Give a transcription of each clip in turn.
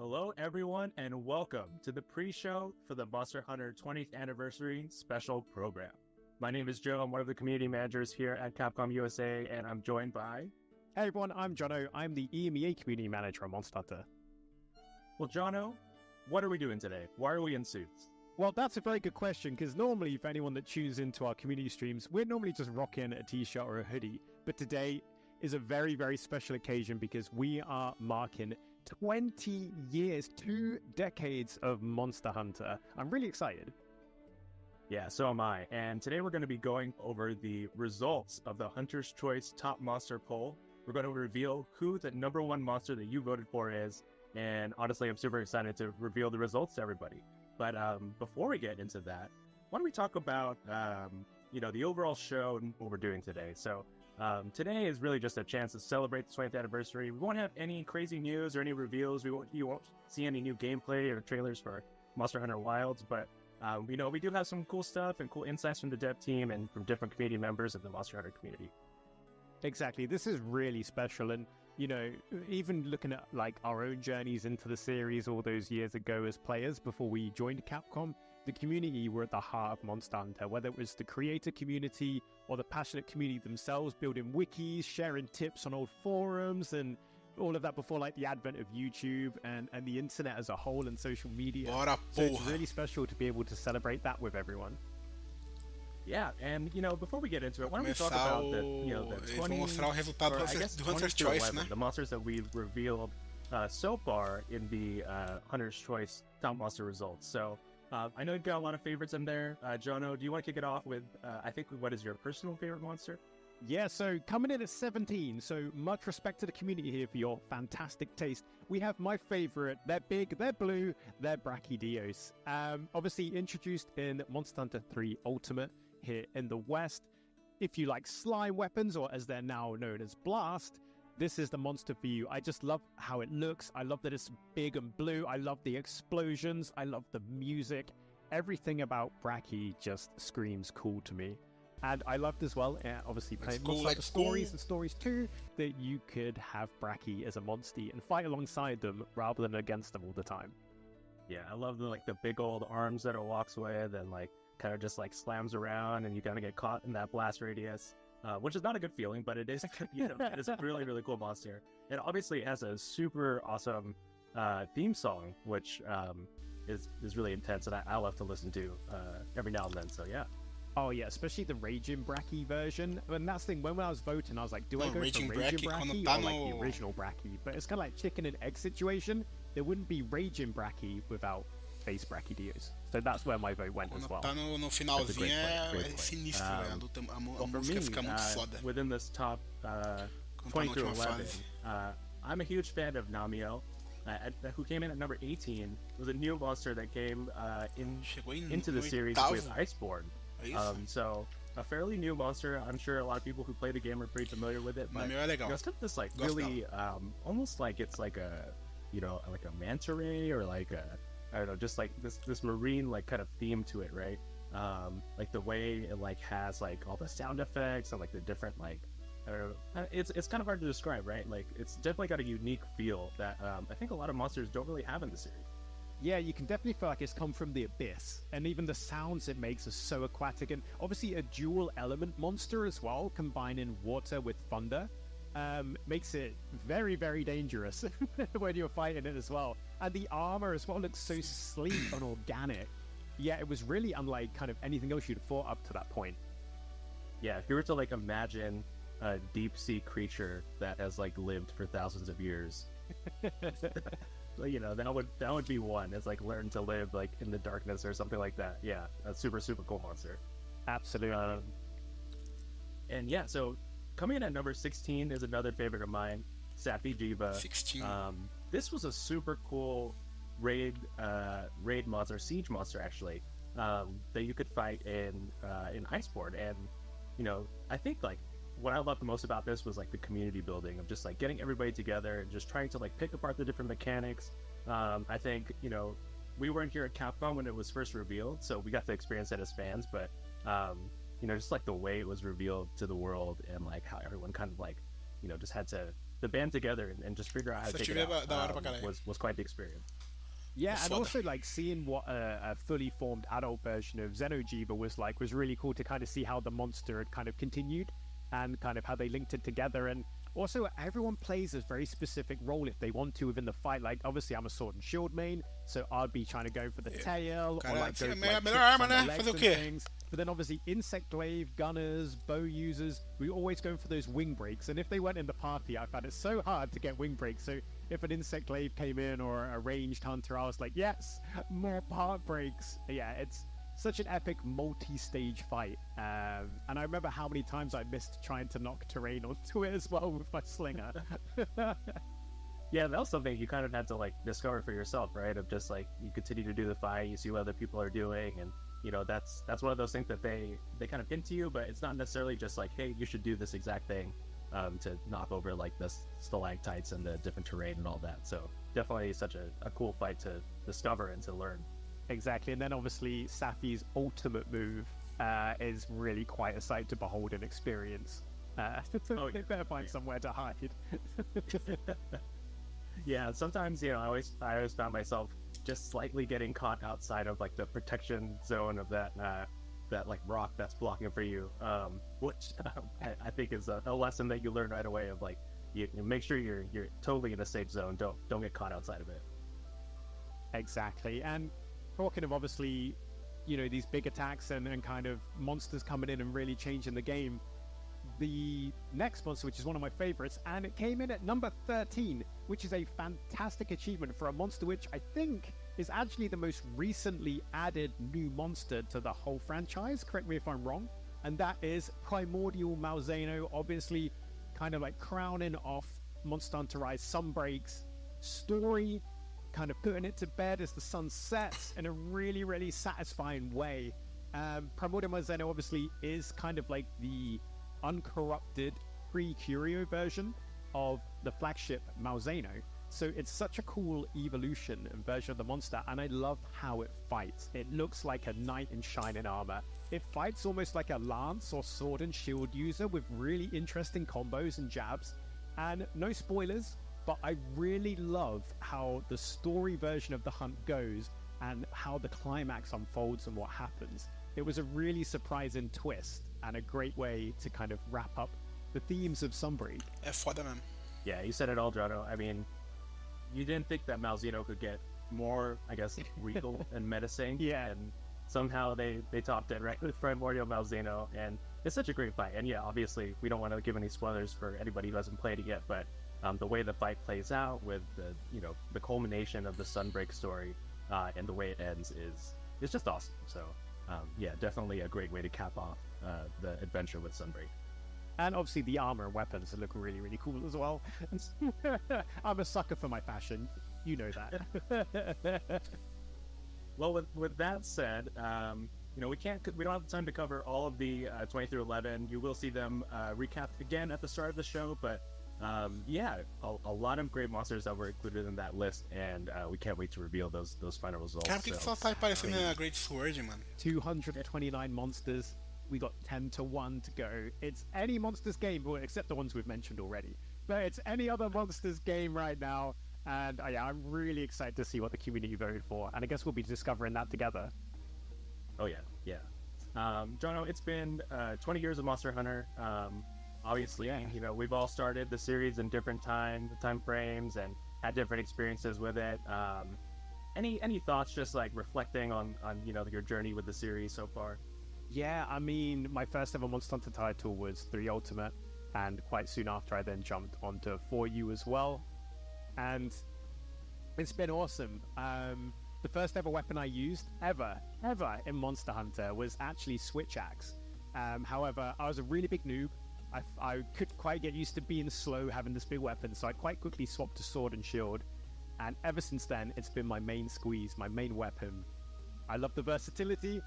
Hello, everyone, and welcome to the pre-show for the Monster Hunter 20th Anniversary Special Program. My name is Joe. I'm one of the community managers here at Capcom USA, and I'm joined by... Hey everyone, I'm Jono. I'm the EMEA Community Manager at Monster Hunter. Well, Jono, what are we doing today? Why are we in suits? Well, that's a very good question, because normally, for anyone that tunes into our community streams, we're normally just rocking a t-shirt or a hoodie. But today is a very, very special occasion because we are marking 20 years, 2 decades of Monster Hunter. I'm really excited. Yeah, so am I. And today we're going to be going over the results of the Hunter's Choice Top Monster Poll. We're going to reveal who the number one monster that you voted for is. And honestly, I'm super excited to reveal the results to everybody. But before we get into that, why don't we talk about, the overall show and what we're doing today. So today is really just a chance to celebrate the 20th anniversary. We won't have any crazy news or any reveals. You won't see any new gameplay or trailers for Monster Hunter Wilds, but we do have some cool stuff and cool insights from the dev team and from different community members of the Monster Hunter community. Exactly. This is really special. And, even looking at like our own journeys into the series all those years ago as players before we joined Capcom, the community were at the heart of Monster Hunter, whether it was the creator community or the passionate community themselves, building wikis, sharing tips on old forums, and all of that before like the advent of YouTube and the internet as a whole and social media. So it's really special to be able to celebrate that with everyone. Yeah, and before we get into it, why don't we talk about the 20, vou mostrar o resultado do Hunter's Choice, né? The monsters that we've revealed so far in the Hunter's Choice Top Monster results. So I know you've got a lot of favorites in there. Jono, do you want to kick it off with, what is your personal favorite monster? Yeah, so coming in at 17, so much respect to the community here for your fantastic taste. We have my favorite. They're big, they're blue, they're Brachydios. Obviously introduced in Monster Hunter 3 Ultimate here in the West. If you like slime weapons, or as they're now known as Blast, this is the monster for you. I just love how it looks. I love that it's big and blue. I love the explosions. I love the music. Everything about Brachy just screams cool to me. And I loved as well, obviously playing stories and stories too, that you could have Brachy as a monster and fight alongside them rather than against them all the time. Yeah, I love the big old arms that it walks with and kind of just slams around and you kind of get caught in that blast radius, which is not a good feeling, but it is, it is a really, really cool monster. And obviously it has a super awesome theme song, which is really intense and I love to listen to every now and then, so yeah. Oh yeah, especially the Raging Brachy version. And that's the thing, when I was voting, I was like, do I go for Raging Brachy or like the original Brachy? But it's kind of like chicken and egg situation. There wouldn't be Raging Brachy without Face Brachydios. So that's where my vote went as well. Tá no finalzinho é sinistro, a luta, a música fica muito foda. Within this top 20 through 11, I'm a huge fan of Namiel, who came in at number 18. It was a new monster that came into the series with Iceborne. So a fairly new monster. I'm sure a lot of people who play the game are pretty familiar with it. But it's got this really almost like it's like a like a manta ray or like a just like this marine kind of theme to it, right? Like the way it has all the sound effects and the different I don't know. It's kind of hard to describe, right? It's definitely got a unique feel that I think a lot of monsters don't really have in the series. Yeah, you can definitely feel like it's come from the abyss, and even the sounds it makes are so aquatic, and obviously a dual element monster as well, combining water with thunder, makes it very, very dangerous when you're fighting it as well. And the armor as well looks so sleek and organic. Yeah, it was really unlike kind of anything else you'd fought up to that point. Yeah, if you were to imagine a deep sea creature that has lived for thousands of years. That would be one. It's learn to live in the darkness or something like that. Yeah, a super, super cool monster. Absolutely. And yeah, so coming in at number 16 is another favorite of mine, Sappy Jiva. 16. This was a super cool raid monster, siege monster actually, that you could fight in Iceborne. And I think what I loved the most about this was the community building of just getting everybody together and just trying to pick apart the different mechanics. I think we weren't here at Capcom when it was first revealed, so we got to experience that as fans, but just the way it was revealed to the world and how everyone kind of just had to to band together and just figure out how to take it out was quite the experience. Yeah, and also like seeing what a fully formed adult version of Xeno'jiiva was like was really cool to kind of see how the monster had kind of continued and kind of how they linked it together. And also everyone plays a very specific role if they want to within the fight. Like obviously I'm a sword and shield main, so I'd be trying to go for the tail or like go for like legs and things. But then obviously insect glaive, gunners, bow users, we always go for those wing breaks. And if they weren't in the party, I found it so hard to get wing breaks. So if an insect glaive came in or a ranged hunter, I was like, yes, more part breaks. Yeah, it's such an epic multi-stage fight. And I remember how many times I missed trying to knock terrain onto it as well with my slinger. Yeah, that was something you kind of had to like discover for yourself, right? Of just like you continue to do the fight, you see what other people are doing, and you know that's one of those things that they kind of hint to you, but it's not necessarily just like, hey, you should do this exact thing to knock over like the stalactites and the different terrain and all that. So definitely such a cool fight to discover and to learn. Exactly, and then obviously Safi's ultimate move is really quite a sight to behold and experience. They better find somewhere to hide. Yeah, sometimes I always found myself just slightly getting caught outside of like the protection zone of that like rock that's blocking for you, which I think is a lesson that you learn right away of like you make sure you're totally in a safe zone. Don't get caught outside of it. Exactly, and talking of obviously these big attacks and kind of monsters coming in and really changing the game, the next monster, which is one of my favorites, and it came in at number 13, which is a fantastic achievement for a monster which I think is actually the most recently added new monster to the whole franchise. Correct me if I'm wrong. And that is Primordial Malzeno, obviously kind of like crowning off Monster Hunter Rise Sunbreak's story, kind of putting it to bed as the sun sets in a really, really satisfying way. Primordial Malzeno obviously is kind of like the uncorrupted pre-Curio version of the flagship Malzeno. So it's such a cool evolution and version of the monster, and I love how it fights. It looks like a knight in shining armor. It fights almost like a lance or sword and shield user with really interesting combos and jabs. And no spoilers, but I really love how the story version of the hunt goes and how the climax unfolds and what happens. It was a really surprising twist and a great way to kind of wrap up the themes of Sunbreak. Yeah, you said it all, Jono. I mean, you didn't think that Malzeno could get more, I guess, regal and menacing. Yeah. And somehow they topped it, right, with Primordial Malzeno. And it's such a great fight. And yeah, obviously, we don't want to give any spoilers for anybody who hasn't played it yet, but the way the fight plays out with the culmination of the Sunbreak story and the way it ends is just awesome. So yeah, definitely a great way to cap off the adventure with Sunbreak. And obviously the armor and weapons look really, really cool as well. I'm a sucker for my fashion. You know that. Well, with that said, we don't have the time to cover all of the 20 through 11. You will see them recapped again at the start of the show, but yeah, a lot of great monsters that were included in that list, and we can't wait to reveal those final results. Cara, por que só tá aparecendo a Great Sword, mano? 229 monsters. We got 10 to 1 to go. It's any Monsters game, well, except the ones we've mentioned already. But it's any other Monsters game right now. And yeah, I'm really excited to see what the community voted for. And I guess we'll be discovering that together. Oh, yeah. Jono, it's been 20 years of Monster Hunter. Obviously, we've all started the series in different time frames and had different experiences with it. Any thoughts just like reflecting on your journey with the series so far? Yeah, I mean, my first ever Monster Hunter title was 3 Ultimate, and quite soon after I then jumped onto 4U as well, and it's been awesome. The first ever weapon I used, ever in Monster Hunter was actually Switch Axe. However, I was a really big noob. I couldn't quite get used to being slow having this big weapon, so I quite quickly swapped to Sword and Shield, and ever since then, it's been my main squeeze, my main weapon. I love the versatility,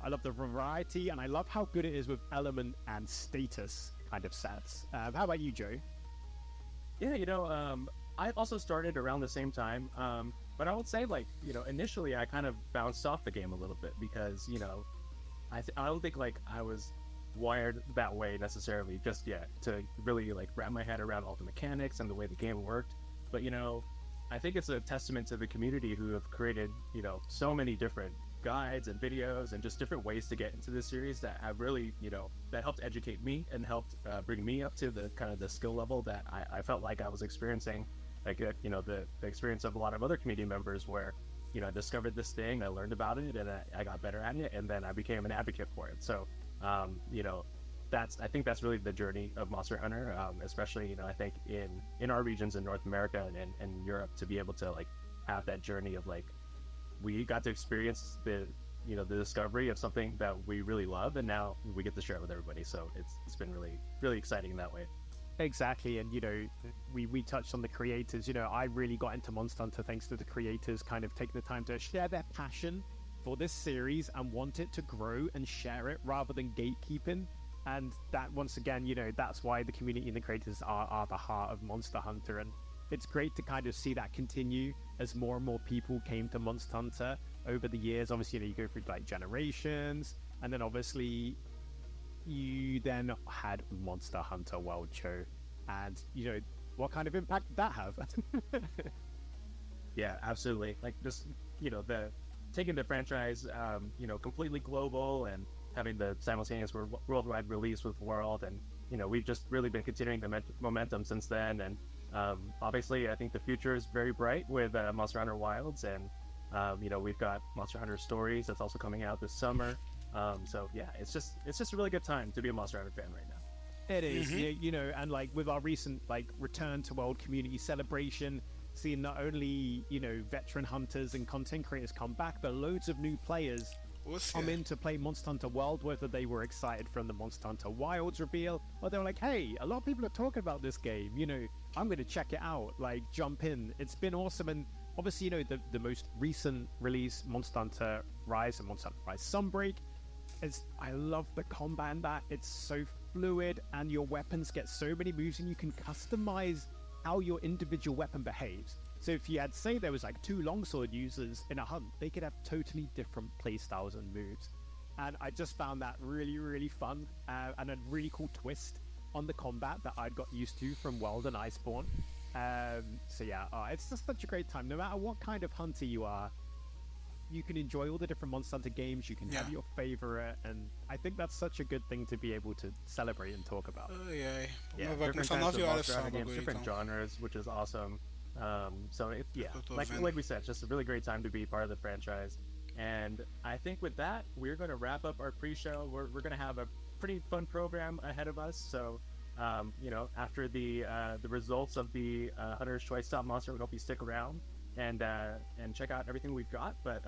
I love the variety, and I love how good it is with element and status kind of sets. How about you, Joe? Yeah, I also started around the same time, but I would say, initially I kind of bounced off the game a little bit because, I don't think, I was wired that way necessarily just yet to really like wrap my head around all the mechanics and the way the game worked. But I think it's a testament to the community who have created so many different guides and videos and just different ways to get into this series that have really that helped educate me and helped bring me up to the kind of the skill level that I felt like I was experiencing, like the experience of a lot of other community members where I discovered this thing, I learned about it, and I got better at it, and then I became an advocate for it. So I think that's really the journey of Monster Hunter, especially I think in our regions in North America and Europe, to be able to like have that journey of like we got to experience the discovery of something that we really love, and now we get to share it with everybody. So it's been really exciting in that way. Exactly. And we touched on the creators. I really got into Monster Hunter thanks to the creators kind of taking the time to share their passion for this series and want it to grow and share it rather than gatekeeping. And that, once again, that's why the community and the creators are the heart of Monster Hunter. And it's great to kind of see that continue as more and more people came to Monster Hunter over the years. Obviously, you go through like generations, and then obviously you then had Monster Hunter World Show, and what kind of impact did that have? Yeah, absolutely. Like just the taking the franchise completely global and having the simultaneous worldwide release with World, and we've just really been continuing the momentum since then. And obviously I think the future is very bright with Monster Hunter Wilds, and we've got Monster Hunter Stories that's also coming out this summer. So yeah, it's just a really good time to be a Monster Hunter fan right now. It is. And like with our recent like return to World Community Celebration, seeing not only veteran hunters and content creators come back, but loads of new players come in to play Monster Hunter World, whether they were excited from the Monster Hunter Wilds reveal, or they were like, hey, a lot of people are talking about this game, I'm going to check it out, like jump in. It's been awesome. And obviously the most recent release, Monster Hunter Rise and Monster Hunter Rise Sunbreak, I love the combat in that. It's so fluid, and your weapons get so many moves, and you can customize how your individual weapon behaves. So if you had, say, there was like 2 longsword users in a hunt, they could have totally different playstyles and moves. And I just found that really, really fun, and a really cool twist on the combat that I'd got used to from World and Iceborne. So yeah, it's just such a great time. No matter what kind of hunter you are, you can enjoy all the different Monster Hunter games, you can have your favorite, and I think that's such a good thing to be able to celebrate and talk about. Different kinds of Monster Hunter games, different genres, which is awesome. So like we said, it's just a really great time to be part of the franchise. And I think with that, we're going to wrap up our pre-show. We're going to have a pretty fun program ahead of us. So after the results of the Hunter's Choice Top Monster, we hope you stick around and check out everything we've got. But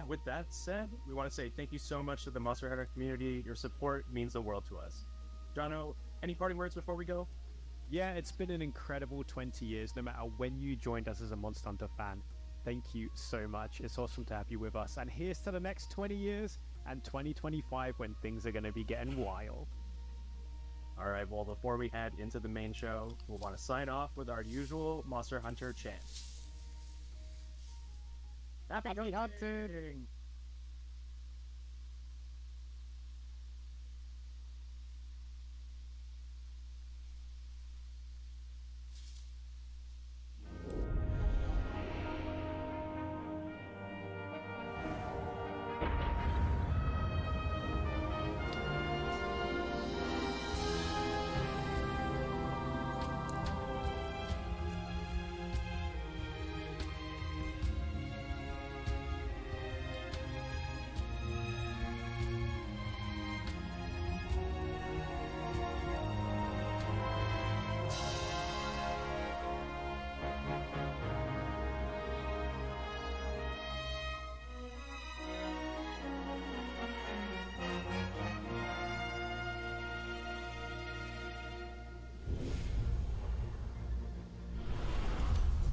with that said, we want to say thank you so much to the Monster Hunter community. Your support means the world to us. Jono, any parting words before we go? Yeah, it's been an incredible 20 years, no matter when you joined us as a Monster Hunter fan. Thank you so much. It's awesome to have you with us. And here's to the next 20 years and 2025 when things are going to be getting wild. All right, well, before we head into the main show, we'll want to sign off with our usual Monster Hunter chant. Happy hunting!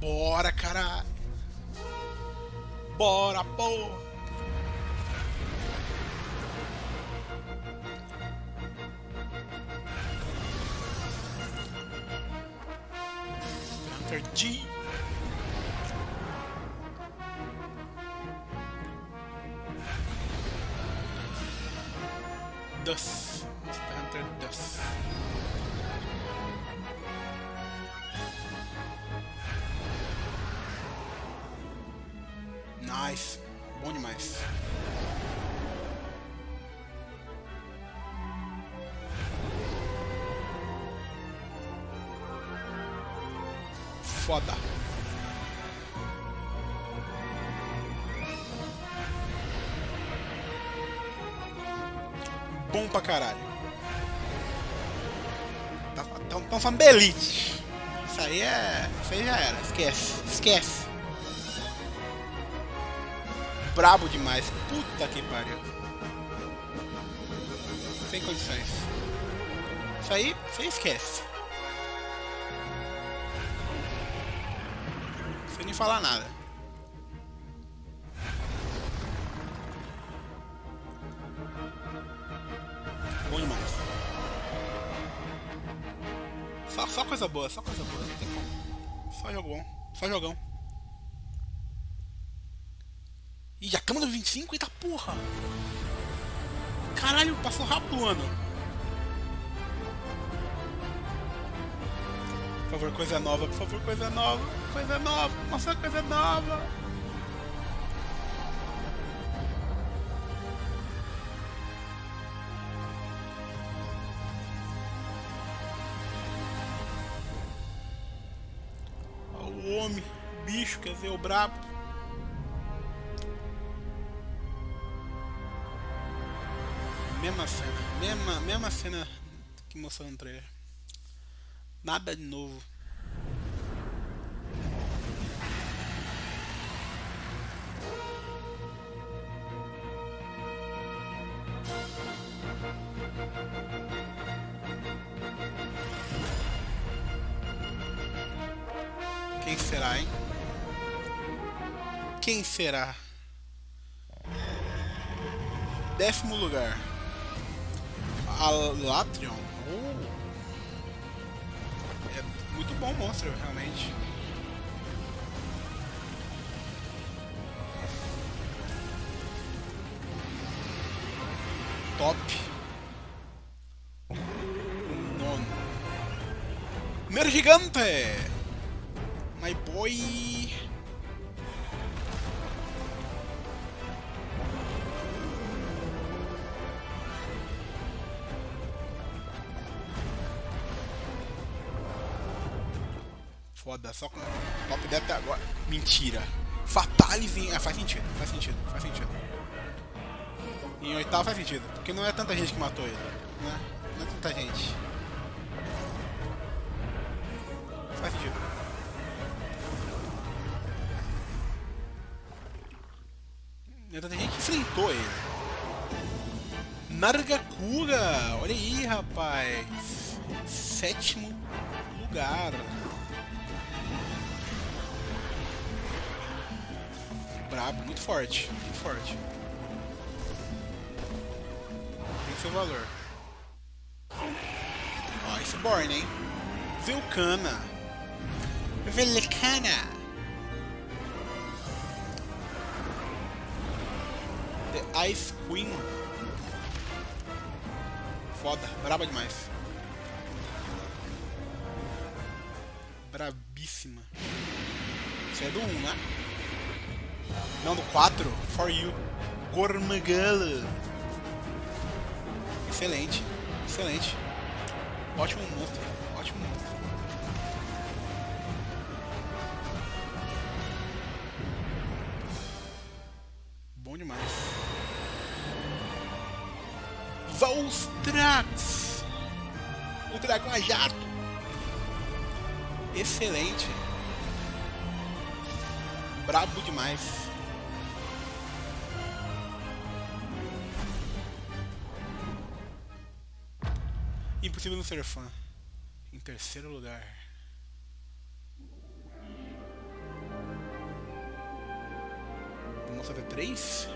Bora, caralho! Bora, porra! Perdi! 2. Monster Hunter 2. Nice. Bom demais. Foda. Bom pra caralho. Tão falando da Elite. Isso aí já era. Esquece. Brabo demais. Puta que pariu. Sem condições. Isso aí esquece. Sem nem falar nada. Bom demais. Só coisa boa, não tem como. Só jogo bom, só jogão. Ih, já estamos no 25? Eita porra! Caralho, passou rápido o ano. Por favor, coisa nova, por favor, coisa nova. Coisa nova, nossa, coisa nova. O homem, o bicho, quer dizer, o brabo. Mesma cena que mostrou no trailer. Nada de novo. Quem será, hein? Quem será? 10º lugar. Alatrion. É muito bom monstro, realmente. Top. Nono. Reagindo. My boy. Foda, só com top deve até agora. Mentira. Fatalizinho. Ah, faz sentido. Em oitavo faz sentido. Porque não é tanta gente que matou ele. Né? Não é tanta gente. Faz sentido. Não é tanta gente que enfrentou ele. Nargacuga. Olha aí, rapaz. 7º lugar. Brabo, muito forte. Tem seu valor. Ó, esse Born, hein? Velcana. The Ice Queen. Foda, braba demais. Brabíssima. Isso é do 1, né? Não, do 4. For You. Gormagala. Excelente. Ótimo monstro. Bom demais. Valstrax. O dragão a jato. Excelente. Brabo demais. Impossível não ser fã. Em 3º lugar. Vamos fazer 3?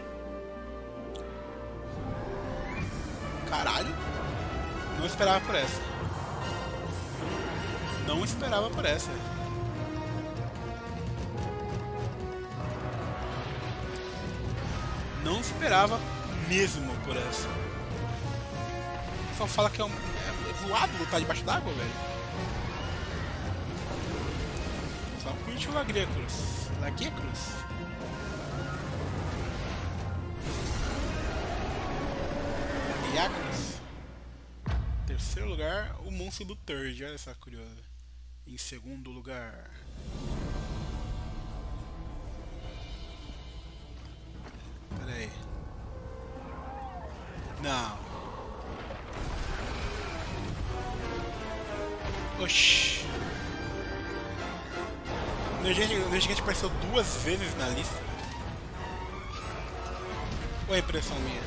Caralho. Não esperava por essa. Não esperava mesmo por essa. Só fala que é zoado lutar debaixo d'água, velho. Só curte o Lagriacruz. Lagriacruz. Lagriacruz. Terceiro lugar, o monstro do Third. Olha essa curiosa. Em segundo lugar. Pera aí. Não. Oxi. O Gigante apareceu 2 vezes na lista. Ou é impressão minha?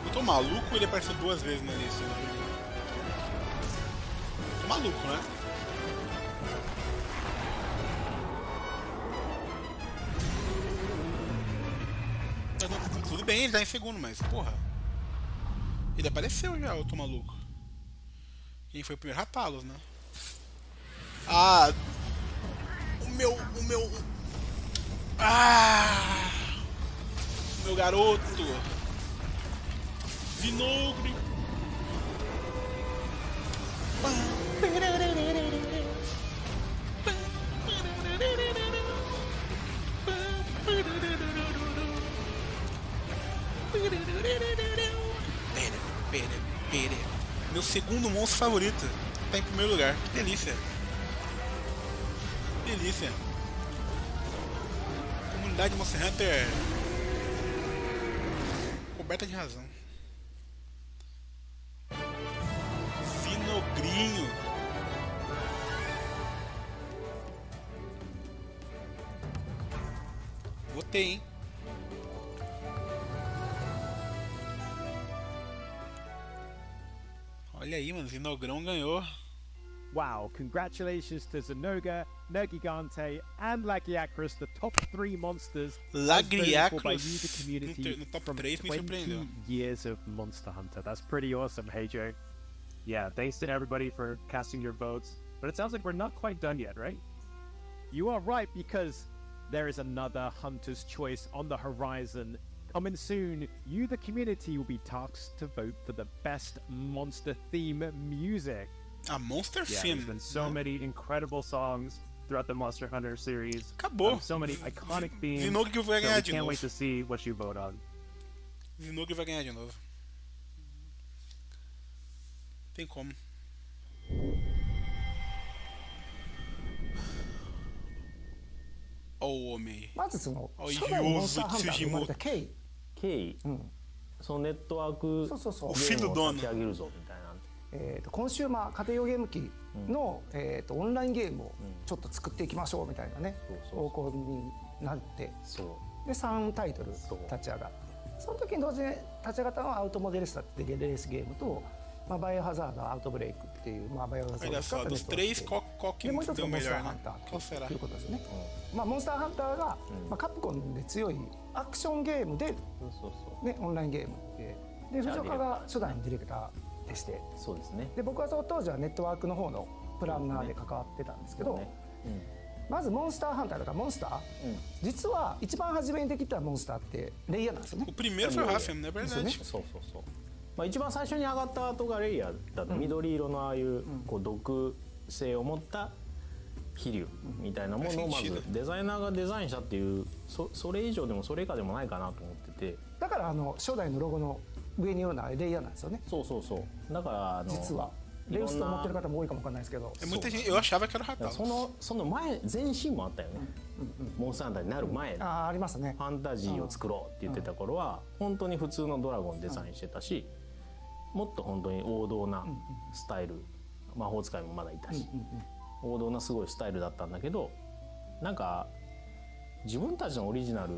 Eu tô maluco ou ele apareceu 2 vezes na lista? Tô maluco, né? Tudo bem, ele tá em segundo, mas porra. Ele apareceu já, eu tô maluco. Quem foi o primeiro? Ratalos, né? Ah! O meu. Ah! O meu garoto! Vinogre! Meu segundo monstro favorito tá em primeiro lugar. Que delícia! Que delícia! Comunidade Monster Hunter coberta de razão. Vinogrinho. Votei, hein? Olha aí, mano, Vinogrão ganhou. Wow, congratulations to Zenoga, Nergigante, and Lagriacruz, the top 3 monsters Lagriacruz by user community no top from 3 me 20 surpreendeu. years of Monster Hunter. That's pretty awesome, hey Joe. Yeah, thanks to everybody for casting your votes. But it sounds like we're not quite done yet, right? You are right, because there is another Hunter's Choice on the horizon. Coming soon, you, the community, will be tasked to vote for the best monster theme music. A Monster Yeah, Theme. there's been so many incredible songs throughout the Monster Hunter series. Acabou. So many iconic themes. Vinogre vai So ganhar we de can't novo. wait to see what you vote on. Vinogre vai ganhar de novo. Tem como. Ó o homem. まずそのあ初代モンスターハンターが生まれた経緯、経緯、そのネットワークそうそうそうおフィルドを立ち上げるぞみたいな。コンシューマー家庭用ゲーム機の、オンラインゲームをちょっと作っていきましょうみたいなね、方向になってで3タイトル立ち上がってその時に同時に立ち上がったのはアウトモデルスタっていうレースゲームと、バイオハザードアウトブレイクっていう、バイオハザードを使ったネットワーク dos três, qual que でもう一つが deu モンスター melhor, ハ né? ンター Qual será? ということですね。モンスターハンターが、カプコンで強いアクションゲームで、ね、オンラインゲームで藤岡が初代のディレクターでして、そうですね。で僕はその当時はネットワークの方のプランナーで関わってたんですけど、まずモンスターハンターとかモンスター、実は一番初めにできたモンスターってレイヤーなんですよね。 O primeiro foi o Rafael, não é verdade? そうそうそう。一番最初に上がった後がレイヤーだった緑色のああいうこう毒性を持った飛竜みたいなものをまずデザイナーがデザインしたっていうそれ以上でもそれ以下でもないかなと思ってて、だから初代のロゴの上にいるのはレイヤーなんですよね。そうそうそう。だから実はレウスと思ってる方も多いかもわかんないですけど、 Muita gente, eu achava que era o Rafael. その前前身もあったよね。モンスターハンターになる前、ありますね。ファンタジーを作ろうって言ってた頃は本当に普通のドラゴンデザインしてたし、もっと本当に王道なスタイル、魔法使いもまだいたし、王道なすごいスタイルだったんだけど、なんか自分たちのオリジナルっ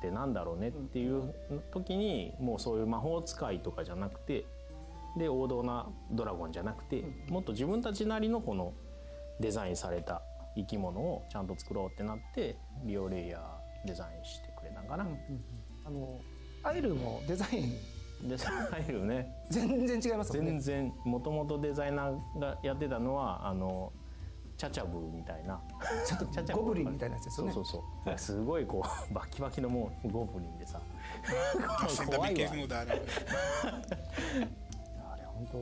てなんだろうねっていう時に、もうそういう魔法使いとかじゃなくて、で王道なドラゴンじゃなくて、もっと自分たちなりのこのデザインされた生き物をちゃんと作ろうってなって、ビオレイヤーデザインしてくれたんかな。アイルもデザインデザインね、全然違いますもんね。全然もともとデザイナーがやってたのはチチャチャブみたいなちょっとゴブリンみたいなやつですよね。そうそうそう、すごいこうバキバキのもうゴブリンでさ怖いわ。あれ本当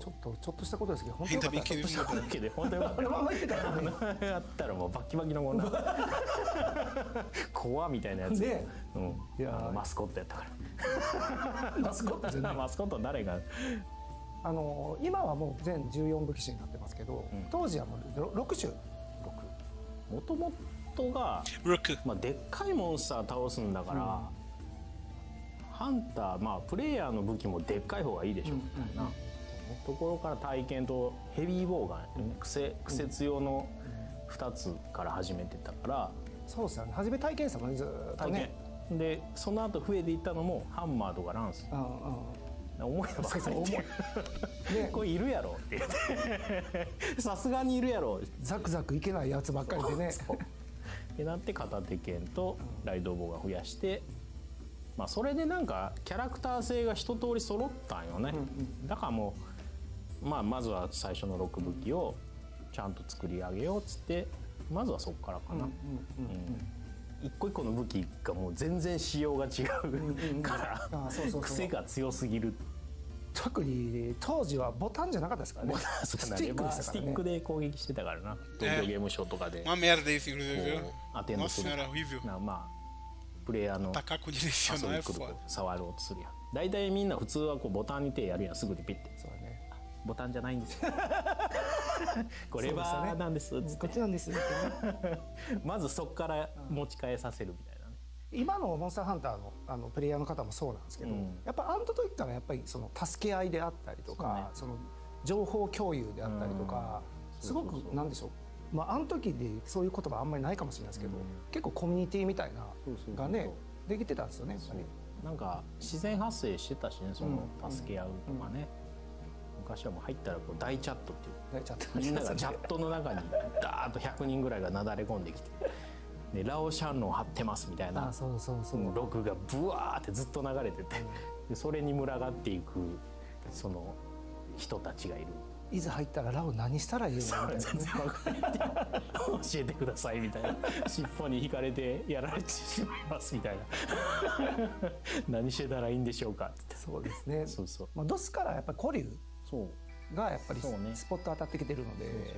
ちょっとしたことですけど本当によかった。ちょっとしただけで本当にあのまま入ってたらね。やったらもうバキバキのこんな怖みたいなやつね、いやマスコットやったからマスコットじゃない。マスコット誰が今はもう全14部機種になってますけど、当時はもう6種。もともとが、まあ、でっかいモンスター倒すんだから、ハンター、まあプレイヤーの武器もでっかい方がいいでしょみたいなところから体験とヘビーボウガン、癖強の2つから始めてたから、そうですよね。初め体験したもんね、ずっとね。でその後増えていったのもハンマーとかランス、重いのばっかりでこれいるやろって言ってさすがにいるやろ、ザクザクいけないやつばっかりでね。ってなって片手剣とライドボウが増やして、まあそれでなんかキャラクター性が一通り揃ったんよね。だからもうまずは最初の6武器をちゃんと作り上げようっつって、まずはそこからかな。一個一個の武器がもう全然仕様が違うから癖が強すぎる。特に当時はボタンじゃなかったですからね。スティックでしたからね。スティックで攻撃してたからな。東京ゲームショウとかで Uma merda isso, inclusive. アテンドする。 Nossa, era horrível. まあプレイヤーの Atacar com direcional é 遊び来る foda. と触ろうとするやん。大体みんな普通はこうボタンに手やるやん、すぐにピッて。そうだね。ボタンじゃないんですよこれレバーなんですっつって、こっちなんですってね。まずそこから持ち替えさせるみたいなね。今のモンスターハンターのプレイヤーの方もそうなんですけど、やっぱあの時からやっぱりその助け合いであったりとか、その情報共有であったりとか、すごくなんでしょう、まああの時でそういう言葉あんまりないかもしれないですけど、結構コミュニティみたいながねできてたんですよね。やっぱりなんか自然発生してたしね、その助け合うとかね。昔はもう入ったらこう大チャットっていうみんながチャットの中にダーッと100人ぐらいがなだれ込んできて、でラオシャンロン張ってますみたいなログがブワーってずっと流れてて、でそれに群がっていくその人たちがいる。いざ入ったらラオ何したらいいのみたいな、全然分かんない教えてくださいみたいな、尻尾に引かれてやられてしまいますみたいな何してたらいいんでしょうかって。そうですね。そうそう、まあ、ドスからやっぱり古流がやっぱりスポット当たってきてるので、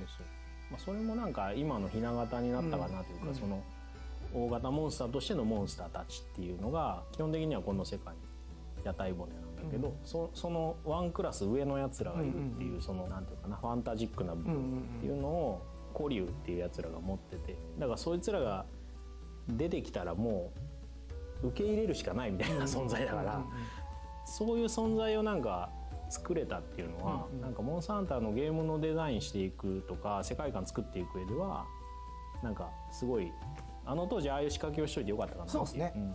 まあそれもなんか今のひな形になったかなというか、その大型モンスターとしてのモンスターたちっていうのが基本的にはこの世界に屋台骨なんだけど、そのワンクラス上のやつらがいるっていう、そのなんていうかな、ファンタジックな部分っていうのを古流っていうやつらが持ってて、だからそいつらが出てきたらもう受け入れるしかないみたいな存在だから、そういう存在をなんか作れたっていうのは、なんかモンスターハンターのゲームのデザインしていくとか世界観作っていく上ではなんかすごいあの当時ああいう仕掛けをしといてよかったかなっていう。そうですね、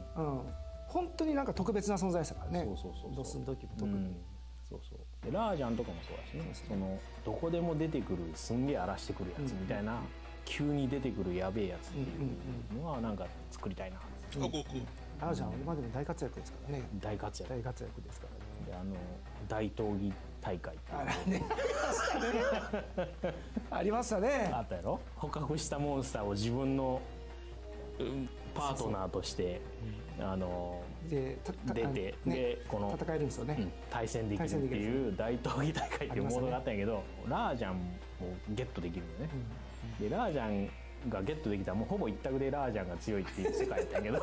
本当になんか特別な存在でしたからね。ドスの時も特に、そうそうでラージャンとかもそうだしね、そのどこでも出てくるすんげえ荒らしてくるやつみたいな、急に出てくるやべえやつっていうのはなんか作りたいな。ラージャンは今でも大活躍ですからね。大活躍ですからね。で大闘技大会っていうありましたね。あったやろ。捕獲したモンスターを自分のパートナーとして出て、でこの戦えるんですよね、対戦できるっていう大闘技大会っていうモードがあったんやけど、ラージャンもゲットできるのね。でラージャンがゲットできたらもうほぼ一択でラージャンが強いっていう世界だったんやけ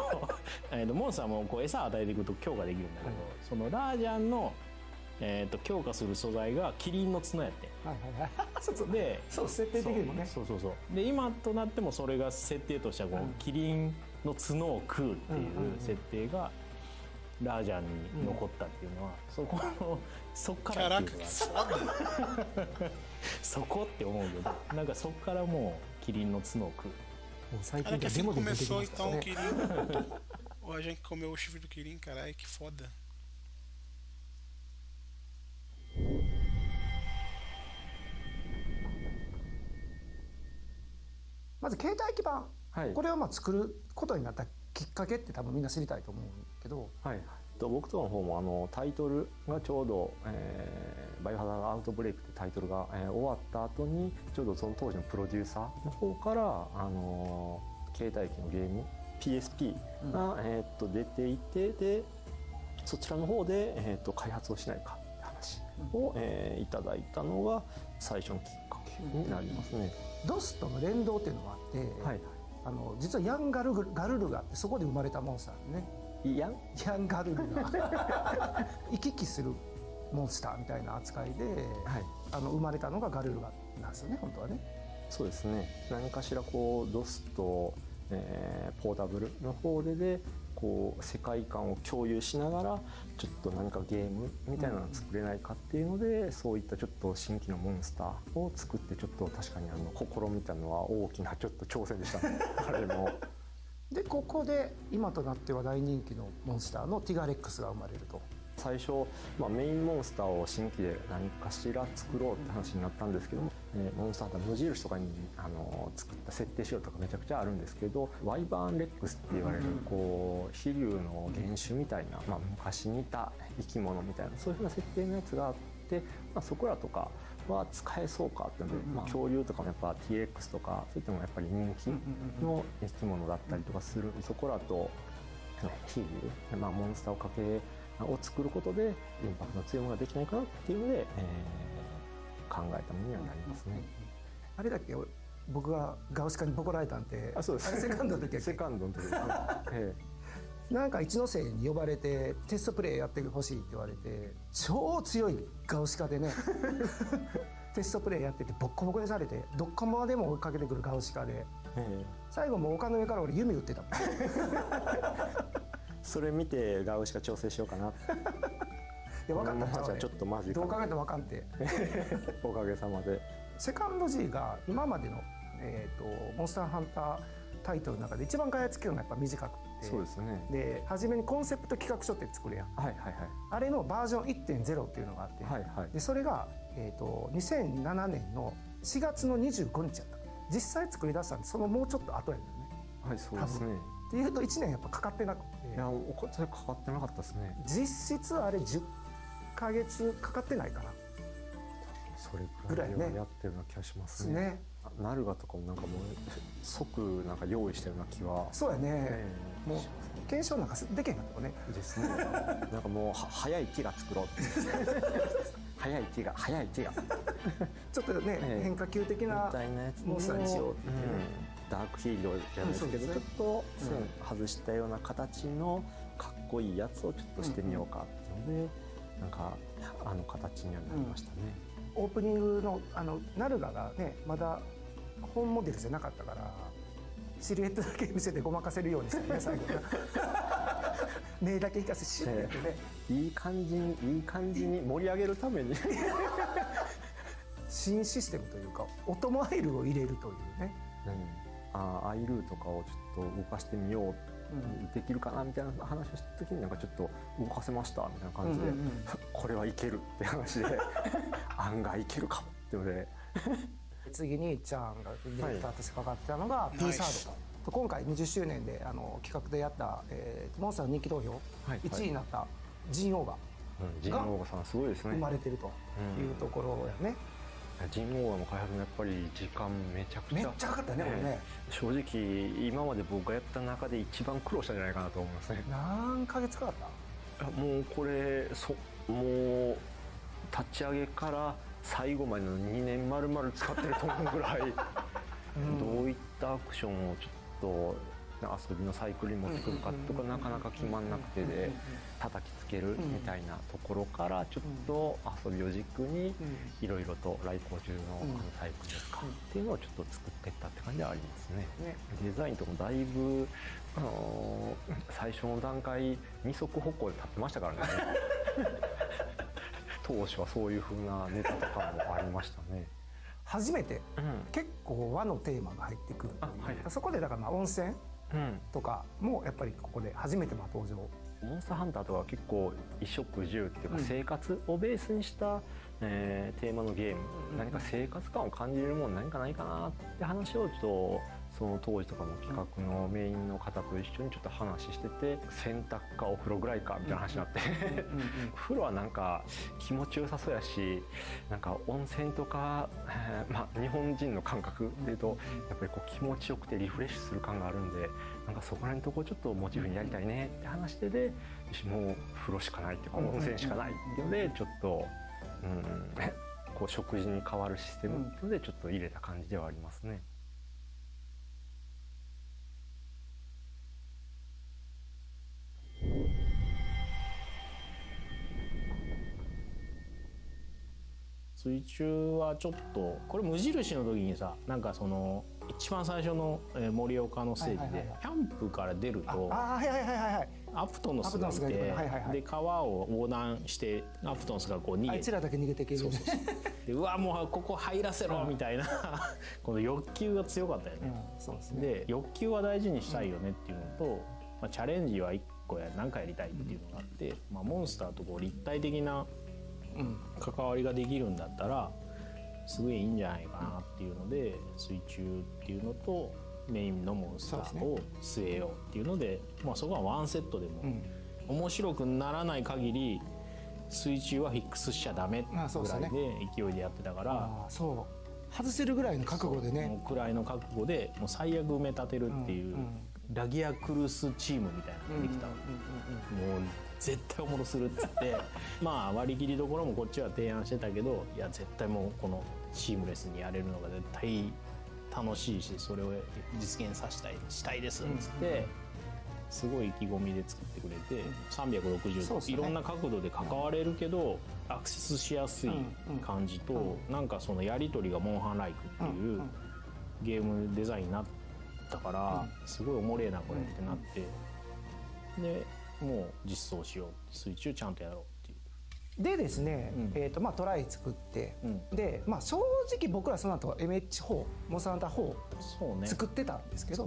どモンスターもこう餌を与えていくと強化できるんだけど、そのラージャンの強化する素材がキリンの角やって、でそう設定的にもね、そうで今となってもそれが設定としてはこう、キリンの角を食うっていう設定がラージャンに残ったっていうのは、そっからっていうのがそこって思うけど、なんかそっからもうキリンの角を食う。もう最近 assim que começou então o Kirin, a gente comeu o chifre do Kirin, caralho, que foda. まず携帯基盤、これを作ることになったきっかけって多分みんな知りたいと思うけど、僕との方もタイトルがちょうど、バイオハザードアウトブレイクってタイトルが、終わった後にちょうどその当時のプロデューサーの方から、携帯機のゲーム PSP が、出ていて、でそちらの方で、開発をしないかって話を、いただいたのが最初のきっかけになりますね。ドスとの連動っていうのがあって、はい、実はヤンガルルがあってそこで生まれたモンスターね。ヤンガルルが行き来するモンスターみたいな扱いで、はい、生まれたのがガルルガなんですよね、本当はね。そうですね。何かしらこうドスと、ポータブルの方でこう世界観を共有しながらちょっと何かゲームみたいなのを作れないかっていうので、そういったちょっと新規のモンスターを作って、ちょっと確かに試みたのは大きなちょっと挑戦でしたね。あれも。でここで今となっては大人気のモンスターのティガレックスが生まれると。最初、メインモンスターを新規で何かしら作ろうって話になったんですけども、モンスターハンター無印とかに作った設定仕様とかめちゃくちゃあるんですけど、ワイバーンレックスって言われるこう飛竜の原種みたいな、昔にいた生き物みたいな、そういうふうな設定のやつがあって、そこらとかは使えそうかっていうので、恐竜とかもやっぱ T-Rex とかそういったのもやっぱり人気の生き物だったりとかする、そこらと飛竜、モンスターを作ることでインパクトの強いものができないかなっていうので、考えたものにはなりますね。あれだっけ、僕がガウシカにボコられたんて、そうです。あれセカンドの時やっけ。セカンドの時ですね。なんか一ノ瀬に呼ばれてテストプレイやってほしいって言われて、超強いガウシカでねテストプレイやっててボッコボコにされて、どこまでも追いかけてくるガウシカで、最後もう丘の上から俺弓打ってたもん。それ見てガウシカ調整しようかな。いや分かったじゃあちょっとまずいかな。どう考えても分かんて。おかげさまで。セカンド G が今までの、モンスターハンタータイトルの中で一番開発期間がやっぱ短くて、そうですね。で初めにコンセプト企画書って作るやん。あれのバージョン 1.0 っていうのがあって、でそれが、2007年の4月の25日やった。実際作り出したんでそのもうちょっと後やねんね。はい、そうですね。っていうと1年やっぱかかってなくて、いやそれかかってなかったですね。実質あれ10ヶ月かかってないかな。それぐらいはやってるような気がしますね。ナルガとかもなんかもう即なんか用意してるような気は。そうやね。もう検証なんかできへんかったね。ですね。なんかもう早い手が作ろうって。早い手がちょっとね、変化球的なモンスターにしようっていうね。ダークヒーローじゃないですけど、ちょっと線外したような形のかっこいいやつをちょっとしてみようかっていうので、なんか形にはなりましたね。オープニングのナルガがねまだ本モデルじゃなかったから、シルエットだけ見せてごまかせるようにしたね、最後。目だけ引かせシュッてね。いい感じに盛り上げるために新システムというかオトモアイルを入れるというね。アイルーとかをちょっと動かしてみよう、できるかなみたいな話をした時になんかちょっと動かせましたみたいな感じで、これはいけるって話で案外いけるかもっていうので次にちゃんがディレクターとしてかかってたのが P サードと、今回20周年で企画でやったモンスターの人気投票1位になったジンオーガジンオーガさんすごいですね。生まれてるというところやね。ジンオーガの開発もやっぱり時間めちゃくちゃかかったね、これね。正直今まで僕がやった中で一番苦労したんじゃないかなと思いますね。何ヶ月かかった？もうこれもう立ち上げから最後までの2年丸々使ってると思うぐらいどういったアクションをちょっと遊びのサイクルに持ってくるかとかなかなか決まんなくてで叩きつけるみたいなところからちょっと遊びを軸にいろいろと来航中のサイクルですかっていうのをちょっと作っていったって感じではありますね。デザインとかもだいぶ最初の段階二足歩行で立ってましたからね。当初はそういう風なネタとかもありましたね。初めて、結構和のテーマが入ってくるという、そこでだから温泉とかもやっぱりここで初めて登場。モンスターハンターとかは結構衣食住っていうか生活をベースにした、テーマのゲーム、何か生活感を感じれるもの何かないかなって話をちょっとその当時とかの企画のメインの方と一緒にちょっと話してて、洗濯かお風呂ぐらいかみたいな話になって風呂はなんか気持ちよさそうやし、なんか温泉とか、まあ日本人の感覚でいうとやっぱりこう気持ちよくてリフレッシュする感があるんで、なんかそこら辺のところちょっとモチーフにやりたいねって話してで、もう風呂しかないっていうか温泉しかないっていうのでちょっと、こう食事に変わるシステムっていうのでちょっと入れた感じではありますね。水中はちょっとこれ無印の時にさ、なんかその一番最初の盛岡のステージでキャンプから出るとアプトノスがいて、で川を横断してアプトノスがこう逃げて、あいつらだけ逃げていけるね。でうわもうここ入らせろみたいなこの欲求が強かったよね。そうですね。で欲求は大事にしたいよねっていうのと、まあ、チャレンジは1個何かやりたいっていうのがあって、まあ、モンスターとこう立体的な関わりができるんだったらすごいいいんじゃないかなっていうので、水中っていうのとメインのモンスターを据えようっていうので、まあ、そこはワンセットでも面白くならない限り水中はフィックスしちゃダメぐらいで勢いでやってたから、そう外せるぐらいの覚悟でね、もうくらいの覚悟でもう最悪埋め立てるっていう、ラギアクルスチームみたいなのができたの。もう絶対おもろするっつってまあ割り切りどころもこっちは提案してたけど、いや絶対もうこのシームレスにやれるのが絶対楽しいし、それを実現したいですっつって、すごい意気込みで作ってくれて、360度いろんな角度で関われるけどアクセスしやすい感じと、なんかそのやり取りがモンハンライクっていうゲームデザインになったから、すごいおもれえなこれってなって、でもう実装しよう、水中ちゃんとやろうっていう。でですね、まあトライ作って、でまあ正直僕らその後 MH4 モンスターハンター4作ってたんですけど、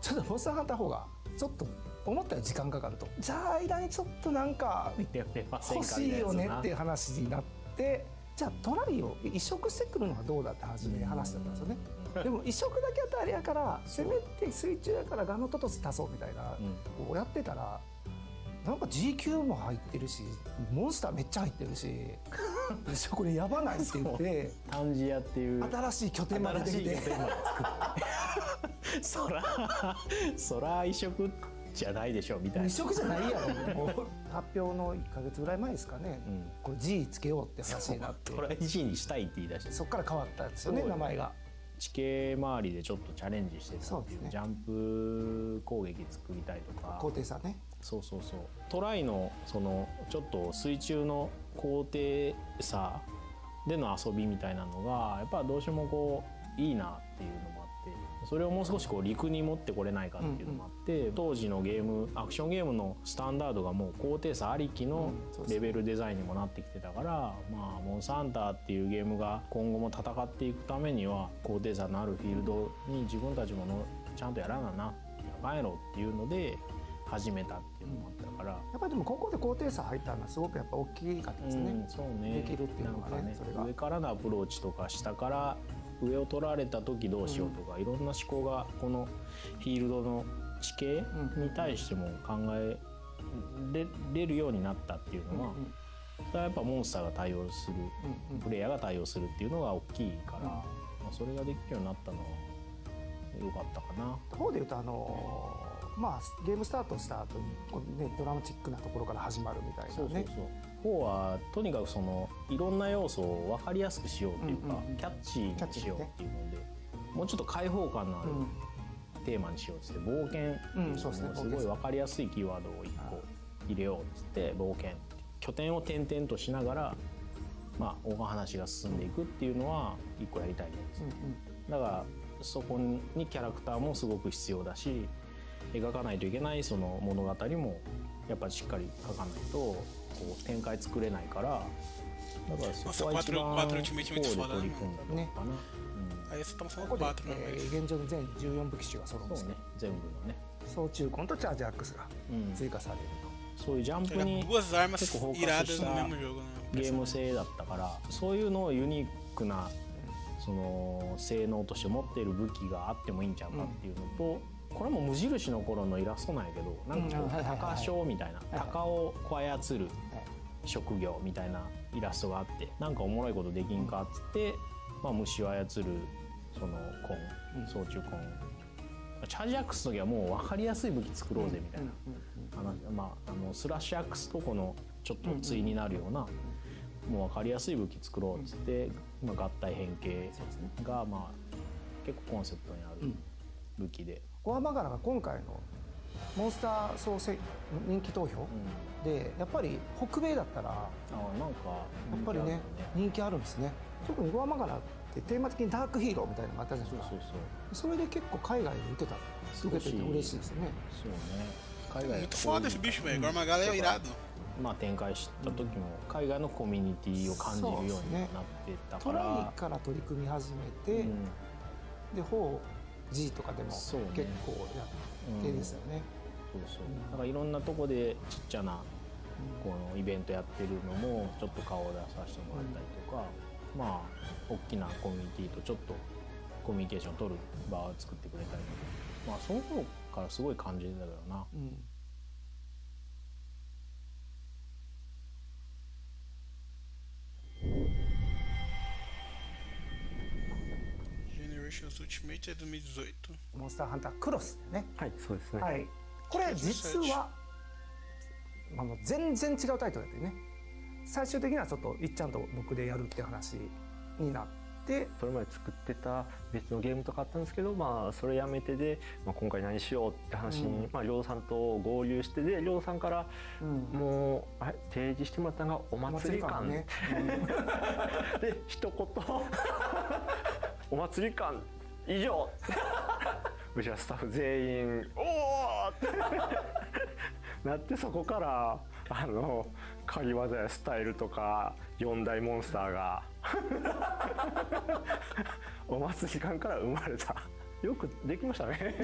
ちょっとモンスターハンター4がちょっと思ったより時間かかると、じゃあ間にちょっとなんか欲しいよねっていう話になって、じゃあトライを移植してくるのはどうだって初め話だったんですよね。でも移植だけやったらあれやから、せめて水中やからガノトトス足そうみたいなこうやってたら、なんか G 級も入ってるしモンスターめっちゃ入ってるしこれやばないって言ってタンジアっていう新しい拠点までできてそら移植じゃないでしょみたいな。移植じゃないやろもう発表の1ヶ月ぐらい前ですかね、これ G つけようって話になって、トライ G にしたいって言い出して、そっから変わったんですよね、名前が。地形周りでちょっとチャレンジしてたっていう、ジャンプ攻撃作りたいとか、高低差ね。そうトライのそのちょっと水中の高低差での遊びみたいなのがやっぱどうしてもこういいなっていうのもあって、それをもう少しこう陸に持ってこれないかっていうのもあって、当時のゲームアクションゲームのスタンダードがもう高低差ありきのレベルデザインにもなってきてたから、まあモンスターハンターっていうゲームが今後も戦っていくためには高低差のあるフィールドに自分たちもちゃんとやらなな帰ろうっていうので始めたっていうのもあったから、やっぱりでもここで高低差入ったのはすごくやっぱ大きかったですね。そうね、できるっていうのがね、それが上からのアプローチとか下から上を取られた時どうしようとか、いろんな思考がこのフィールドの地形に対しても考えれるようになったっていうのは、それはやっぱモンスターが対応する、プレイヤーが対応するっていうのが大きいから、まあ、それができるようになったのは良かったかな。方でいうとまあゲームスタートした後にこう、ね、ドラマチックなところから始まるみたいなね。4はとにかくそのいろんな要素を分かりやすくしようっていうか、キャッチーにしようっていうので、もうちょっと開放感のあるテーマにしようっつって、冒険、すごい分かりやすいキーワードを1個入れようっつって冒険、拠点を転々としながら、まあ、お話が進んでいくっていうのは1個やりたいんです、だからそこにキャラクターもすごく必要だし、描かないといけないその物語もやっぱりしっかり書かないとこう展開作れないから、だからそこは一番4で取り組んだとこかな。ここで現状の全14武器種が揃うんですね。全部のね。総中根とチャージアックスが追加されると。そういうジャンプに結構フォーカスしたゲーム性だったから、そういうのをユニークなその性能として持っている武器があってもいいんちゃうかっていうのと、これも無印の頃のイラストなんやけど、なんかこう鷹匠みたいな、鷹をこう操る職業みたいなイラストがあって、なんかおもろいことできんかっつって、まあ、虫を操るそのコン、操虫コン、チャージアックスの時はもう分かりやすい武器作ろうぜみたいな、スラッシュアックスとこのちょっと対になるような、もう分かりやすい武器作ろうっつって、まあ、合体変形が、まあ、結構コンセプトにある武器で。ゴアマガラが今回のモンスター総人気投票でやっぱり北米だったらなんかやっぱりね人気あるんですね。特にゴアマガラってテーマ的にダークヒーローみたいなのがあったじゃないですか。それで結構海外で受けてて嬉しいですよね。そうね。海外 Muito foda esse bicho, velho. Agora Magala é irado. まあ展開した時も海外のコミュニティを感じるようになってたから、トライから取り組み始めて、で4G とかでも結構やってですよね。だからいろんなとこでちっちゃなこのイベントやってるのもちょっと顔を出させてもらったりとか、まあ大きなコミュニティとちょっとコミュニケーションを取る場を作ってくれたりとか、まあその頃からすごい感じてたけどな。Ultimate é 2018。モンスターハンタークロスだよね。はい、そうですね。はい。これ実は全然違うタイトルだったよね。最終的にはちょっといっちゃんと僕でやるって話になって、それまで作ってた別のゲームとかあったんですけど、まあそれやめてで、まあ、今回何しようって話に、まあ亮さんと合流してで、亮さんから、もう提示してもらったのがお祭り感ね。で一言お祭り感以上うちはスタッフ全員おおってなって、そこから鍵技やスタイルとか4大モンスターがお祭り感から生まれた。よくできましたね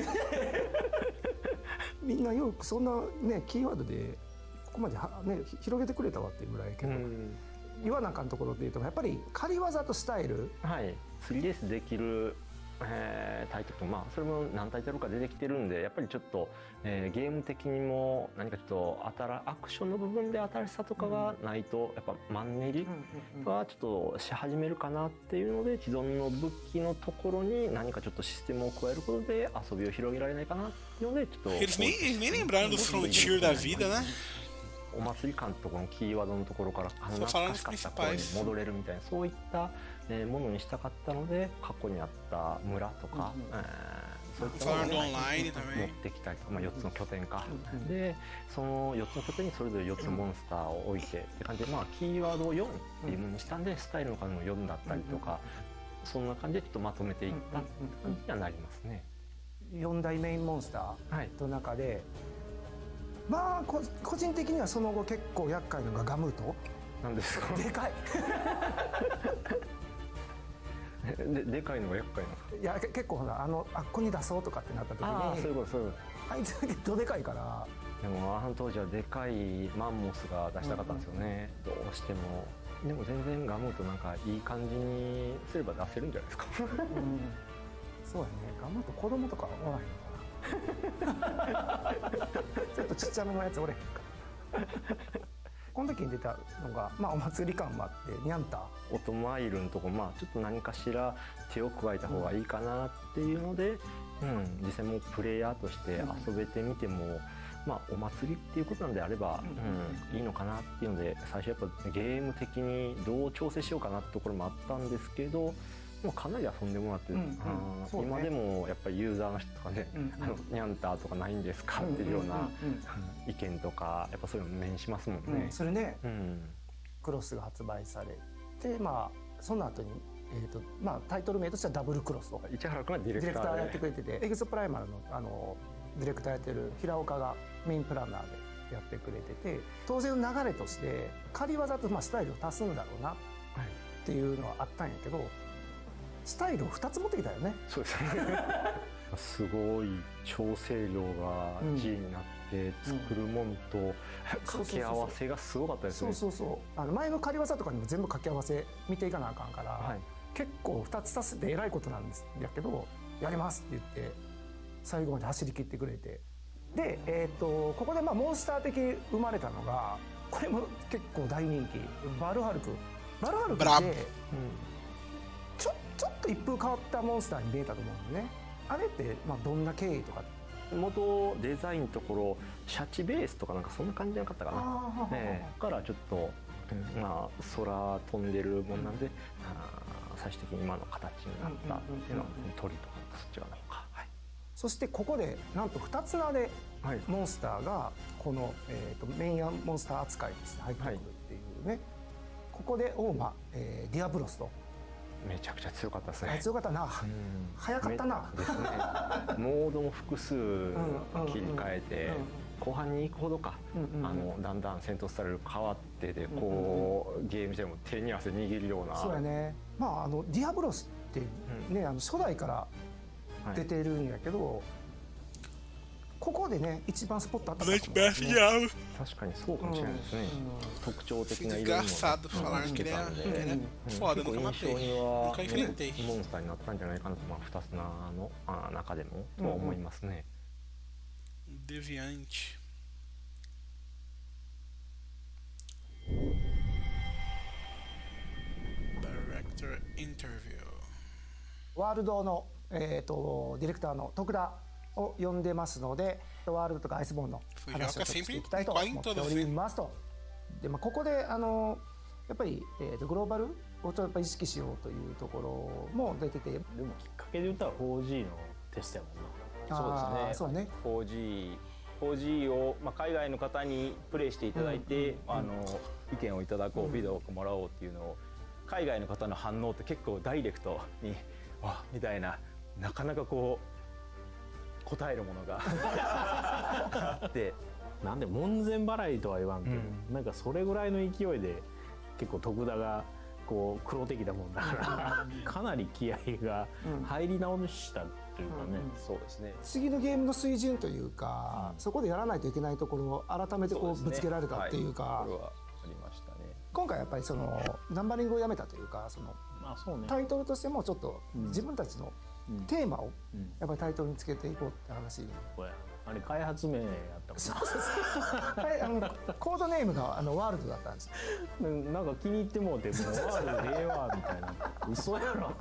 みんなよくそんなねキーワードでここまでね広げてくれたわっていうぐらいけど、言わなあかんところでいうとやっぱり仮技とスタイル、はい、3DS できるタイトルと、まあそれも何タイトルか出てきてるんで、やっぱりちょっと、ゲーム的にも何かちょっとアクションの部分で新しさとかがないと、やっぱマンネリはちょっとし始めるかなっていうので、既存の武器のところに何かちょっとシステムを加えることで遊びを広げられないかなっていうので、ちょっと Eles nem lembraram dos Frontier da vida, né? お祭り感とこのキーワードのところから懐かしかった頃に戻れるみたいな、そういったものにしたかったので、過去にあった村とか、そういったものを持ってきたりとか、まあ、4つの拠点か、でその4つの拠点にそれぞれ4つのモンスターを置いてって感じで、まあ、キーワードを4っていうものにしたんで、スタイルの数も4だったりとか、そんな感じでちょっとまとめていったって感じにはなりますね。4大メインモンスターの中で、まあ個人的にはその後結構厄介なのがガムート。なんですか。でかいでかいのが厄介なんですか。いや結構ほらあっこに出そうとかってなった時に、そういうことそういうこあいつだけどでかいから。でも当時はでかいマンモスが出したかったんですよね、どうしても。でも全然ガムートなんかいい感じにすれば出せるんじゃないですか。そうやね、ガムート子供とかおらへんちょっとちっちゃめのやつおれへんかこの時に出たのが、まあ、お祭り感もあってニャンタオトマイルのとこ、まあちょっと何かしら手を加えた方がいいかなっていうので、実際もプレイヤーとして遊べてみても、まあお祭りっていうことなんであれば、いいのかなっていうので、最初やっぱゲーム的にどう調整しようかなってところもあったんですけど、もうかなり遊んでもらって、今でもやっぱりユーザーの人とかね、ニャンターとかないんですかっていうような意見とか、やっぱそういうの目にしますもんね。それね、クロスが発売されて、まあその後にまあタイトル名としてはダブルクロスと市原君がディレクターやってくれてて、エグゾプライマルのディレクターやってる平岡がメインプランナーでやってくれてて、当然の流れとして仮技とスタイルを足すんだろうなっていうのはあったんやけど、スタイルを2つ持ってきたよね。そうですねすごい調整量が G になって作るもんと掛け合わせがすごかったですね。前の仮技とかにも全部掛け合わせ見ていかなあかんから、結構2つ足すってえらいことなんですやけどやりますって言って最後まで走り切ってくれて、で、ここでモンスター的生まれたのがこれも結構大人気バルハルクってちょっと一風変わったモンスターに見えたと思うんだよね。あれってどんな経緯とか元デザインのところシャチベースとかなんかそんな感じじゃなかったかな、からちょっと、空飛んでるもんなんで、最終的に今の形になったっていうのは鳥とかそっち側の方か、そしてここでなんと2つ名でモンスターがこの、メインモンスター扱いですね入ってくるっていうね、ここでディアブロスとめちゃくちゃ強かったですね。強かったな、早かったなですね。モードも複数切り替えて、後半に行くほどか、だんだん戦闘スタイル変わってでこうゲーム自体も手に汗握るような。そうやね。ディアブロスってね、初代から出てるんやけど、ここでね一番スポットあったかもしれないですね。確かにそうかもしれないですね。特徴的な色々もfalaram que ele é foda, nunca matei. Nunca enfrentei. モンスターになったんじゃないかなと、2つの中でもとは思いますね。Deviante. ワールドの、ディレクターの徳田を呼んでますので、ワールドとかアイスボーンの話をしていきたいと思っておりますと。で、ここでやっぱり、グローバルをちょっと意識しようというところも出てて、でもきっかけで言ったら 4G のテストやもんな。そうですね。4G を、海外の方にプレイしていただいて、意見をいただこう、フィードバックもらおうっていうのを、海外の方の反応って結構ダイレクトにわみたいな、なかなかこう答えるものがあってなんで門前払いとは言わんけど、なんかそれぐらいの勢いで結構徳田がこう黒的なもんだからかなり気合が入り直したというかね、そうですね。次のゲームの水準というか、そこでやらないといけないところを改めてこうぶつけられたっていうか、これはありましたね。今回やっぱりそのナンバリングをやめたというか、そのタイトルとしてもちょっと自分たちのテーマをやっぱりタイトルにつけていこうって話。あれ開発名やったもんね。コードネームがワールドだったんです。なんか気に入ってもうて、もうワールドでええわみたいな、嘘やろ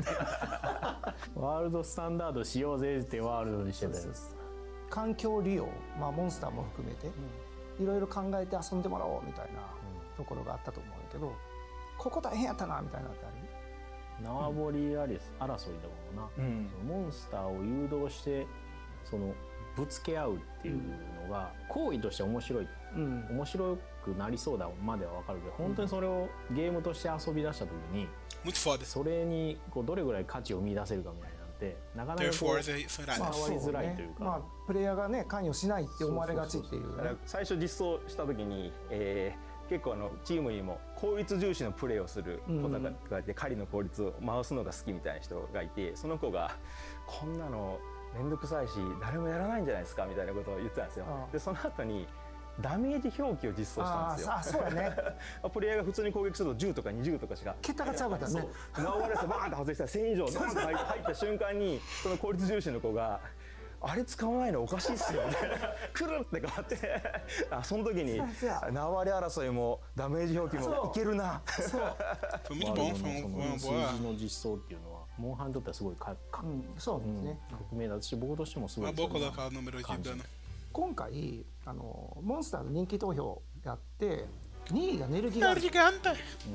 ワールドスタンダードしようぜってワールドにしてたやつ。環境利用、モンスターも含めていろいろ考えて遊んでもらおうみたいなところがあったと思うんだけど、ここ大変やったなみたいなってある？縄張り争いだもんな、モンスターを誘導してそのぶつけ合うっていうのが行為として面白い、面白くなりそうだまでは分かるけど、本当にそれをゲームとして遊び出した時にそれにこうどれぐらい価値を見出せるかみたいなんてなかなかこう回りづらいというか、プレイヤーがね関与しないって思われがちっていう。最初実装した時に、結構チームにも効率重視のプレーをする子がいて、狩りの効率を回すのが好きみたいな人がいて、その子がこんなのめんどくさいし誰もやらないんじゃないですかみたいなことを言ってたんですよ。でその後にダメージ表記を実装したんですよ。そうだね。プレイヤーが普通に攻撃すると10とか20とかしか桁がちゃうかったね。縄張りでバーンと外したら1000以上ドンと入った瞬間にその効率重視の子があれ使わないのおかしいっすよみたいなくるって変わってその時に縄張り争いもダメージ表記もいけるな。数字の実装っていうのはモンハンにとってはすごいそうですね。革命だし、僕としてもすごい今回モンスターの人気投票やって2位がネルギガンテ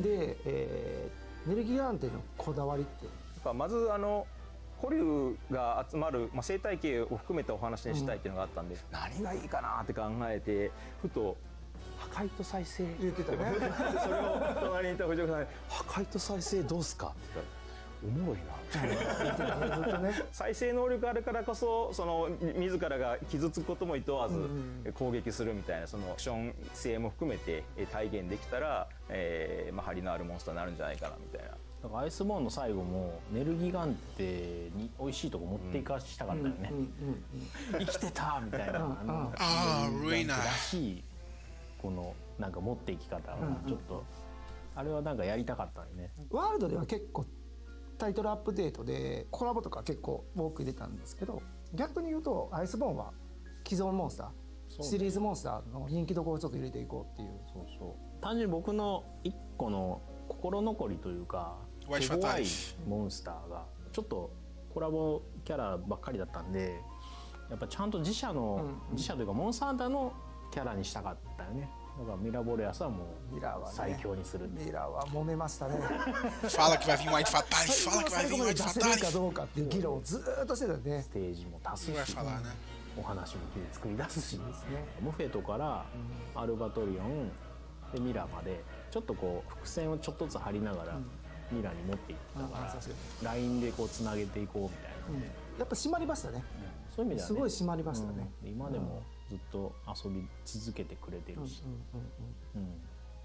で、ネルギガンテのこだわりってまず古竜が集まる、生態系を含めたお話にしたいっていうのがあったんで、何がいいかなって考えてふと破壊と再生言ってたね。それを隣にいた藤岡さんに破壊と再生どうすかって言ったらおもろいなずっとね。再生能力あるからこそその自らが傷つくことも厭わず攻撃するみたいな、そのアクション性も含めて体現できたら、張りのあるモンスターになるんじゃないかなみたいな。だからアイスボーンの最後もネルギガンテに美味しいとこ持っていかしたかったよね。生きてたみたいならしいこのなんか持っていき方がちょっとあれはなんかやりたかったんでね。ワールドでは結構タイトルアップデートでコラボとか結構多く入れたんですけど、逆に言うとアイスボーンは既存モンスター、シリーズモンスターの人気どころをちょっと入れていこうっていう。単純に僕の一個の心残りというか、怖いモンスターがちょっとコラボキャラばっかりだったんで、やっぱちゃんと自社というかモンスターハンターのキャラにしたかったよね。だからミラボレアスはもう最強にする。ミラは揉めましたね。Fala que vai vir White Fatalis, fala que vai vir White 出せるか Fatalis. どうかっていう議論をずーっとしてたね。ステージも足す Não vai し、 falar, né? お話も作り出すし、ムフェトからアルバトリオンでミラまでちょっとこう伏線をちょっとずつ張りながらミラに持っていったから、ラインでこうつなげていこうみたいな。やっぱ締まりましたね。そういう意味ではね、すごい締まりましたね。今でもずっと遊び続けてくれてるし、や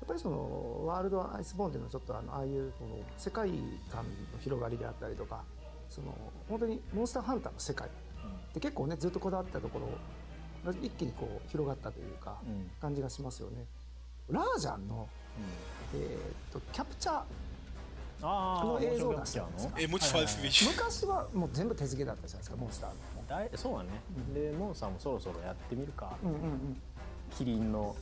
っぱりそのワールドアイスボーンっていうのはちょっとああいうその世界観の広がりであったりとか、その本当にモンスターハンターの世界で結構ねずっとこだわったところが一気にこう広がったというか感じがしますよね。ラージャンのキャプチャーの映像を出したんですよ。É muito foda esse vídeo. 昔はもう全部手付けだったじゃないですか、モンスターの。そうだね、でモンスターもそろそろやってみるか、キリンの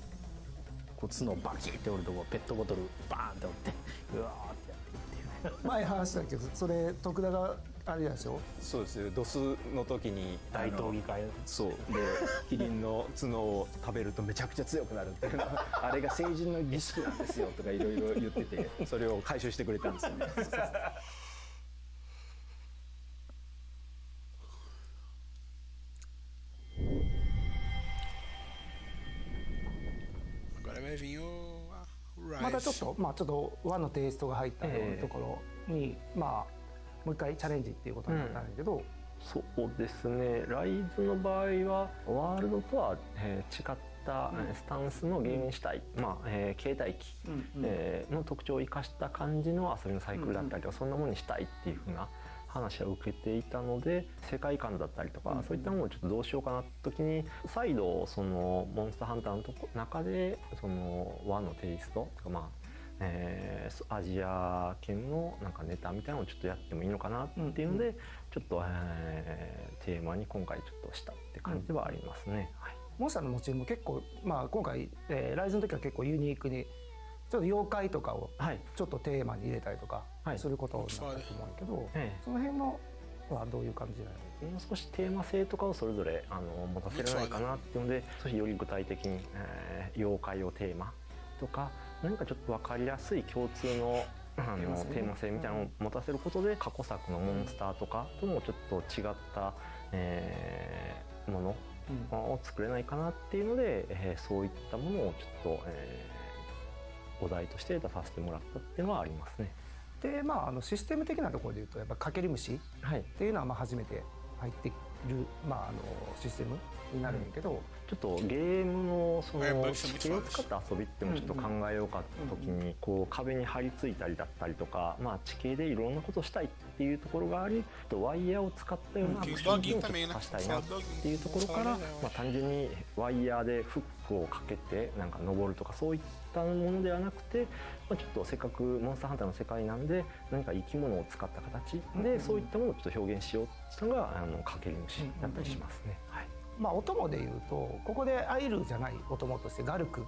こう角バキって折るとこペットボトルバーンって折ってうわーってやってるっていうね。前話したけど、それ徳田があれでしょ。そうですよ、ドスの時に大闘技会、そうでキリンの角を食べるとめちゃくちゃ強くなるっていうのあれが成人の儀式なんですよとかいろいろ言ってて、それを回収してくれたんですよね。Agora vai vir o Rise. またちょっと和のテイストが入ったようなところに、もう一回チャレンジっていうことになったんだけど、そうですね、ライズの場合はワールドとは違ったスタンスのゲームにしたい、携帯機の特徴を生かした感じの遊びのサイクルだったりとか、そんなものにしたいっていうふうな話を受けていたので、世界観だったりとか、そういったものをちょっとどうしようかなって時に、再度そのモンスターハンターの中でその和のテイストとか、アジア圏のなんかネタみたいなのをちょっとやってもいいのかなっていうので、ちょっと、テーマに今回ちょっとしたって感じではありますね。モンスターのモチーフも結構、今回、ライズの時は結構ユニークにちょっと妖怪とかをちょっとテーマに入れたりとかすることになったと思うけど、その辺のはどういう感じなの？もう少しテーマ性とかをそれぞれ持たせれないかなっていうので、少しより具体的に、妖怪をテーマとか何かちょっと分かりやすい共通のテーマ性みたいなのを持たせることで、過去作のモンスターとかともちょっと違った、ものを作れないかなっていうので、そういったものをちょっと、お題として出させてもらったっていうのはありますね。でシステム的なところでいうとやっぱかけり虫っていうのは初めて入っている、システムになるんだけど、ちょっとゲームのその地形を使った遊びっていうのをちょっと考えようかった時に、こう壁に張り付いたりだったりとか、地形でいろんなことをしたいっていうところがあり、ワイヤーを使ったようなアクションをちょっとさしたいなっていうところから、単純にワイヤーでフックをかけてなんか登るとかそういったものではなくて、ちょっとせっかくモンスターハンターの世界なんで何か生き物を使った形でそういったものをちょっと表現しようっていうのがかけり虫だったりしますね。お供でいうとここでアイルじゃないお供としてガルク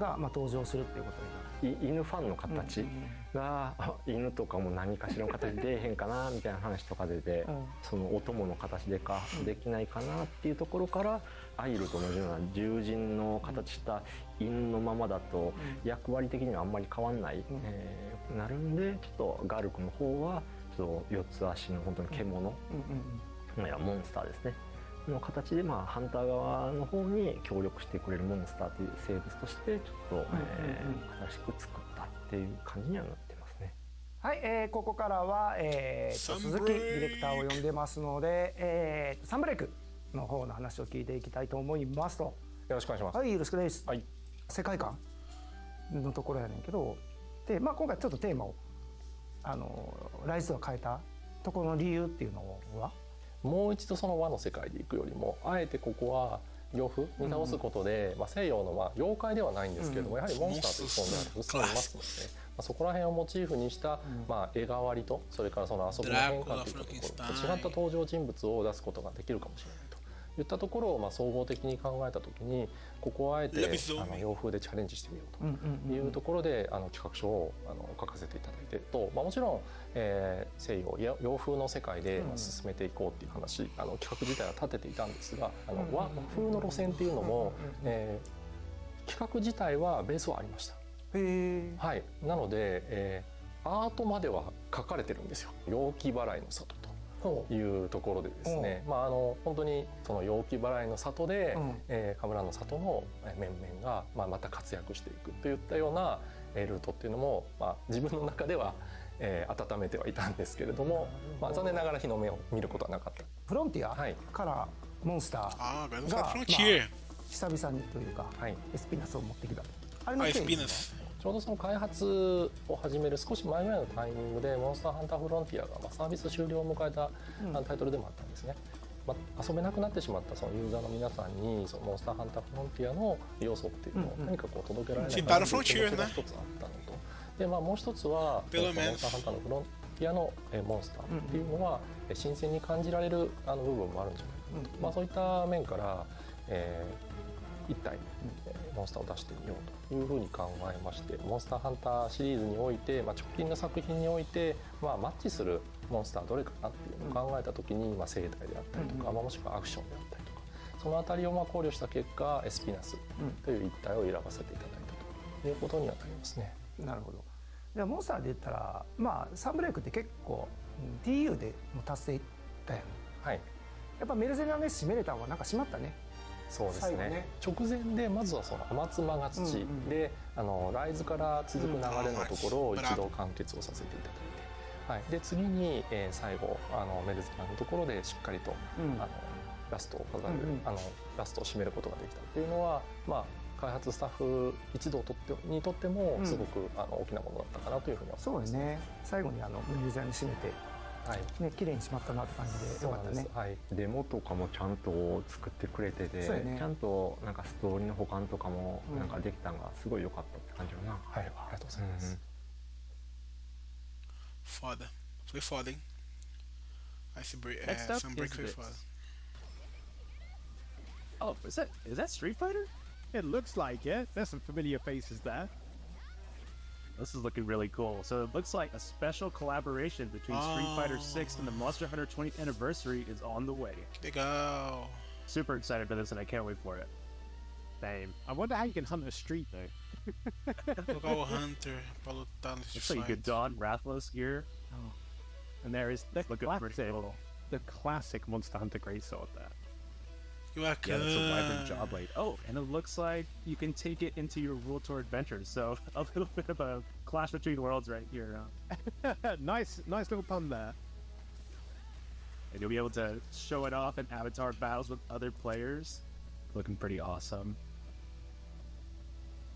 が登場するっていうことになる。犬ファンの形が、犬とかも何かしらの形で出えへんかなみたいな話とかで、そのお供の形でできないかなっていうところから、アイルと同じような獣人の形した犬のままだと役割的にはあんまり変わんない、なるんで、ちょっとガルクの方はちょっと四つ足の本当に獣、モンスターですねの形で、ハンター側の方に協力してくれるモンスターという生物としてちょっと、新しく作ったっていう感じにはなってますね。はい、ここからは、鈴木ディレクターを呼んでますので、サンブレイクの方の話を聞いていきたいと思いますと。よろしくお願いします。はい、よろしくです。世界観のところやねんけど、で、今回ちょっとテーマをライズとは変えたところの理由っていうのは、もう一度その和の世界で行くよりも、あえてここは洋風に倒すことで、西洋の妖怪ではないんですけども、やはりモンスターという存在が普通にいますので、そこら辺をモチーフにした、絵代わりとそれからその遊びの変化といったところ違った登場人物を出すことができるかもしれないといったところを総合的に考えた時に、ここをあえて洋風でチャレンジしてみようというところで企画書を書かせていただいてと、もちろん、西洋洋風の世界で進めていこうっていう話、企画自体は立てていたんですが、和風の路線っていうのも、企画自体はベースはありました。はい、なので、アートまでは書かれてるんですよ。陽気払いの里というところでですね、本当にその陽気払いの里で、神楽の里の面々が、また活躍していくといったようなルートっていうのも、自分の中では、温めてはいたんですけれども、残念ながら日の目を見ることはなかった。フロンティアからモンスターが、久々にというか、エスピナスを持ってきた。あれの経緯ちょうどその開発を始める少し前ぐらいのタイミングで、モンスターハンターフロンティアがサービス終了を迎えたタイトルでもあったんですね。遊べなくなってしまったそのユーザーの皆さんに、そのモンスターハンターフロンティアの要素っていうのを何か届けられないかなという気持ちが一つあったのと、でもう一つはモンスターハンターのフロンティアのモンスターっていうのは新鮮に感じられる部分もあるんじゃないかなと、そういった面から一体モンスターを出してみようというふうに考えまして、モンスターハンターシリーズにおいて、直近の作品において、マッチするモンスターどれかなっていうのを考えた時に、生態であったりとか、もしくはアクションであったりとか、そのあたりを考慮した結果エスピナスという一体を選ばせていただいたということにはなりますね。なるほど。じゃあモンスターで言ったら、サンブレイクって結構 TU でも達成いったやん。はい。やっぱメルセナネス締めれたのはなんか締まったね。そうですね。直前でまずはその天妻が土で、ライズから続く流れのところを一度完結をさせていただいて、で次に、最後メルセナのところでしっかりと、ラストを飾る、ラストを締めることができたっていうのは、開発スタッフ一同にとってもすごく大きなものだったかなというふうには思います。そうですね。最後にメルセナに締めて。綺麗にしまったなって感じでよかったね。デモとかもちゃんと作ってくれてて、ちゃんとなんかストーリーの保管とかもなんかできたのがすごい良かったって感じだな。はい、ありがとうございます。Foda. Foi foda, hein? Sunbreak foi foda. Oh, is that Street Fighter? It looks like it. There's some familiar faces there. This is looking really cool. So it looks like a special collaboration between Street Fighter 6 and the Monster Hunter 20th anniversary is on the way. Legal. Super excited for this and I can't wait for it. Same. I wonder how you can hunt a street though. Look all hunter pra lutar nesse fight. So you could don Rathalos gear. Oh. And there is the classic Monster Hunter greatsword there. Yeah, that's a vibrant job blade. Oh, and it looks like you can take it into your World Tour adventures. So a little bit of a clash between worlds right here. Nice little pun there. And you'll be able to show it off in avatar battles with other players. Looking pretty awesome.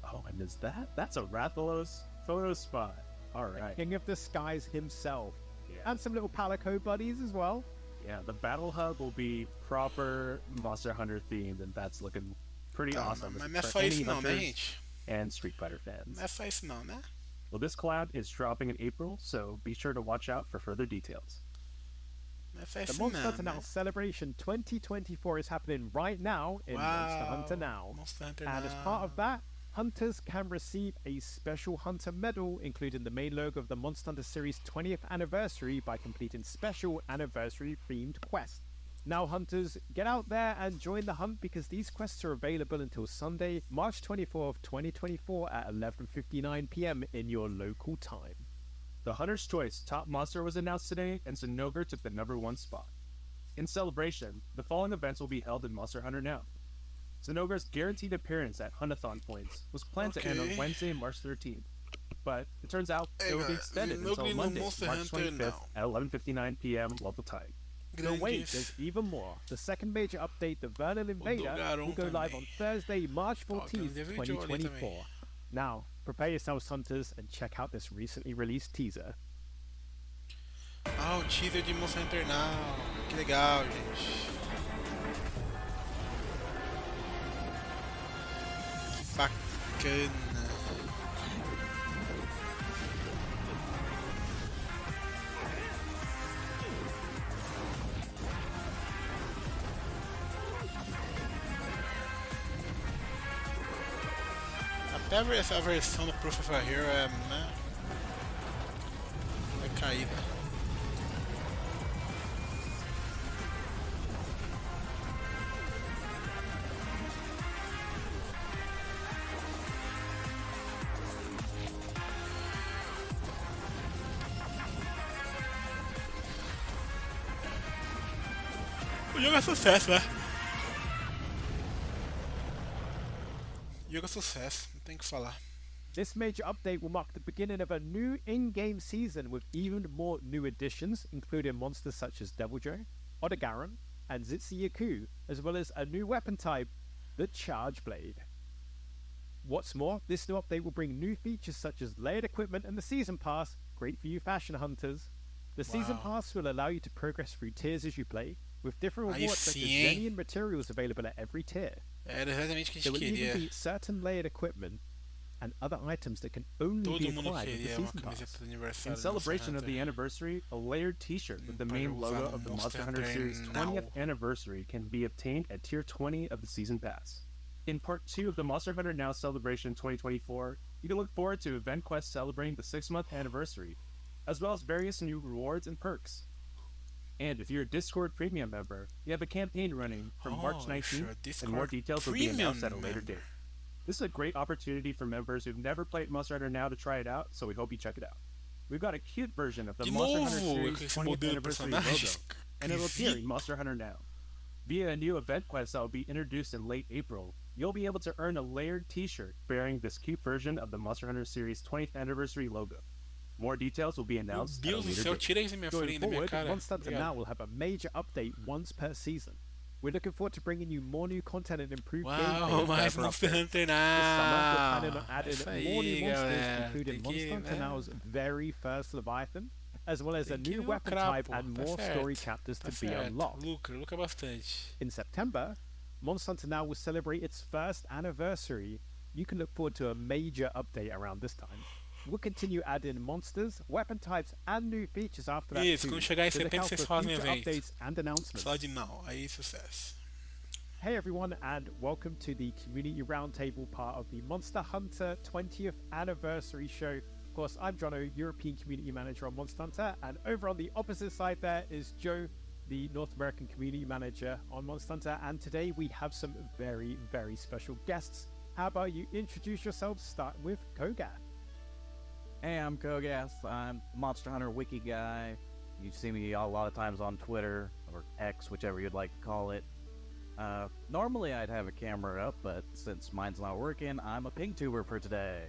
Oh, and is that's a Rathalos photo spot. All right. King of the Skies himself. Yeah. And some little Palico buddies as well. Yeah, the battle hub will be proper Monster Hunter themed, and that's looking pretty awesome. Mas não é só isso não, né, gente? And Street Fighter fans. Não é só isso não, né? Well, this collab is dropping in April, so be sure to watch out for further details. The Monster Hunter Now Celebration 2024 is happening right now in Monster Hunter Now. And as part of that, hunters can receive a special hunter medal, including the main logo of the Monster Hunter series 20th anniversary, by completing special anniversary-themed quests. Now, hunters, get out there and join the hunt, because these quests are available until Sunday, March 24th, 2024 at 11:59 p.m. in your local time. The Hunter's Choice Top Monster was announced today, and Zinogre took the #1 spot. In celebration, the following events will be held in Monster Hunter Now. Zinogre's guaranteed appearance at Huntathon points was planned to end on Wednesday, March 13th, but it turns out it will be extended until Monday, March 25th at 11:59 p.m. local time. No, wait, there's even more. The second major update, the Vernal Invader, will go live on Thursday, March 14th, 2024. Now, prepare yourselves, hunters, and check out this recently released teaser. O teaser de Monster Hunter Now. Que legal, gente. bacana. Até essa versão do Proof of a Hero é, né, é caída. O jogo é sucesso, né? O jogo é sucesso, não tem o que falar. This major update will mark the beginning of a new in-game season with even more new additions, including monsters such as Deviljho, Odogaron, and Zitsuyaku, as well as a new weapon type, the Charge Blade. What's more, this new update will bring new features such as layered equipment and the Season Pass, great for you fashion hunters. The Season Pass will allow you to progress through tiers as you play, with different rewards such as Zenian materials available at every tier. Era exatamente o que a There gente will queria. even be certain layered equipment and other items that can only Todo be mundo acquired with the queria uma Season Pass. camiseta do In aniversário do celebration Monster of the Hunter. anniversary, a layered t-shirt with the Para main usar logo no of the Monster Monster Hunter Hunter series now. 20th anniversary can be obtained at tier 20 of the season pass. In part 2 of the Monster Hunter Now celebration 2024, you can look forward to event quests celebrating the 6-month anniversary, as well as various new rewards and perks. And if you're a Discord Premium member, you have a campaign running from March if you're 19th, a and more Discord details will be Premium announced at a later member. date. This is a great opportunity for members who've never played Monster Hunter Now to try it out, so we hope you check it out. We've got a cute version of the De Monster Hunter novo, series com esse 20th modelo de anniversary logo, personagens and it'll appear esquisito. in Monster Hunter Now. Via a new event quest that will be introduced in late April, you'll be able to earn a layered t-shirt bearing this cute version of the Monster Hunter series 20th anniversary logo. More details will be Meu announced at a Deus do later céu, date. tira isso da minha Going frente, da minha forward, cara. Monster Hunter Now Obrigado. will have a major update once per season. We're looking forward to bringing you more new content and improved Uau, gameplay. mais further Monster updates. Hunter This summer, we're Now! planning on adding Isso more new aí, monsters, galera. including Tem Monster que, Hunter né? Now's very first Leviathan, as well as a Tem que new weapon lucrar, type pô. and Tá more story certo. chapters Tá to be certo. unlocked. Lucra bastante. In September, Monster Hunter Now will celebrate its first anniversary. You can look forward to a major update around this time. We'll continue adding monsters, weapon types, and new features after that Isso, too. quando chegar em So look setembro out vocês for fazem future evento. updates and announcements. Só de não, aí sucesso. Hey everyone, and welcome to the Community Roundtable part of the Monster Hunter 20th Anniversary Show. Of course, I'm Jono, European Community Manager on Monster Hunter, and over on the opposite side there is Joe, the North American Community Manager on Monster Hunter, and today we have some very, very special guests. How about you introduce yourselves, starting with Kogath? Hey, I'm Kogath. I'm Monster Hunter Wiki guy. You see me a lot of times on Twitter, or X, whichever you'd like to call it. Normally I'd have a camera up, but since mine's not working, I'm a ping tuber for today.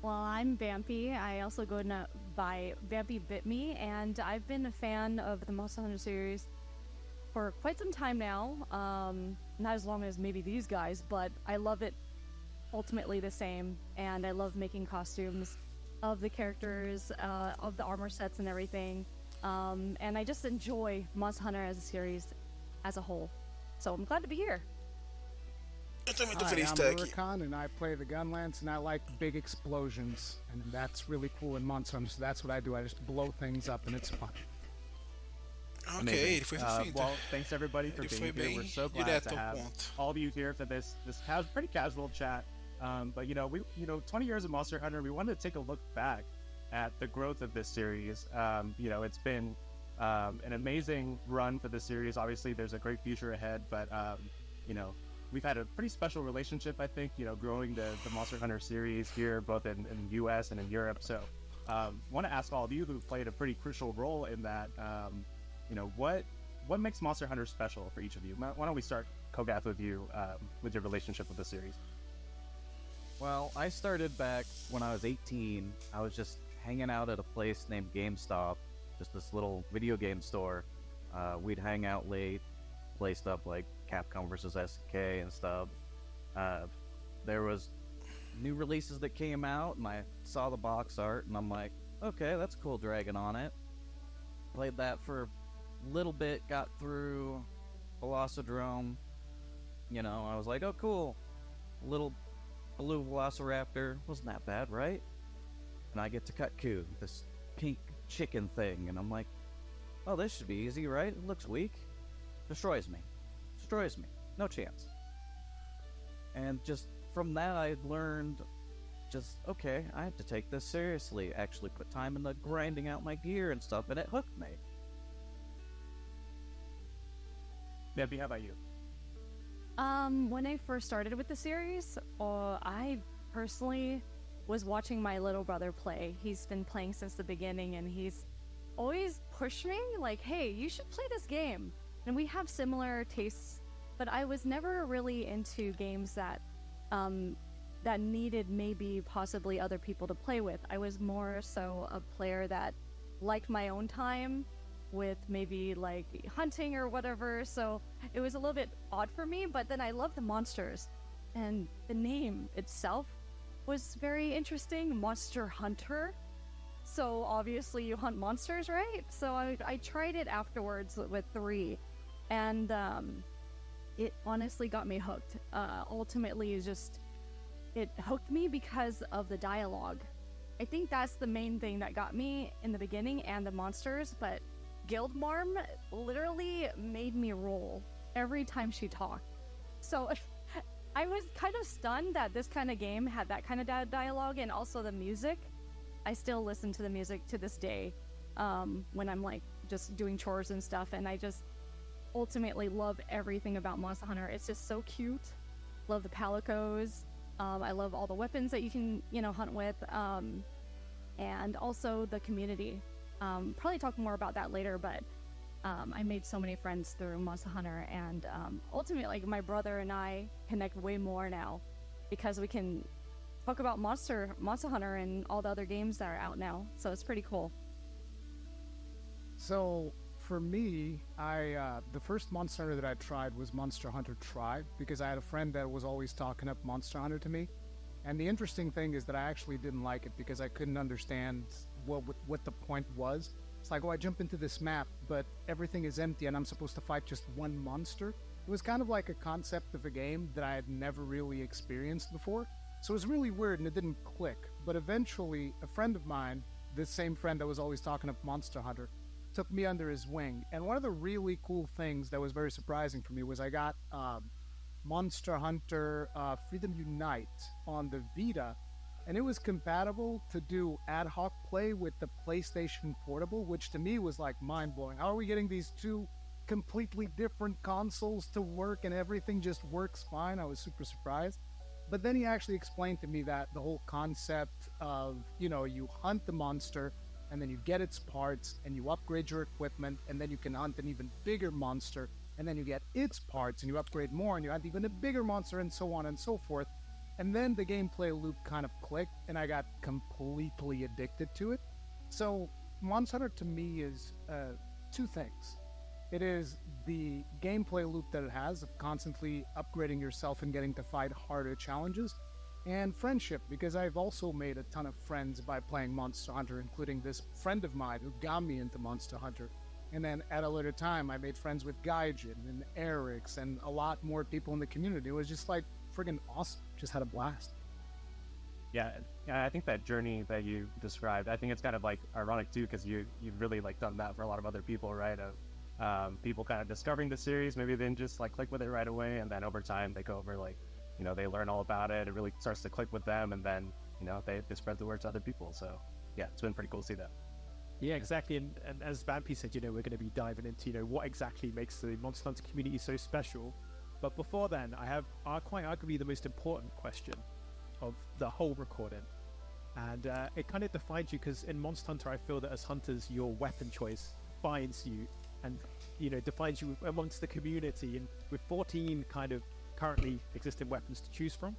Well, I'm Vampy. I also go by Vampy Bit Me, and I've been a fan of the Monster Hunter series for quite some time now. Not as long as maybe these guys, but I love it ultimately the same, and I love making costumes of the characters, of the armor sets and everything. And I just enjoy Monster Hunter as a series as a whole. So I'm glad to be here. Eu também tô Hi, feliz de I'm estar aqui. Huracan, and I play the Gunlance, and I like big explosions, and that's really cool in Monster Hunter, so that's what I do. I just blow things up, and it's fun. Ok, ele foi sucinto. Well, thanks everybody for Ele being foi here. bem We're so glad direto to ao have ponto. all of you here for this pretty casual chat. But you know, 20 years of Monster Hunter, we wanted to take a look back at the growth of this series. You know, it's been an amazing run for the series. Obviously, there's a great future ahead, but you know, we've had a pretty special relationship, I think, you know, growing the Monster Hunter series here, both in the US and in Europe. So want to ask all of you who played a pretty crucial role in that, you know, what makes Monster Hunter special for each of you? Why don't we start, Kogath, with you, with your relationship with the series? Well, I started back when I was 18. I was just hanging out at a place named GameStop, just this little video game store. We'd hang out late, play stuff like Capcom vs. SNK and stuff. There was new releases that came out, and I saw the box art, and I'm like, okay, that's a cool dragon on it. Played that for a little bit, got through Velocidrome. You know, I was like, oh cool, little blue velociraptor. Wasn't that bad, right? And I get to cut Ku, this pink chicken thing, and I'm like, oh, this should be easy, right? It looks weak. Destroys me. No chance. And just from that, I learned okay, I have to take this seriously. Actually put time into grinding out my gear and stuff, and it hooked me. Debbie, how about you? When I first started with the series, I personally was watching my little brother play. He's been playing since the beginning, and he's always pushed me, like, hey, you should play this game. And we have similar tastes, but I was never really into games that that needed maybe possibly other people to play with. I was more so a player that liked my own time with maybe like hunting or whatever, so it was a little bit odd for me, but then I love the monsters, and the name itself was very interesting, Monster Hunter. So obviously you hunt monsters, right? So I tried it afterwards with 3, and it honestly got me hooked. Ultimately, it hooked me because of the dialogue. I think that's the main thing that got me in the beginning, and the monsters, but Guildmarm literally made me roll every time she talked. So I was kind of stunned that this kind of game had that kind of dialogue, and also the music. I still listen to the music to this day when I'm like just doing chores and stuff, and I just ultimately love everything about Monster Hunter. It's just so cute. Love the palicos. I love all the weapons that you can, hunt with, and also the community. Probably talk more about that later, but I made so many friends through Monster Hunter, and ultimately, like, my brother and I connect way more now because we can talk about Monster Hunter and all the other games that are out now. So it's pretty cool. So for me, the first Monster Hunter that I tried was Monster Hunter Tribe, because I had a friend that was always talking up Monster Hunter to me. And the interesting thing is that I actually didn't like it because I couldn't understand what the point was. It's like, oh, I jump into this map, but everything is empty and I'm supposed to fight just one monster. It was kind of like a concept of a game that I had never really experienced before. So it was really weird and it didn't click. But eventually, a friend of mine, this same friend that was always talking up Monster Hunter, took me under his wing. And one of the really cool things that was very surprising for me was I got Monster Hunter Freedom Unite on the Vita, and it was compatible to do ad hoc play with the PlayStation Portable, which to me was like mind-blowing. How are we getting these two completely different consoles to work and everything just works fine? I was super surprised. But then he actually explained to me that the whole concept of, you hunt the monster and then you get its parts and you upgrade your equipment, and then you can hunt an even bigger monster, and then you get its parts and you upgrade more and you hunt even a bigger monster, and so on and so forth. And then the gameplay loop kind of clicked and I got completely addicted to it. So Monster Hunter to me is 2 things. It is the gameplay loop that it has of constantly upgrading yourself and getting to fight harder challenges, and friendship, because I've also made a ton of friends by playing Monster Hunter, including this friend of mine who got me into Monster Hunter. And then at a later time, I made friends with Gaijin and Eric's and a lot more people in the community. It was just like friggin' awesome. Just had a blast. Yeah, I think that journey that you described, I think it's kind of like ironic too, because you've really like done that for a lot of other people, right? People kind of discovering the series, maybe they didn't just like click with it right away, and then over time they go over like, they learn all about it. It really starts to click with them, and then they spread the word to other people. So yeah, it's been pretty cool to see that. Yeah, exactly. And as Vampy said, we're going to be diving into what exactly makes the Monster Hunter community so special. But before then, I have quite arguably the most important question of the whole recording, and it kind of defines you, because in Monster Hunter I feel that as hunters your weapon choice defines you and defines you amongst the community, and with 14 kind of currently existing weapons to choose from.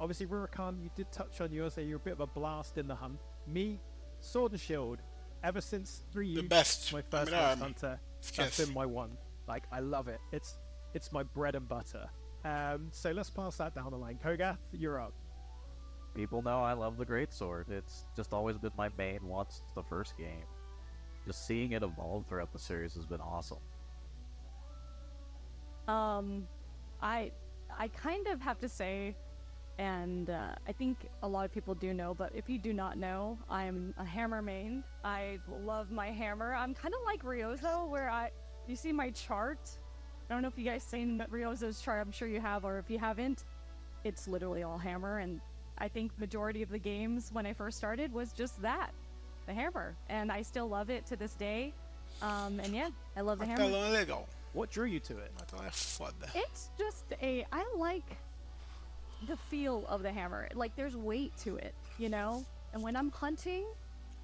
Obviously Rurakan, you did touch on yours, you're a bit of a blast in the hunt. Me, Sword and Shield, ever since 3U, the best. My first Monster Hunter, that's been my one. Like, I love it. It's my bread and butter. So let's pass that down the line. Kogath, you're up. People know I love the Greatsword. It's just always been my main once the first game. Just seeing it evolve throughout the series has been awesome. I kind of have to say, and I think a lot of people do know, but if you do not know, I'm a hammer main. I love my hammer. I'm kind of like Ryozo, where you see my chart. I don't know if you guys seen Ryozo's chart. I'm sure you have, or if you haven't, it's literally all hammer. And I think majority of the games when I first started was just that, the hammer, and I still love it to this day. And yeah, I love the hammer. Martelão é legal. What drew you to it? Martelão é foda. It's just I like the feel of the hammer. Like, there's weight to it, you know? And when I'm hunting,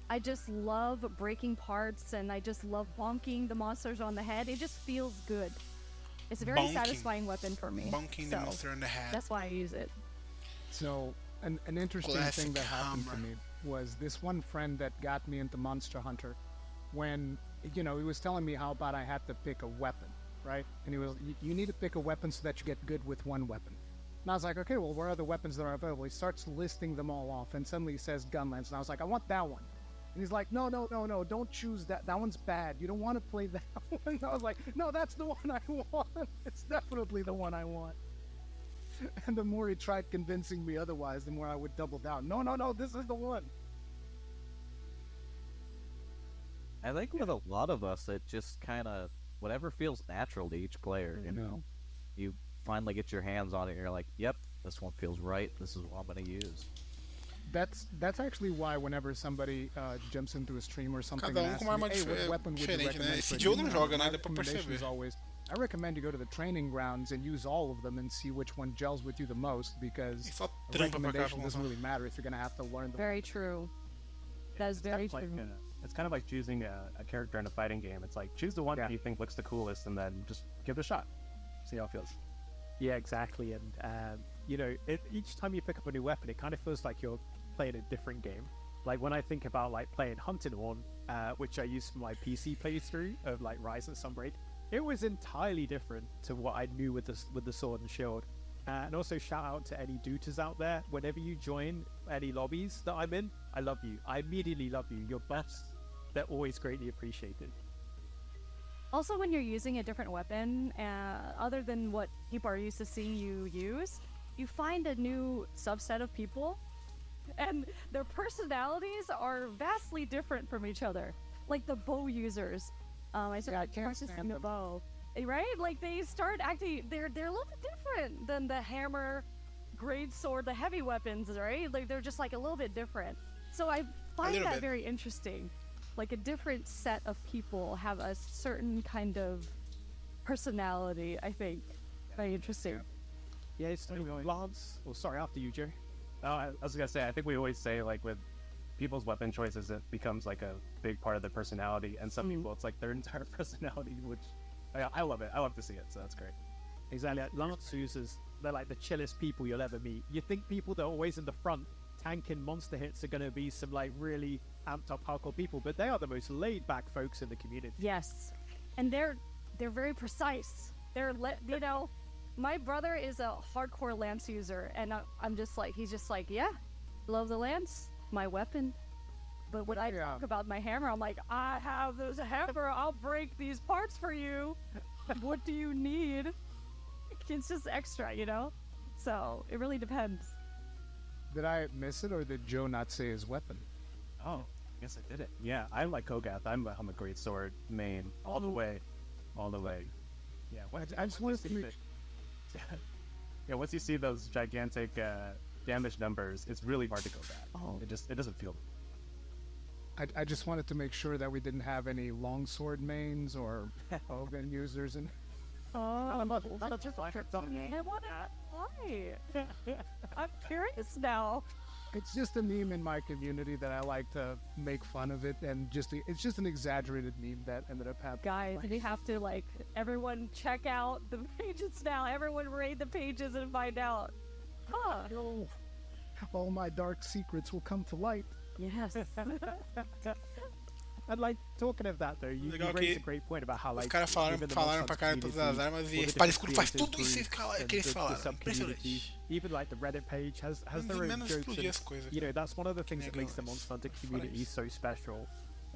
I just love breaking parts, and I just love bonking the monsters on the head. It just feels good. It's a very satisfying weapon for me. Bonking the monster in the head. That's why I use it. So, an interesting thing that happened to me was this one friend that got me into Monster Hunter when, you know, he was telling me how about I had to pick a weapon, right? And he was, you need to pick a weapon so that you get good with one weapon. And I was like, okay, well, where are the weapons that are available? He starts listing them all off, and suddenly he says gunlance. And I was like, I want that one. And he's like, no, don't choose that. That one's bad. You don't want to play that one. I was like, no, that's the one I want. It's definitely the one I want. And the more he tried convincing me otherwise, the more I would double down. No, this is the one. I think with a lot of us, it just kind of, whatever feels natural to each player, you know? You finally get your hands on it, and you're like, yep, this one feels right. This is what I'm going to use. That's actually why whenever somebody jumps into a stream or something and asks me, hey, what weapon would you recommend? Esse Joe não joga, né? Dá pra recommendation perceber. is always, I recommend you go to the training grounds and use all of them and see which one gels with you the most, because só a trampa pra cá recommendation pra doesn't lançar. really matter if you're going to have to learn the... Very true. That is very true. It's kind of like choosing a character in a fighting game. It's like, choose the one that you think looks the coolest, and then just give it a shot. See how it feels. Yeah, exactly. And you know, each time you pick up a new weapon, it kind of feels like you're playing a different game. Like when I think about like playing Hunting Horn, which I used for my PC playthrough of like Rise and Sunbreak, it was entirely different to what I knew with the sword and shield. And also shout out to any duters out there. Whenever you join any lobbies that I'm in, I love you. I immediately love you. You're best. They're always greatly appreciated. Also, when you're using a different weapon, other than what people are used to seeing you use, you find a new subset of people, and their personalities are vastly different from each other. Like the bow users. I can't stand the bow. Right? Like they start acting, they're a little bit different than the hammer, great sword, the heavy weapons, right? Like they're just like a little bit different. So I find that very interesting. Like a different set of people have a certain kind of personality, I think. Very interesting. Yeah, it's Lance. Oh, sorry, after you, Joe. Oh, I was gonna say, I think we always say, like, with people's weapon choices, it becomes like a big part of their personality, and some people, it's like their entire personality, which I love it. I love to see it, so that's great. Exactly. Like Lance users, they're like the chillest people you'll ever meet. You think people that are always in the front tanking monster hits are going to be some like really amped up hardcore people, but they are the most laid back folks in the community. Yes, and they're very precise. You know, my brother is a hardcore lance user, and I'm just like, he's just like, yeah, love the lance, my weapon. But when I talk about my hammer, I'm like, I have this hammer, I'll break these parts for you. What do you need? It's just extra, you know? So, it really depends. Did I miss it, or did Joe not say his weapon? Oh, I guess I did it. Yeah, I'm like Kogath. I'm a great sword main all the way. Yeah, I just wanted to make... Yeah, once you see those gigantic damage numbers, it's really hard to go back. Oh. It doesn't feel. I just wanted to make sure that we didn't have any longsword mains or Hogan users. And I'm curious now. It's just a meme in my community that I like to make fun of it, and it's just an exaggerated meme that ended up happening. Guys, we have to everyone check out the pages now. Everyone raid the pages and find out. Huh. All my dark secrets will come to light. Yes. And like, talking of that though, you raised a great point about how like... Os caras falaram pra cara todas as armas e Espada Escuro faz tudo isso que eles falaram. Impressionante. Even like the Reddit page has their own jokes. And, you know, that's one of the things that makes the Monster Hunter community so special.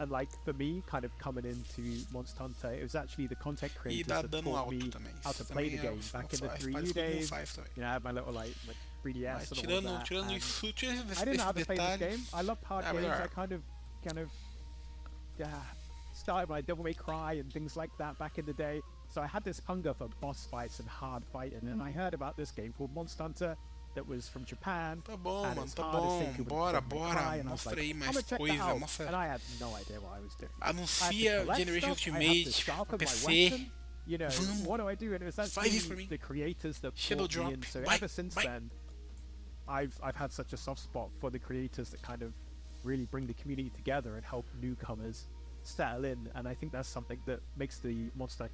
And like for me, kind of coming into Monster Hunter, it was actually the content creators that taught me how to play the game back in the 3U days. You know, I had my little like 3DS and all that. I didn't know how to play this game. I loved hard games. I kind of started my Devil May Cry and things like that back in the day. So I had this hunger for boss fights and hard fighting, and I heard about this game called Monster Hunter that was from Japan. Tá bom, mano, tá bom. Bora. Mostra aí mais coisa. Mostra. And I had no idea what I was doing. Anuncia Generation Ultimate pra PC. You know, what do I do? And it was actually the creators that brought me in. So ever since then, I've had such a soft spot for the creators that kind of really bring the community together and help newcomers settle in. And I think that's something that makes the Monster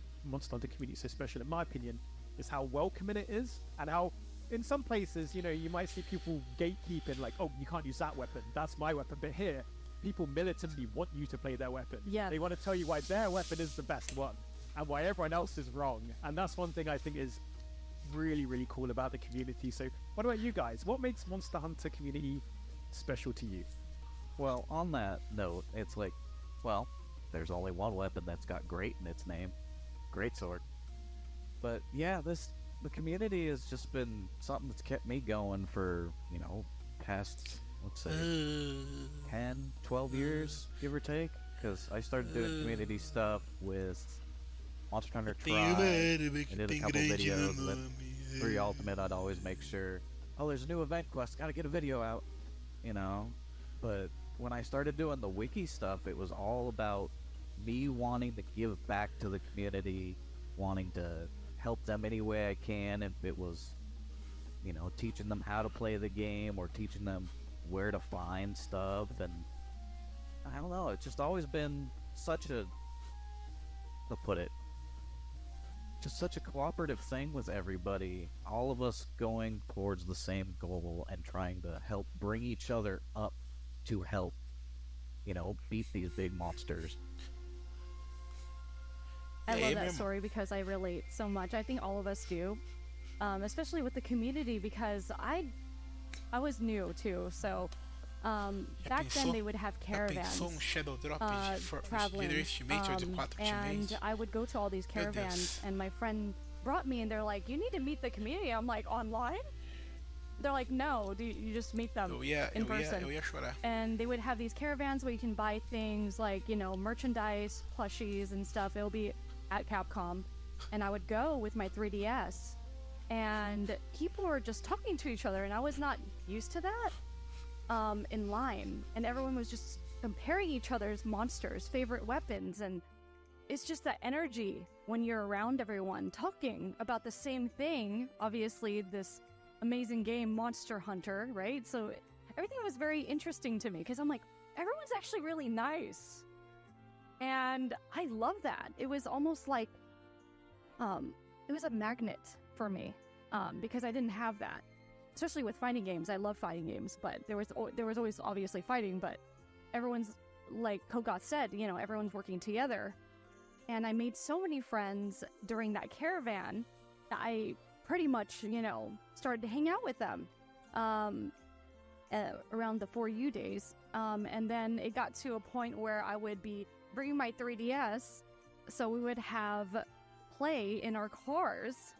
Hunter community so special, in my opinion, is how welcoming it is, and how in some places, you know, you might see people gatekeeping, like, oh, you can't use that weapon, that's my weapon. But here, people militantly want you to play their weapon. Yeah. They want to tell you why their weapon is the best one and why everyone else is wrong. And that's one thing I think is really, really cool about the community. So what about you guys? What makes Monster Hunter community special to you? Well, on that note, it's like, well, there's only one weapon that's got great in its name. Greatsword. But yeah, the community has just been something that's kept me going for, you know, past, let's say, 10, 12 years, give or take. Because I started doing community stuff with Monster Hunter Tribe. I did a couple videos with 3 Ultimate. I'd always make sure, oh, there's a new event quest, gotta get a video out, you know. But when I started doing the wiki stuff, it was all about me wanting to give back to the community, wanting to help them any way I can. If it was, you know, teaching them how to play the game or teaching them where to find stuff. And I don't know, it's just always been such a, to put it, just such a cooperative thing with everybody, all of us going towards the same goal and trying to help bring each other up to help, you know, beat these big monsters. I love that story because I relate so much. I think all of us do, especially with the community, because I was new too. So back then they would have caravans traveling, and I would go to all these caravans, and my friend brought me, and they're like, "You need to meet the community." I'm like, "Online?" They're like, "No, you just meet them in person." And they would have these caravans where you can buy things like, you know, merchandise, plushies, and stuff. It'll be at Capcom, and I would go with my 3DS, and people were just talking to each other, and I was not used to that in line, and everyone was just comparing each other's monsters, favorite weapons, and it's just that energy when you're around everyone talking about the same thing. Obviously, this amazing game, Monster Hunter, right? So everything was very interesting to me because I'm like, everyone's actually really nice. And I love that. It was almost like, it was a magnet for me, because I didn't have that. Especially with fighting games. I love fighting games, but there was always obviously fighting, but everyone's, like Kogot said, you know, everyone's working together. And I made so many friends during that caravan that I pretty much, you know, started to hang out with them around the 4U days. And then it got to a point where I would be bringing my 3DS, so we would have play in our cars.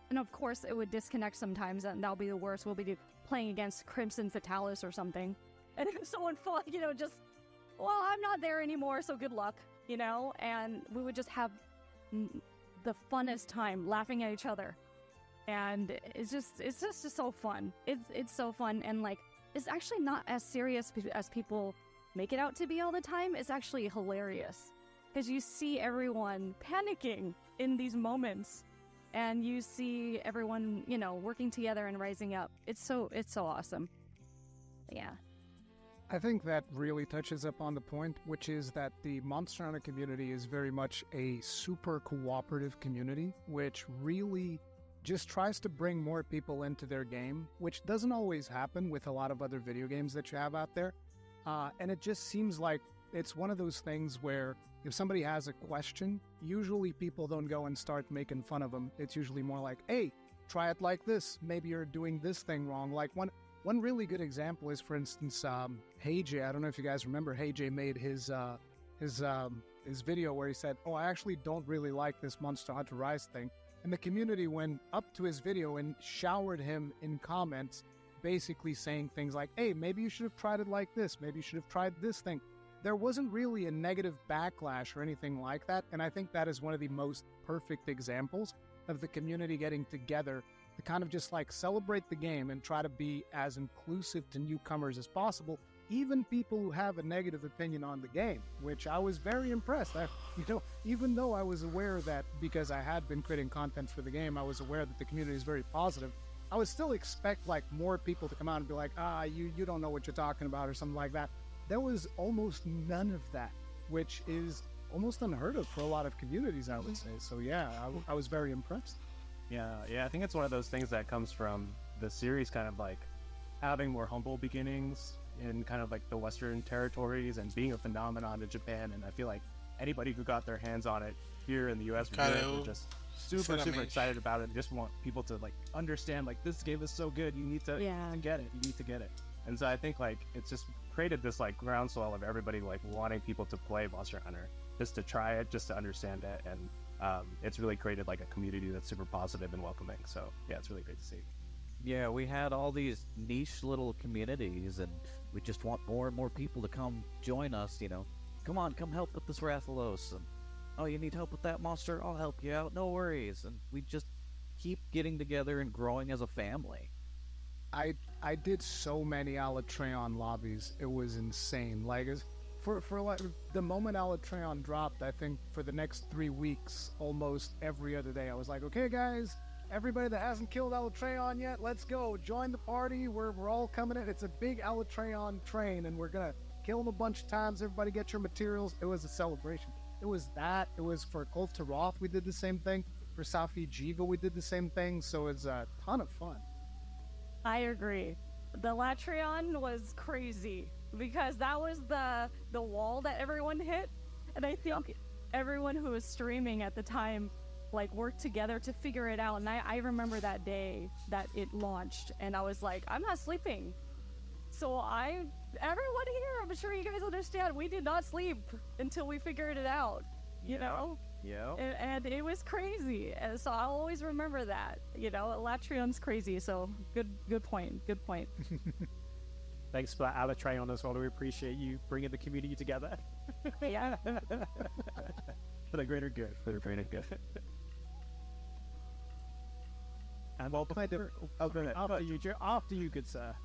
And of course, it would disconnect sometimes, and that'll be the worst. We'll be playing against Crimson Fatalis or something. And if someone, you know, just, well, I'm not there anymore, so good luck, you know? And we would just have the funnest time laughing at each other. And it's just so fun. It's so fun, and like, it's actually not as serious as people make it out to be all the time. It's actually hilarious because you see everyone panicking in these moments, and you see everyone, you know, working together and rising up. It's so awesome. Yeah. I think that really touches upon the point, which is that the Monster Hunter community is very much a super cooperative community, which really just tries to bring more people into their game, which doesn't always happen with a lot of other video games that you have out there. And it just seems like it's one of those things where if somebody has a question, usually people don't go and start making fun of them. It's usually more like, hey, try it like this. Maybe you're doing this thing wrong. Like one really good example is, for instance, Hey J. I don't know if you guys remember, Hey J made his his video where he said, "Oh, I actually don't really like this Monster Hunter Rise thing," and the community went up to his video and showered him in comments, basically saying things like, "Hey, maybe you should have tried it like this. Maybe you should have tried this thing." There wasn't really a negative backlash or anything like that, and I think that is one of the most perfect examples of the community getting together to kind of just like celebrate the game and try to be as inclusive to newcomers as possible, even people who have a negative opinion on the game, which I was very impressed. Even though I was aware that because I had been creating content for the game, I was aware that the community is very positive, I would still expect like more people to come out and be like, you don't know what you're talking about or something like that. There was almost none of that, which is almost unheard of for a lot of communities, I would say. So yeah, I was very impressed. Yeah, I think it's one of those things that comes from the series kind of like having more humble beginnings in kind of like the Western territories and being a phenomenon in Japan. And I feel like anybody who got their hands on it here in the US were just super excited about it and just want people to like understand like this game is so good, you need to get it. And so I think like it's just created this like groundswell of everybody like wanting people to play Monster Hunter, just to try it, just to understand it, and it's really created like a community that's super positive and welcoming. So yeah, it's really great to see. Yeah, we had all these niche little communities, and we just want more and more people to come join us, come help with this Rathalos, and oh, you need help with that monster, I'll help you out, no worries. And we just keep getting together and growing as a family. I did so many Alatreon lobbies, it was insane. Like for like the moment Alatreon dropped, I think for the next 3 weeks, almost every other day, I was like, okay guys, everybody that hasn't killed Alatreon yet, let's go, join the party, we're all coming in, it's a big Alatreon train, and we're gonna kill them a bunch of times, everybody get your materials. It was a celebration. It was for Cult to Roth, we did the same thing, for Safi Jiva we did the same thing, so it's a ton of fun. I agree. The Latreon was crazy because that was the wall that everyone hit, and I think everyone who was streaming at the time like worked together to figure it out. And I remember that day that it launched, and I was like, I'm not sleeping. So everyone here, I'm sure you guys understand, we did not sleep until we figured it out. Yeah. And it was crazy. And so I'll always remember that. Latreon's crazy. So good point. Good point. Thanks for that, Alatreon, as well. We appreciate you bringing the community together. Yeah. For the greater good. And well, after you, good sir.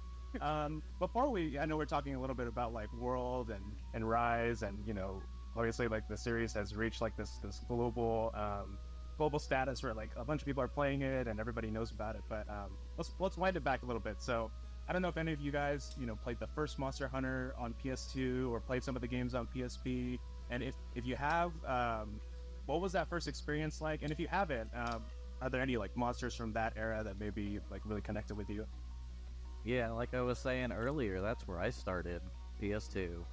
Before I know we're talking a little bit about like World and Rise, and obviously like the series has reached like this global status where like a bunch of people are playing it and everybody knows about it. But let's wind it back a little bit. So I don't know if any of you guys played the first Monster Hunter on PS2 or played some of the games on PSP, and if you have, what was that first experience like? And if you haven't, are there any like monsters from that era that maybe like really connected with you? Yeah, like I was saying earlier, that's where I started, PS2.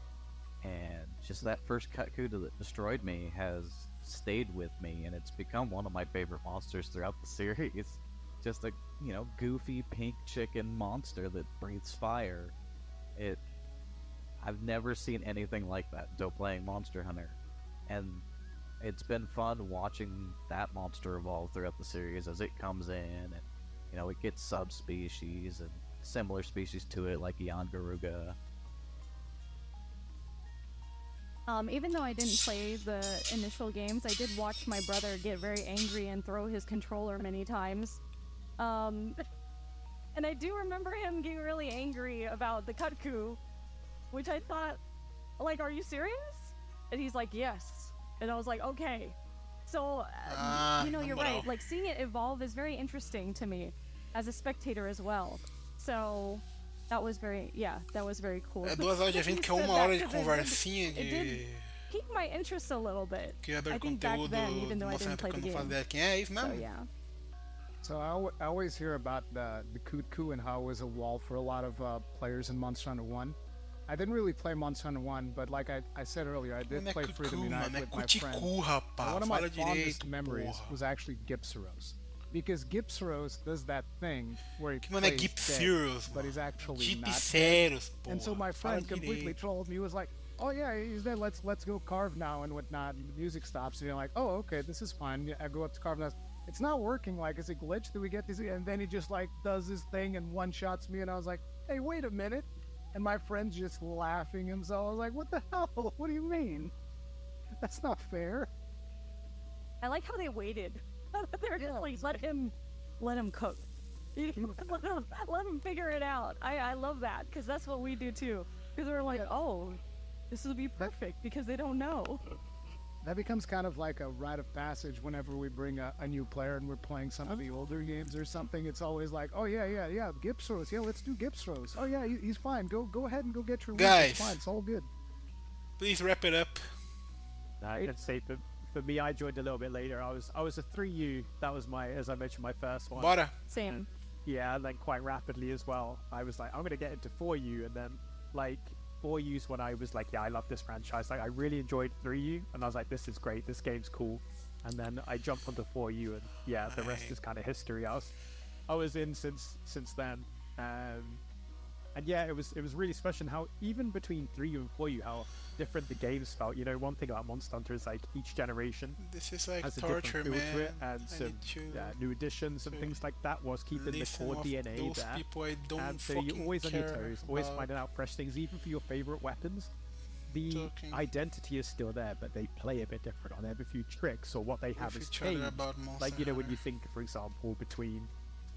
And just that first Cutku that destroyed me has stayed with me, and it's become one of my favorite monsters throughout the series. Just a, goofy pink chicken monster that breathes fire. I've never seen anything like that until playing Monster Hunter. And it's been fun watching that monster evolve throughout the series as it comes in, and, it gets subspecies and similar species to it, like Yangaruga. Even though I didn't play the initial games, I did watch my brother get very angry and throw his controller many times. And I do remember him getting really angry about the Cutku, which I thought, like, are you serious? And he's like, yes. And I was like, okay. So, you're right. Like, seeing it evolve is very interesting to me as a spectator as well. So... That was very cool. É 2 horas de evento, que é 1 hora de conversinha de... piqued my interest a little bit. Criador de conteúdo, mostrando quando faz ideia quem é, isso mesmo? So, yeah. So I always hear about the Kutku and how it was a wall for a lot of players in Monster Hunter 1. I didn't really play Monster Hunter 1, but like I said earlier, I did play Freedom Unite with my friends. One of my fondest memories was actually Gypsyros. Because Gypsyros does that thing where he plays dead, but he's actually not dead. And so my friend completely trolled me. He was like, oh yeah, he's there. Let's go carve now and whatnot. And the music stops, and you're like, oh okay, this is fine. Yeah, I go up to carve now. It's not working. Like, is it glitched? Do we get this? And then he just like does his thing and one shots me, and I was like, hey, wait a minute. And my friend's just laughing himself. I was like, what the hell? What do you mean? That's not fair. I like how they waited. They're just like, let him cook. let him figure it out. I love that, because that's what we do too. Because we're like, oh, this will be perfect, because they don't know. That becomes kind of like a rite of passage whenever we bring a new player and we're playing some of the older games or something. It's always like, oh yeah, Gibbs throws. Yeah, let's do Gibbs throws. Oh yeah, he's fine. Go ahead and go get your win. Guys, it's fine. It's all good. Please wrap it up. I can say for me, I joined a little bit later. I was a 3U. That was as I mentioned, my first one. Bora. Same. Yeah, and then quite rapidly as well. I was like, I'm gonna get into 4U, and then like 4U's when I was like, yeah, I love this franchise. Like, I really enjoyed 3U, and I was like, this is great. This game's cool. And then I jumped onto 4U, and yeah, the rest is kind of history. I was in since then. And yeah, it was really special how even between 3U and 4U, how different the games felt. You know, one thing about Monster Hunter is like each generation this is like has a torture, different feel man. to it, and some new additions and things like that was keeping the core DNA those there. people I don't And so you're always on your care toes, always about finding out fresh things, even for your favorite weapons. The talking. identity is still there, but they play a bit different. On every few tricks or what they have With is each other changed. about Monster Like, you know, when Hunter. you think, for example, between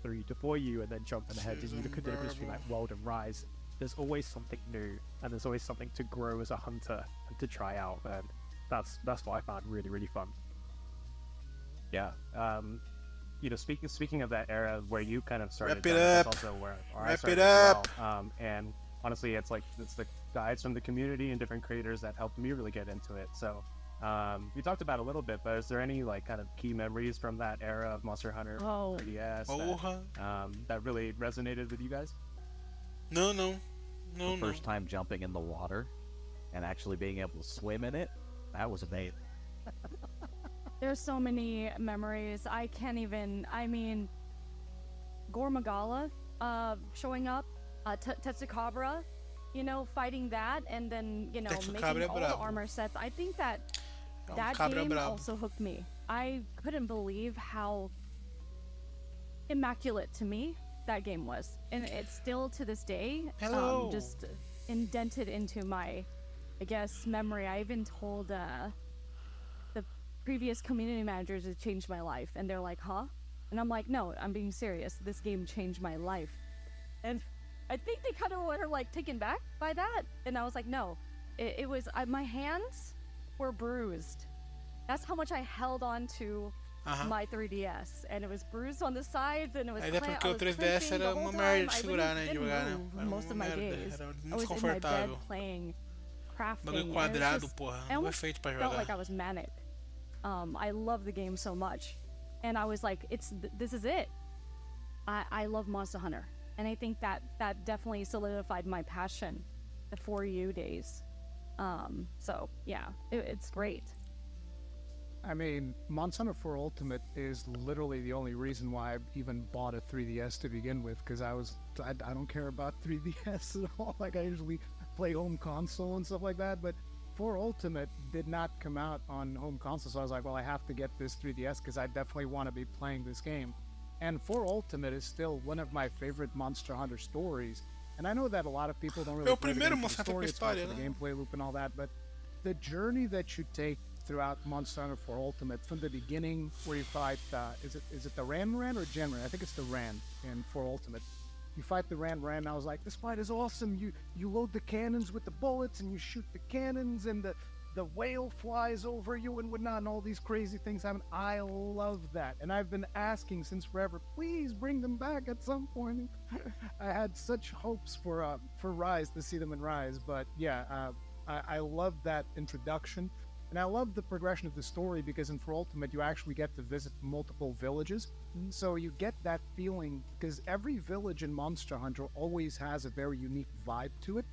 3 to 4U and then jumping ahead and you look at the difference between like World and Rise, there's always something new, and there's always something to grow as a hunter and to try out, and that's what I found really, really fun. Yeah. You know, speaking of that era where you kind of started, Wrap it that's up. also where I Wrap started it as up. well. And honestly, it's the guides from the community and different creators that helped me really get into it. So you talked about it a little bit, but is there any like kind of key memories from that era of Monster Hunter 3DS that really resonated with you guys? No. The first time jumping in the water and actually being able to swim in it, that was amazing. There's so many memories. I can't even. I mean, Gore Magala showing up, Tetsukabra, you know, fighting that, and then, you know, making all the armor sets. I think that game also hooked me. I couldn't believe how immaculate to me that game was, and it's still to this day just indented into my, I guess, memory. I even told the previous community managers it changed my life, and they're like, huh? And I'm like, no, I'm being serious. This game changed my life. And I think they kind of were like taken back by that, and I was like, no, it was my hands were bruised. That's how much I held on to my 3DS, and it was bruised on the sides, and it was Ainda porque o 3DS era uma merda de segurar, né, de jogar, né? Most of my days, Era I muito was in my bed confortável. playing, crafting. Bagulho quadrado, porra. I Não foi almost feito pra felt jogar. like I was manic. I love the game so much, and I was like, this is it. I love Monster Hunter, and I think that definitely solidified my passion the 4U days. So yeah, it's great. I mean, Monster Hunter 4 Ultimate is literally the only reason why I even bought a 3DS to begin with, because I don't care about 3DS at all. Like, I usually play home console and stuff like that, but 4 Ultimate did not come out on home console, so I was like, well, I have to get this 3DS because I definitely want to be playing this game. And 4 Ultimate is still one of my favorite Monster Hunter stories. And I know that a lot of people don't really play the game for the story, it's fun for the gameplay loop and all that, but the journey that you take throughout Monster Hunter 4 Ultimate, from the beginning where you fight, is it the Ranran or Genran? I think it's the Ran in 4 Ultimate. You fight the Ranran, and I was like, this fight is awesome. You load the cannons with the bullets, and you shoot the cannons, and the whale flies over you and whatnot, and all these crazy things happen. I love that, and I've been asking since forever, please bring them back at some point. I had such hopes for Rise, to see them in Rise, but yeah, I love that introduction. And I love the progression of the story, because in 4 Ultimate you actually get to visit multiple villages. So you get that feeling, because every village in Monster Hunter always has a very unique vibe to it.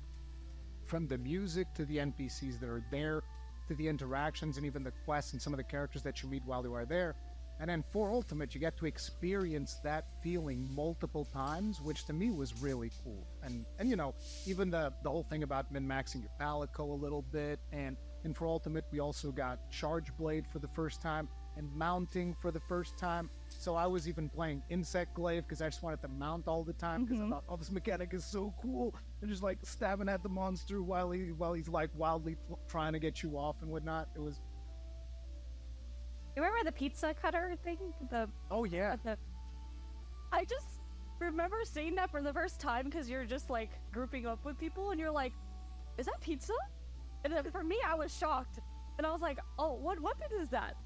From the music to the NPCs that are there, to the interactions, and even the quests and some of the characters that you meet while you are there. And then for Ultimate, you get to experience that feeling multiple times, which to me was really cool. And you know, even the whole thing about min-maxing your palico a little bit. And for Ultimate, we also got Charge Blade for the first time and mounting for the first time. So I was even playing Insect Glaive because I just wanted to mount all the time because I thought, oh, this mechanic is so cool. And just like stabbing at the monster while he's like wildly trying to get you off and whatnot. It was... You remember the pizza cutter thing? Oh yeah. I just remember seeing that for the first time because you're just like grouping up with people and you're like, is that pizza? And then for me, I was shocked. And I was like, oh, what weapon is that?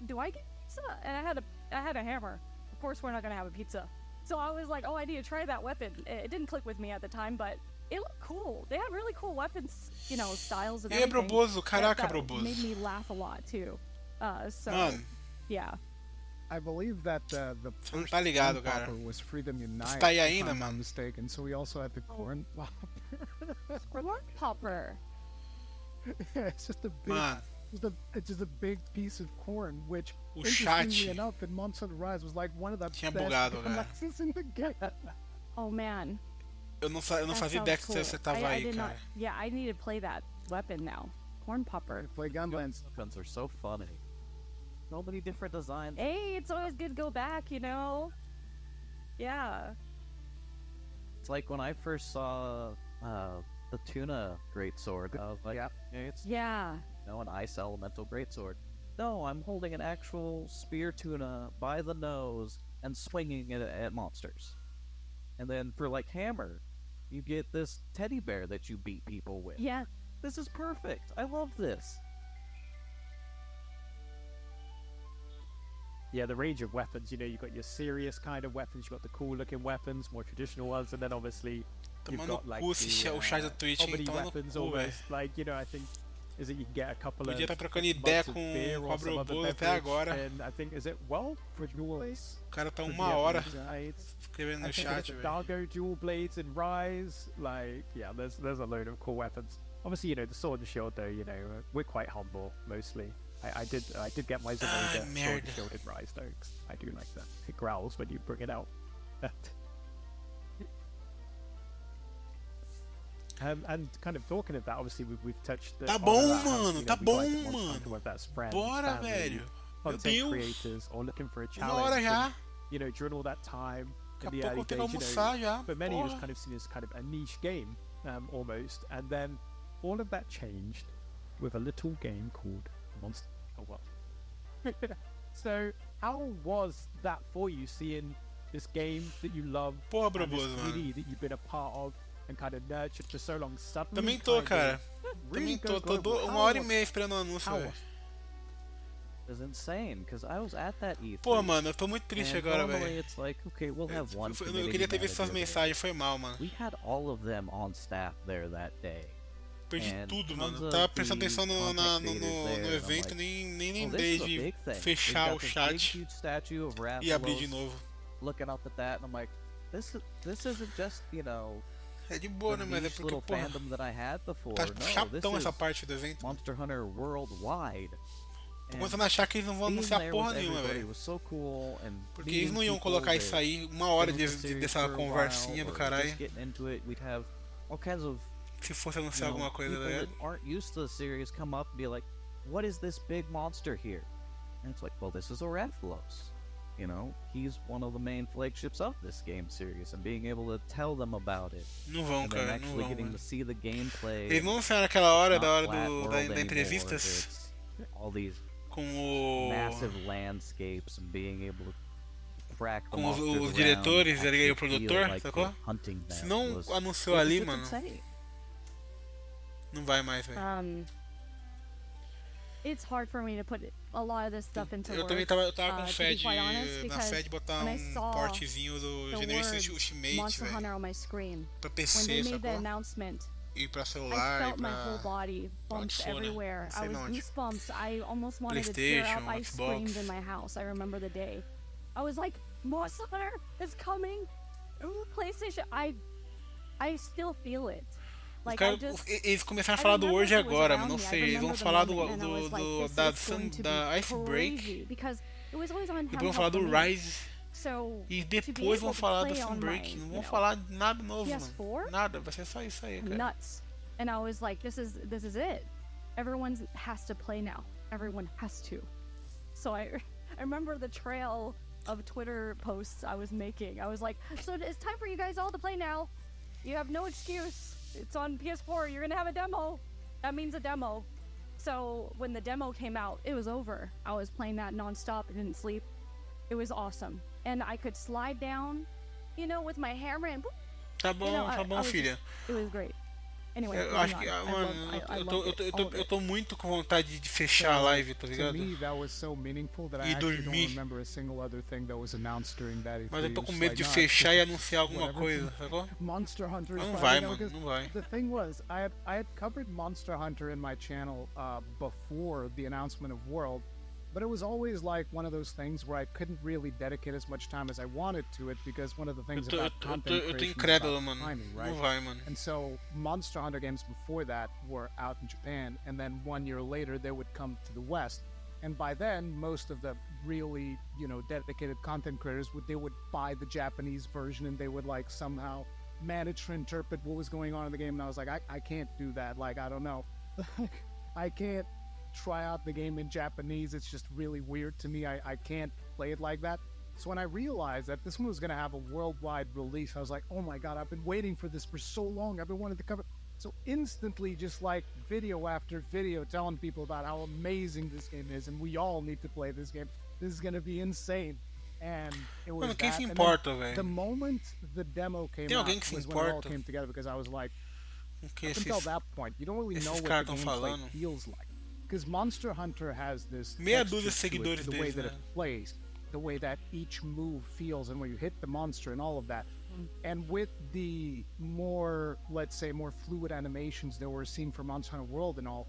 Do I get pizza? And I had a hammer. Of course, we're not gonna have a pizza. So I was like, oh, I need to try that weapon. It didn't click with me at the time, but it looked cool. They had really cool weapons, you know, styles and everything. Broboso, caraca, that Broboso. Made me laugh a lot too. So Mano, yeah. I believe that the first tá ligado, cara. popper was Freedom Unite, Você tá aí if ainda, I'm not mano? mistaken. So we also had the corn popper. Corn popper. Yeah, it's just a big, Mano, it's just a big piece of corn, which o interestingly chat enough, in Monster Hunter Rise was like one of the tinha best bugado, cara. classes in the game. Oh man. Eu não That fazia sounds ideia que cool. você tava I aí, did cara. not. Yeah, I need to play that weapon now. Corn popper. Play Gunlands. Guns are so funny. So many different designs. Hey, it's always good to go back, you know? Yeah. It's like when I first saw the tuna greatsword. I was like, Yeah. it's Yeah. an ice elemental greatsword. No, I'm holding an actual spear tuna by the nose and swinging it at monsters. And then for like hammer, you get this teddy bear that you beat people with. Yeah. This is perfect. I love this. Yeah, the range of weapons, you know, you've got your serious kind of weapons, you've got the cool looking weapons, more traditional ones, and then obviously you've Tomando got like cu assistir o chat da Twitch, comedy então no weapons cu, velho. almost. Like, you know, I think is it you can get a couple Podia of estar trocando ideia mugs of com beer o or some other Broboso até beverage, agora. and I think is it well for dual blades? O cara tá For uma the hora blades. escrevendo I no think chat, it's velho. Dargo dual blades in Rise. Like, yeah, there's a load of cool weapons. Obviously, you know, the sword and shield though, you know, we're quite humble mostly. I did get my Zenoida sword and merda. shield in Rise though, 'cause I do like that. It growls when you bring it out. And kind of talking of that, obviously we've touched Tá on bom, that, how, mano, you know, tá we like bom, Monster Hunter, mano. whether that's friends, Bora, family, velho. Meu content Deus. creators, or looking for a Uma challenge. hora já. And, you know, during all that time Daqui in a the pouco early eu tenho que days, you know, almoçar já. for many it was Porra. kind of seen as kind of a niche game, almost, and then all of that changed with a little game called Monster. Oh well. So how was that for you, seeing this game that you love, Porra, and this Broboso, mano. community that you've been a part of and kind of nurtured for so long? Suddenly, Também tô, kind of cara. really Também tô. go Tô global. uma How hora e was- meia esperando o anúncio, how velho. was- It was insane because I was at that E3. Pô, mano, eu tô muito triste and agora, normally velho. it's like, okay, we'll have one. Eu queria ter visto essas community manager there. mensagens, foi mal, mano. We had all of them on staff there that day. Perdi And tudo, tons mano. of Tava prestando the atenção no content creators no there, and I'm evento, like, nem oh, this lembrei is a de big thing. fechar They've o got this chat big, huge statue of e abrir de Rathalos, novo. looking up at that, and I'm like, this isn't just, you know, É de boa, the né? Mas é niche porque, little porra, fandom that I had before. tá No, this chatão essa is parte do evento. Monster Hunter worldwide. Tô And começando a achar que eles não vão being anunciar there porra with nenhuma, everybody velho. was so cool, and Porque eles meeting não iam people colocar that isso aí uma hora been with the series dessa for a conversinha while, do or caralho. just getting into it, we'd have all kinds of Se fosse you anunciar know, alguma coisa, people né? that aren't used to the series come up and be like, what is this big monster here? And it's like, well, this is a Rathalos. You know, he's one of the main flagships of this game series, and being able to tell them about it, Não vão, and then cara, não actually vão, getting mano. to see the gameplay. Eles não anunciaram naquela hora, It's da hora not flat da world anymore, entrevistas it's all these com o... massive landscapes and being able to track the Com os monsters around, diretores, actually e o feel produtor, like sacou? you're hunting them. Se não was- anunciou it was ali, just mano, insane. não vai mais, velho. It's hard for me to put a lot of this stuff into Eu words. também tava com to be fé quite honest, na because fé de botar when I saw portezinho do the Genesis words Ultimate, Monster velho. Hunter on my screen, Pra when PC, they made the sacou? announcement, E pra I celular, e felt my whole pra body, bumps smartphone, né? everywhere. Não sei I was na onde. goosebumps. I almost wanted to tear up. PlayStation, I screamed Xbox. in my house. I remember the day. I was like, Monster Hunter is coming. Ooh, PlayStation. I still feel it. Like I just. Eles começaram a I falar do remember hoje it was agora, around mas não me. I sei, eles vão remember the falar moment, and I was like, this is going to be da Ice Break. crazy, because It was always on Depois vamos handheld falar for do me. Rise. So E to be depois able vamos to falar do play on Sunbreak. my, Não you vamos know, falar de nada novo, não. PS4? Nada, vai ser só isso aí, cara. Nuts. And I was like, this is it. Everyone has to play now. Everyone has to. So I remember the trail of Twitter posts I was making. I was like, so it's time for you guys all to play now. You have no excuse. It's on PS4. You're gonna have a demo. That means a demo. So when the demo came out, it was over. I was playing that nonstop. I didn't sleep. It was awesome. And I could slide down, you know, with my hammer and boop. Tá bom, You know, tá bom, filha. It was great. Anyway, Eu acho que, mano, eu tô muito com vontade de fechar a live, tá ligado? To me, that was so meaningful that I E actually don't dormir. remember a single other thing that was announced during that E3. Mas eu tô It com was medo de like, fechar e this is anunciar alguma whatever. coisa, sacou? Monster Hunter is Não finally vai, out, mano, because não vai. The thing was, I had covered Monster Hunter in my channel before the announcement of World, but it was always like one of those things where I couldn't really dedicate as much time as I wanted to it, because one of the things about content Eu tô creation is incrédulo, about mano. timing, right? Não vai, mano. And so Monster Hunter games before that were out in Japan, and then 1 year later they would come to the West. And by then, most of the really, you know, dedicated content creators they would buy the Japanese version, and they would like somehow manage to interpret what was going on in the game. And I was like, I can't do that. Like, I don't know. I can't try out the game in Japanese. It's just really weird to me. I can't play it like that. So when I realized that this one was going to have a worldwide release, I was like, oh my god, I've been waiting for this for so long. I've been wanting to cover. So instantly, just like video after video, telling people about how amazing this game is, and we all need to play this game. This is going to be insane. And it was Mano, quem that. se And importa, then velho? the moment the demo came Tem out alguém que se was when it all importa? came together, because I was like, O que up until that point, you don't really know esses what caras the tão gameplay falando? feels like. Because Monster Hunter has this Meia texture dúzia de to it, seguidores the way deles, that né? it plays, the way that each move feels, and when you hit the monster and all of that. And with the more, let's say, more fluid animations that were seen for Monster Hunter World and all,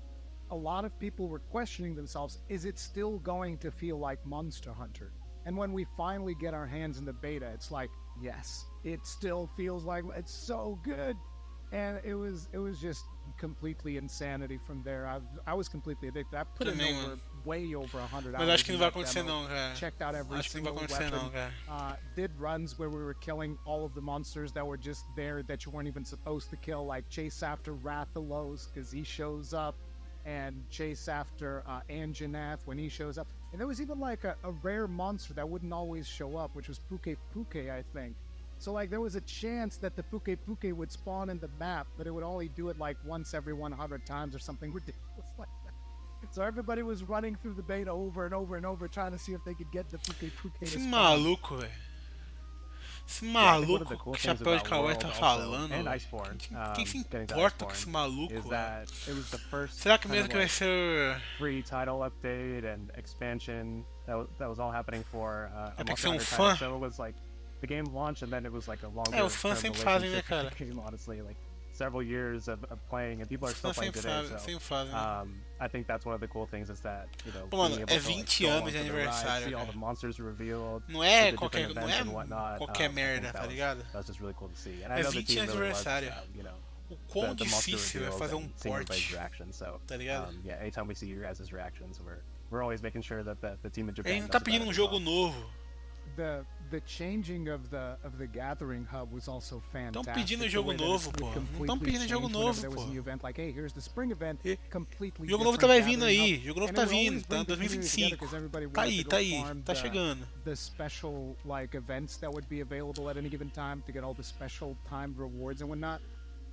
a lot of people were questioning themselves, is it still going to feel like Monster Hunter? And when we finally get our hands in the beta, it's like, yes, it still feels like, it's so good. And it was just completely insanity from there. I was completely addicted. I put in Também, over mano. way over 100 hours. Mas acho que in não vai that acontecer demo. não, cara. Checked out every Acho que não vai single acontecer weapon. não, cara. Did runs where we were killing all of the monsters that were just there that you weren't even supposed to kill, like chase after Rathalos because he shows up, and chase after Anjanath when he shows up. And there was even like a rare monster that wouldn't always show up, which was Puke Puke, I think. So like there was a chance that the Puke Puke would spawn in the map, but it would only do it like once every 100 times or something ridiculous like that. So everybody was running through the beta over and over and over, trying to see if they could get the Puke Puke to Esse spawn. maluco, velho. Esse maluco que chapéu de Kawaii tá falando, quem se importa com esse maluco, velho? Será que mesmo que vai ser free title update and expansion that was all happening for a tem que ser Monster fã. Hunter title? So it was like the game launched and then it was like a longer os fãs term sempre fazem, né, relationship cara? with the game, honestly, like several years of playing, and people are still playing today. Sempre So fazem, né? I think that's one of the cool things is that, you know, Pô, mano, being é able to, like, 20 go anos along de for the ride, aniversário, see all cara. the monsters revealed, Não é with the qualquer, different não events é and whatnot. qualquer I think merda, that tá was- ligado? That was just really cool to see. And I É know the 20 team anos de really loved, aniversário. you know, O quão the monster difícil é reveals fazer and seeing everybody's porte, reactions. So, tá ligado? yeah, anytime we see your guys' reactions, we're always making sure that the team in Japan. Ele não tá knows about pedindo it um as jogo well. novo. The changing of the gathering hub was also fantastic. Tão pedindo The jogo way that novo, it pô. Não completely tão pedindo jogo changed whenever novo, there was pô. a new event, like, hey, here's the spring event, completely Jogo novo different tá vai vindo gathering aí, hub. jogo novo And tá it would always vindo, tá bring em the community 2025. together 'cause everybody Tá wanted aí, to tá go aí, farm tá chegando. the special like events that would be available at any given time to get all the special timed rewards and whatnot.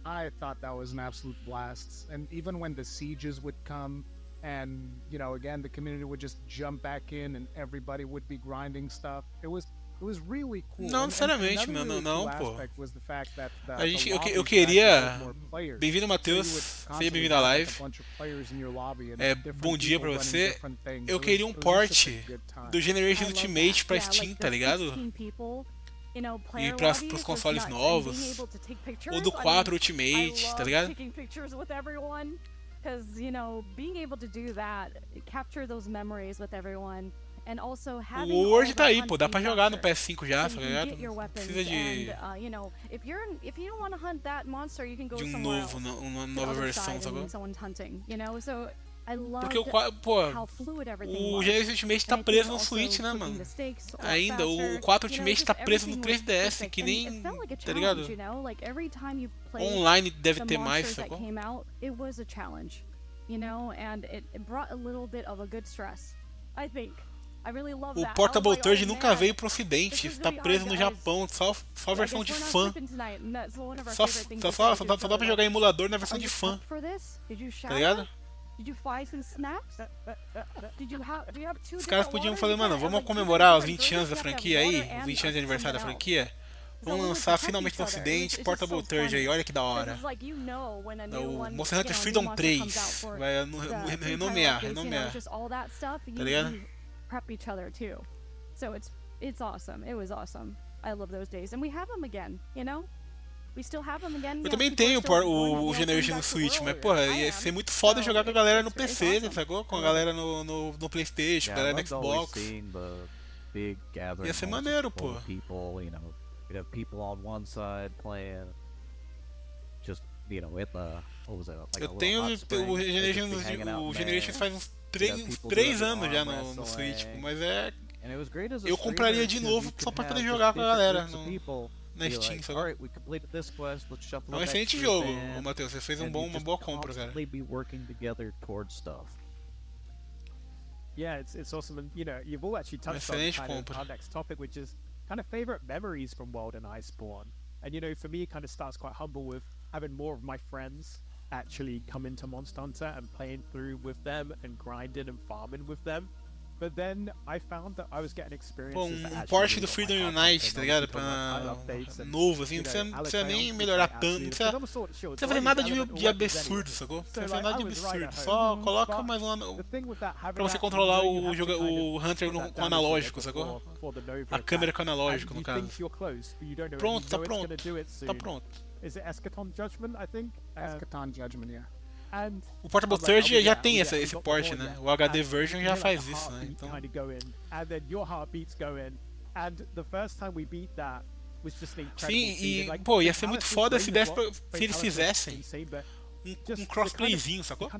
I thought that was an absolute blast. And even when the sieges would come, and you know, again, the community would just jump back in, and everybody would be grinding stuff. It was really cool. Não And necessariamente, another mano, really não, cool pô. aspect was the fact that the A gente, eu lobbies queria. actually had more players. Bem-vindo, So Matheus. you would Seja constantly bem-vindo à have, like, live. a bunch of players in your lobby and different Bom dia people pra running você. different things. Eu It queria was um just port such a good time. do Generation I love Ultimate that. pra Yeah, Steam, like tá the ligado? 16 people, you know, E player pros lobbies was consoles nuts. And novos. being able to take pictures, Ou do I mean, 4 I Ultimate, love tá ligado? taking pictures with everyone, because you know, being able to do that, capture those memories with everyone, and also having O all Word the tá aí, hunts pô. Dá be pra jogar no captured. PS5 já, So tá you can ligado? get your Não weapons, precisa de, and you know, if you don't want to hunt that monster, you can go de somewhere novo, else. uma to the nova other versão, side sacou? and someone's hunting, you know. So Porque o Genesis Ultimate tá preso no Switch, né, mano? Ainda, o 4 Ultimate tá preso no 3DS, que nem, tá ligado? Online deve ter mais, sacou? O Portable Third nunca veio pro ocidente, tá preso no Japão, só a versão de fã. Só dá pra jogar emulador na versão de fã. Tá ligado? Os caras podiam falar, mano, vamos comemorar os 20 anos da franquia aí, os 20 anos de aniversário da franquia. Vamos lançar finalmente no ocidente Portable Third aí, olha que da hora. O Monster Hunter Freedom 3 vai renomear. Tá ligado? Prep each other too. So it's awesome. It was awesome. I love those days. And we have them again, you know? We still have them again. Eu também tenho o Generation no Switch, mas porra, ia ser muito foda jogar com a galera no PC, sacou? Com a galera no PlayStation, com a galera no Xbox. Ia ser maneiro, pô. We'd have people on one side playing, just Eu tenho o Generation faz uns 3 anos já no Switch, mas eu compraria de novo só pra poder jogar com a galera na Steam, sabe? É um excelente jogo, Matheus, você fez uma boa compra, cara. Yeah, it's awesome, and you've all actually touched on kind of our next topic, which is kind of favorite memories from World and Iceborne. And for me, it kind of starts quite humble with having more of my friends actually come into Monster Hunter and playing through with them and grinding and farming with them. But then I found that I was getting experiences that Porsche do Freedom Unite, tá ligado? Novo, assim, não precisa nem melhorar tanto, não precisa fazer nada de absurdo, sacou? Não precisa fazer nada de absurdo, só coloca mais pra você controlar o Hunter com analógico, sacou? A câmera com analógico, no caso. Pronto, tá pronto. Is it Eschaton Judgment, I think? Eschaton Judgment, yeah. O Portable Third já tem esse port, né? O HD version já faz isso, né? Então... Sim, e pô, ia ser muito foda se eles fizessem um crossplayzinho, sacou?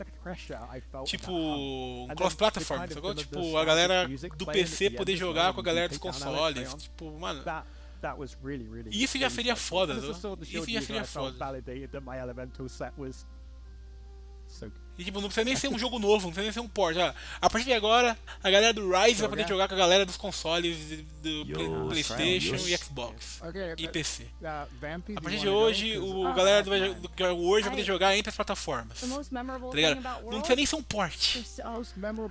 Tipo, um cross-platform, sacou? Tipo, a galera do PC poder jogar com a galera dos consoles. Tipo, mano... Isso já seria foda, isso já seria foda. E tipo, não precisa nem ser um jogo novo, não precisa nem ser um port. A partir de agora, a galera do Rise vai poder jogar com a galera dos consoles do PlayStation e Xbox e PC. A partir de hoje, a galera do World vai poder jogar entre as plataformas. Tá ligado? Não precisa nem ser um port.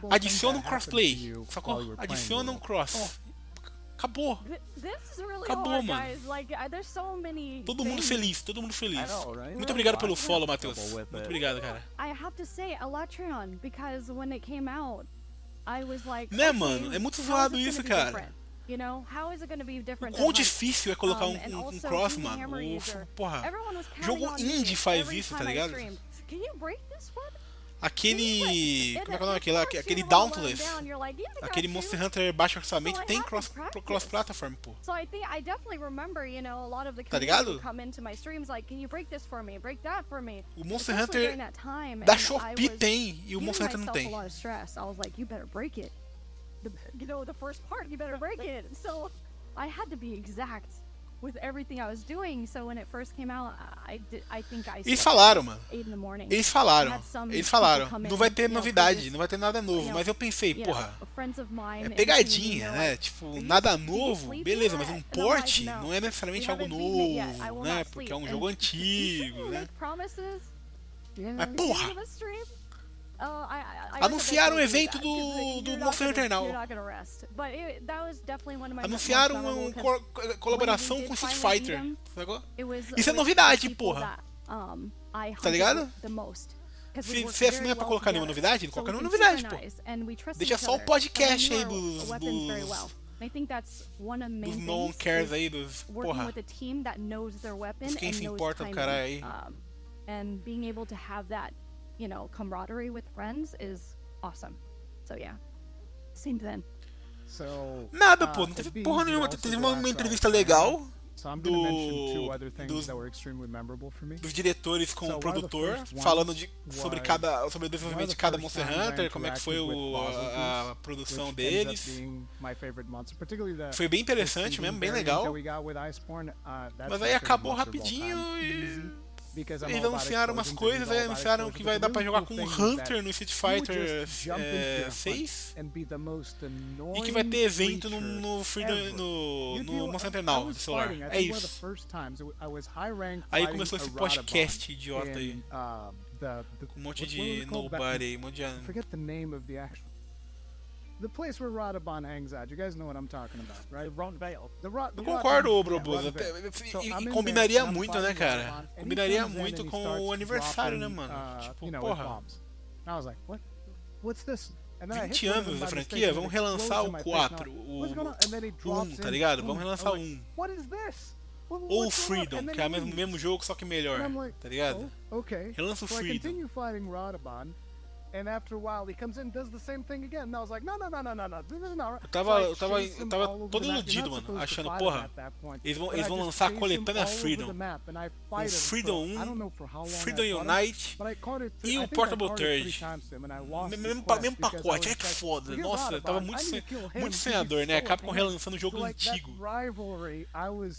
Adiciona um crossplay, sacou? Adiciona um cross. Acabou. Acabou, mano. Todo mundo feliz, todo mundo feliz. Muito obrigado pelo follow, Matheus. Muito obrigado, cara. Né, mano? É muito zoado isso, cara. O quão difícil é colocar um cross, mano. Porra, jogo indie faz isso, tá ligado? Aquele... Como é que é o nome daquele lá? Aquele Dauntless. Aquele Monster Hunter baixo orçamento tem cross-platform, pô. Tá ligado? O Monster Hunter da Shopee tem e o Monster Hunter não tem. Eles falaram, mano. Eles falaram. Não vai ter novidade, não vai ter nada novo. Mas eu pensei, porra, é pegadinha, né? Tipo, nada novo, beleza, mas um port não é necessariamente algo novo, né? Porque é um jogo antigo, né? Mas porra! Anunciaram o evento do Monster Hunter Now. Anunciaram uma colaboração com Street Fighter. Sacou? Isso é novidade, porra. Tá ligado? Se não é pra colocar nenhuma novidade, não coloca nenhuma novidade, pô. Deixa só o podcast aí dos No One Cares aí, dos... Porra. Dos quem se importa do caralho aí. And being able to have that, camaraderie with friends is awesome. So yeah, same then. Nada, pô, não teve porra nenhuma. Teve uma entrevista legal So I'm going to mention two other things that were extremely memorable for me. Dos diretores com o produtor, falando sobre o desenvolvimento de cada Monster Hunter, como é que foi a produção deles. Foi bem interessante mesmo, bem legal. Mas aí acabou rapidinho e eles anunciaram umas coisas, aí anunciaram que vai dar pra jogar com um Hunter no Street Fighter 6 e que vai ter evento no Monster Hunter Now de celular. É isso. Aí começou esse podcast idiota aí. Com um monte de nobody, um monte de... The place where Radabon hangs out. You guys know what I'm talking about, right? The Ron Vale. Eu concordo, Broboso. E combinaria muito, né, cara? Combinaria muito com o aniversário, né, mano? Tipo, porra. I was like, what? What's this? 20 anos da franquia, vamos relançar o 4, o 1, tá ligado? Vamos relançar o 1. What is this? Ou o Freedom, que é o mesmo jogo, só que melhor, tá ligado? Relança o Freedom. And after a while, he comes in and does the same thing again. And I was like, no, this is not right. Eu tava todo iludido, mano, achando, porra, eles vão lançar a coletânea Freedom. O Freedom 1, Freedom Unite e o Portable Third. Mesmo pacote, é que foda. Nossa, tava muito sonhador, né? Capcom relançando o jogo antigo.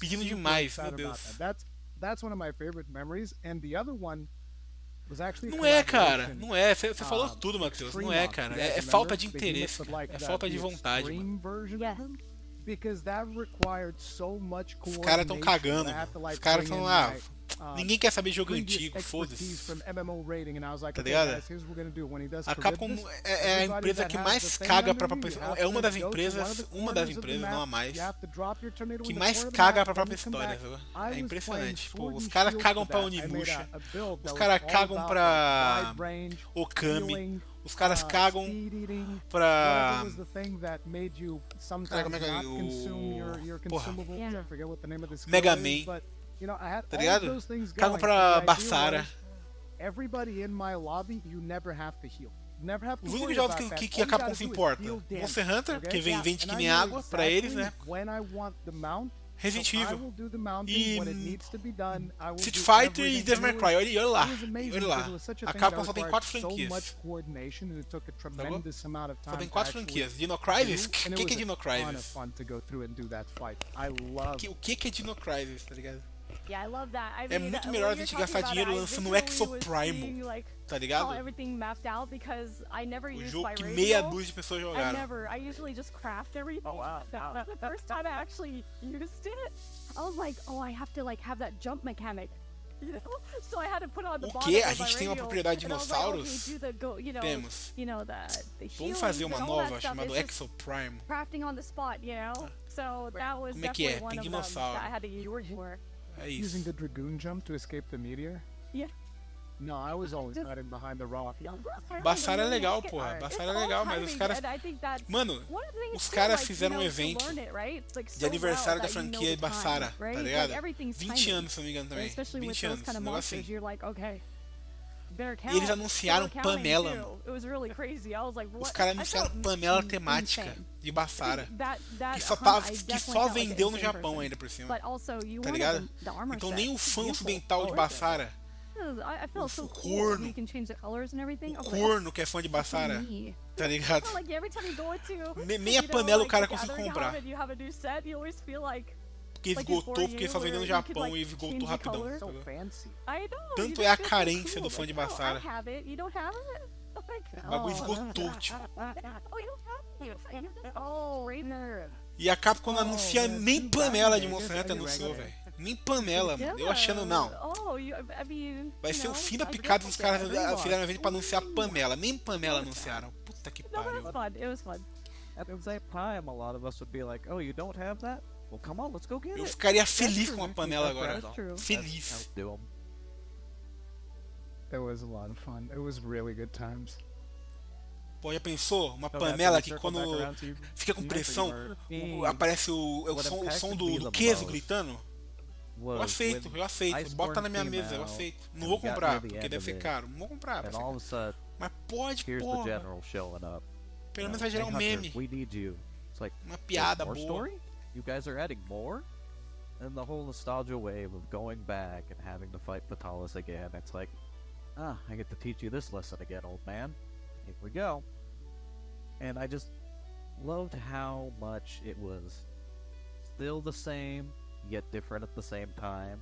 Pedindo demais, meu Deus. That's one of my favorite memories. And the other one, não é, cara, não é. Você falou tudo, Matheus. Não é, cara. É falta de interesse. É falta de vontade, mano. Os caras tão cagando. Os caras tão lá. Ninguém quer saber de jogo antigo, foda-se. Tá ligado? A Capcom é a empresa que mais caga pra própria... É uma das empresas, não a mais, que mais caga pra própria história. É impressionante. Pô, os caras cagam pra Onimusha, os caras cagam pra Okami, os caras cagam pra... Cara, como é que é o... Porra. Mega Man. Tá ligado? Cagam pra Bassara. Os únicos jogos que a Capcom se importa: Monster Hunter, que vende que nem água pra eles, né? Resident Evil e Street Fighter e Devil May Cry. Olha lá. A Capcom só tem 4 franquias. Só tem 4 franquias. Dino Crisis? O que é Dino Crisis? O que é Dino Crisis, tá ligado? É muito melhor a gente gastar dinheiro lançando o Exo Primal, tá ligado? O jogo que meia dúzia de pessoas jogaram. I usually just craft everything. Oh wow. The first time I actually used it, I was like, oh, I have to have that jump mechanic. You know? So I had to put on the o que? A gente tem uma propriedade de dinossauros? Temos. Vamos fazer uma nova chamada Exo Prime. Crafting on the spot, you know? So that was como é que é? Tem dinossauro. I had to use for. É isso. Using the Dragoon jump to escape the meteor? Yeah. No, I was always hiding behind the rock. Bassara é legal, porra. Bassara é legal, mas os caras... Mano, os caras fizeram um evento de aniversário da franquia Bassara, tá ligado? 20 anos, se não me engano, também. 20 anos, um negócio assim. E eles anunciaram Pamela, mano. Os caras anunciaram Pamela temática de Bassara. Que só vendeu no Japão ainda por cima. Tá ligado? Então nem o fã ocidental de Bassara, o corno que é fã de Bassara, tá ligado? Nem a panela o cara conseguiu comprar. Porque esgotou, porque só vendeu no Japão e esgotou rapidão. Tanto é a carência do fã de Bassara. O bagulho esgotou, tipo. E a Capcom não anuncia nem panela de Monster Hunter, anunciou, velho. Nem panela, mano. Eu achando, não. Vai ser o fim da picada dos caras fizeram um evento pra anunciar panela. Nem panela anunciaram. Puta que pariu. At the same time, a lot of us would be like, oh, you don't have that? Well, come on, let's go get it. Eu ficaria feliz com uma panela agora. Feliz. It was a lot of fun. It was really good times. Pô, já pensou? Uma panela que quando fica com pressão, aparece o som do queso gritando? Eu aceito. Bota na minha mesa, eu aceito. Não vou comprar, porque deve ser caro. Não vou comprar. Mas pode, porra. Pelo menos vai gerar um meme. Uma piada boa. You guys are adding more? And the whole nostalgia wave of going back and having to fight Vitalis again, it's like, I get to teach you this lesson again, old man. Here we go. And I just loved how much it was still the same, yet different at the same time.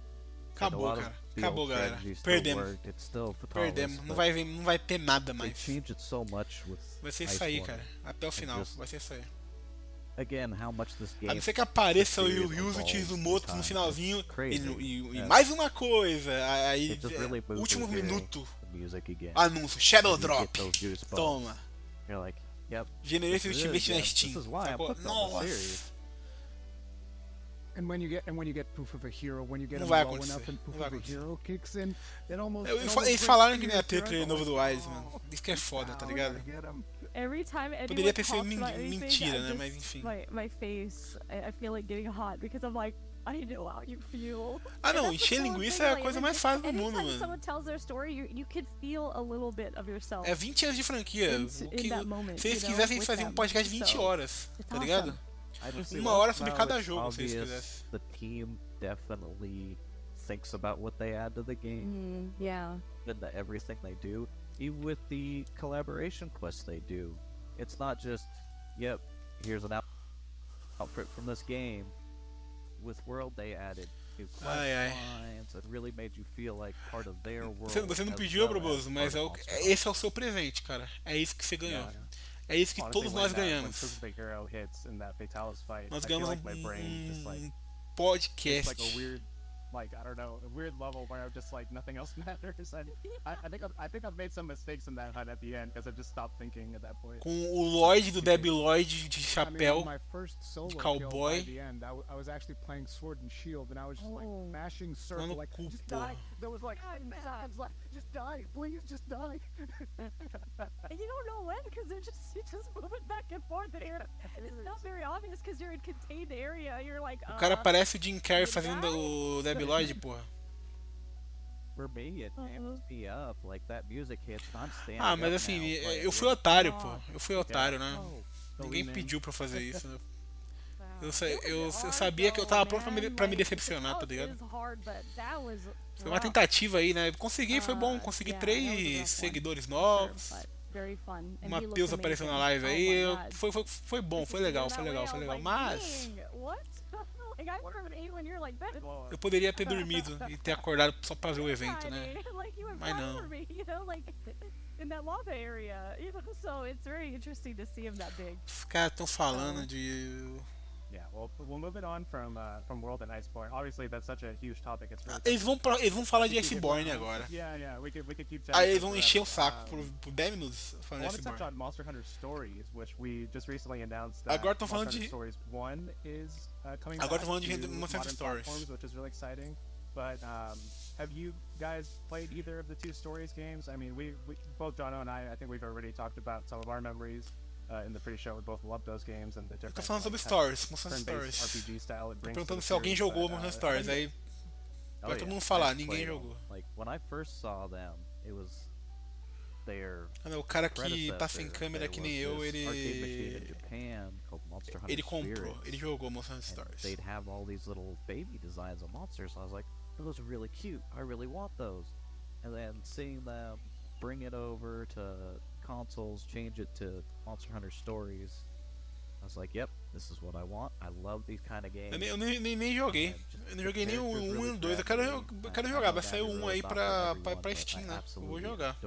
Acabou, cara. Acabou, galera. Perdemos. Perdemos. Não vai ter nada mais. Vai ser isso aí, cara. Até o final. Vai ser isso aí. Again, how much this game, a não ser que apareça o Ryuzo Tsumoto no finalzinho e mais uma coisa, aí último minuto, anúncio, Shadow Drop, toma, Generative Ultimate na Steam, nossa. And when you get proof of a hero, when you get low enough and proof of a hero kicks in, it almost. Eles falaram que nem ia ter trailer novo do Wise, mano. Isso que é foda, tá ligado? Every time poderia ter sido mentira, né? Mas enfim. My face, I feel like getting hot because I'm like, I know how you feel. Ah, não, encher linguiça é a coisa mais fácil do mundo, mano. Someone tells their story, you could feel a little bit of yourself. É 20 anos de franquia. Se eles quisessem fazer um podcast de 20 horas, tá ligado? Uma hora sobre cada jogo, se eles quisessem. The team definitely thinks about what they add to the game. Yeah. And everything they do, even with the collaboration quests they do. It's not just, yep, here's an outfit from this game. With World, they added new quest lines and really made you feel like part of their world. Você não pediu, Broboso, mas esse é o seu presente, cara. É isso que você ganhou. É isso que todos nós ganhamos. Nós ganhamos um podcast. Like, I don't know, a weird level where I'm just like, nothing else matters. And I think I've made some mistakes in that hunt at the end because I just stopped thinking at that point. Com o Lloyd do Debbie Lloyd de chapéu, my first solo de cowboy. Kill, by the end, I was actually playing Sword and Shield and I was just like mashing circle, like just die. There was like 5 times left. Just die, please, just die. And you don't know when because you're just moving back and forth in here. And it's not very obvious because you're in contained area. You're like, o cara parece o Jim Carrey fazendo o Debbie Lloyd, porra. For me, it amps me up, like that music hits, I'm standing mas assim, eu fui otário, pô. Eu fui otário, né? Ninguém pediu pra fazer isso, né? Eu sabia que eu tava pronto pra me decepcionar, tá ligado? Foi uma tentativa aí, né? Consegui, foi bom. Consegui 3 seguidores novos. O Matheus apareceu na live aí. Foi bom, foi legal. Mas eu poderia ter dormido e ter acordado só pra ver o evento, né? Mas não. Os caras estão falando de... Yeah, well, we'll move it on from World and Iceborne. Obviously, that's such a huge topic. It's really eles vão falar de Iceborne agora. Yeah, we could keep chatting. Aí eles vão encher o saco por 10 minutos falando de Iceborne. I want to touch on Monster Hunter Stories, which we just recently announced. Agora estão falando de Stories 1 is coming. Agora estão falando de Monster Hunter Stories, which is really exciting. But have you guys played either of the 2 Stories games? I mean, we both Jono and I think we've already talked about some of our memories. In the pre-show, we both love those games and the different. Tô falando sobre Stories, Monster Hunter Stories. RPG style it brings. Tô perguntando se alguém jogou Monster Hunter Stories, aí vai todo mundo falar, ninguém jogou. Like when I first saw them, it was their. O cara que tá sem câmera que nem eu, ele comprou, ele jogou Monster Hunter Stories. They'd have all these little baby designs of monsters. So I was like, those are really cute. I really want those. And then seeing them bring it over to consoles, change it to Monster Hunter Stories. I was like, yep, this is what I want. I love these kind of games. Eu nem joguei. Eu não joguei nem o 1 e o 2. Eu quero jogar. Vai sair o 1 aí pra Steam, né? Eu vou jogar.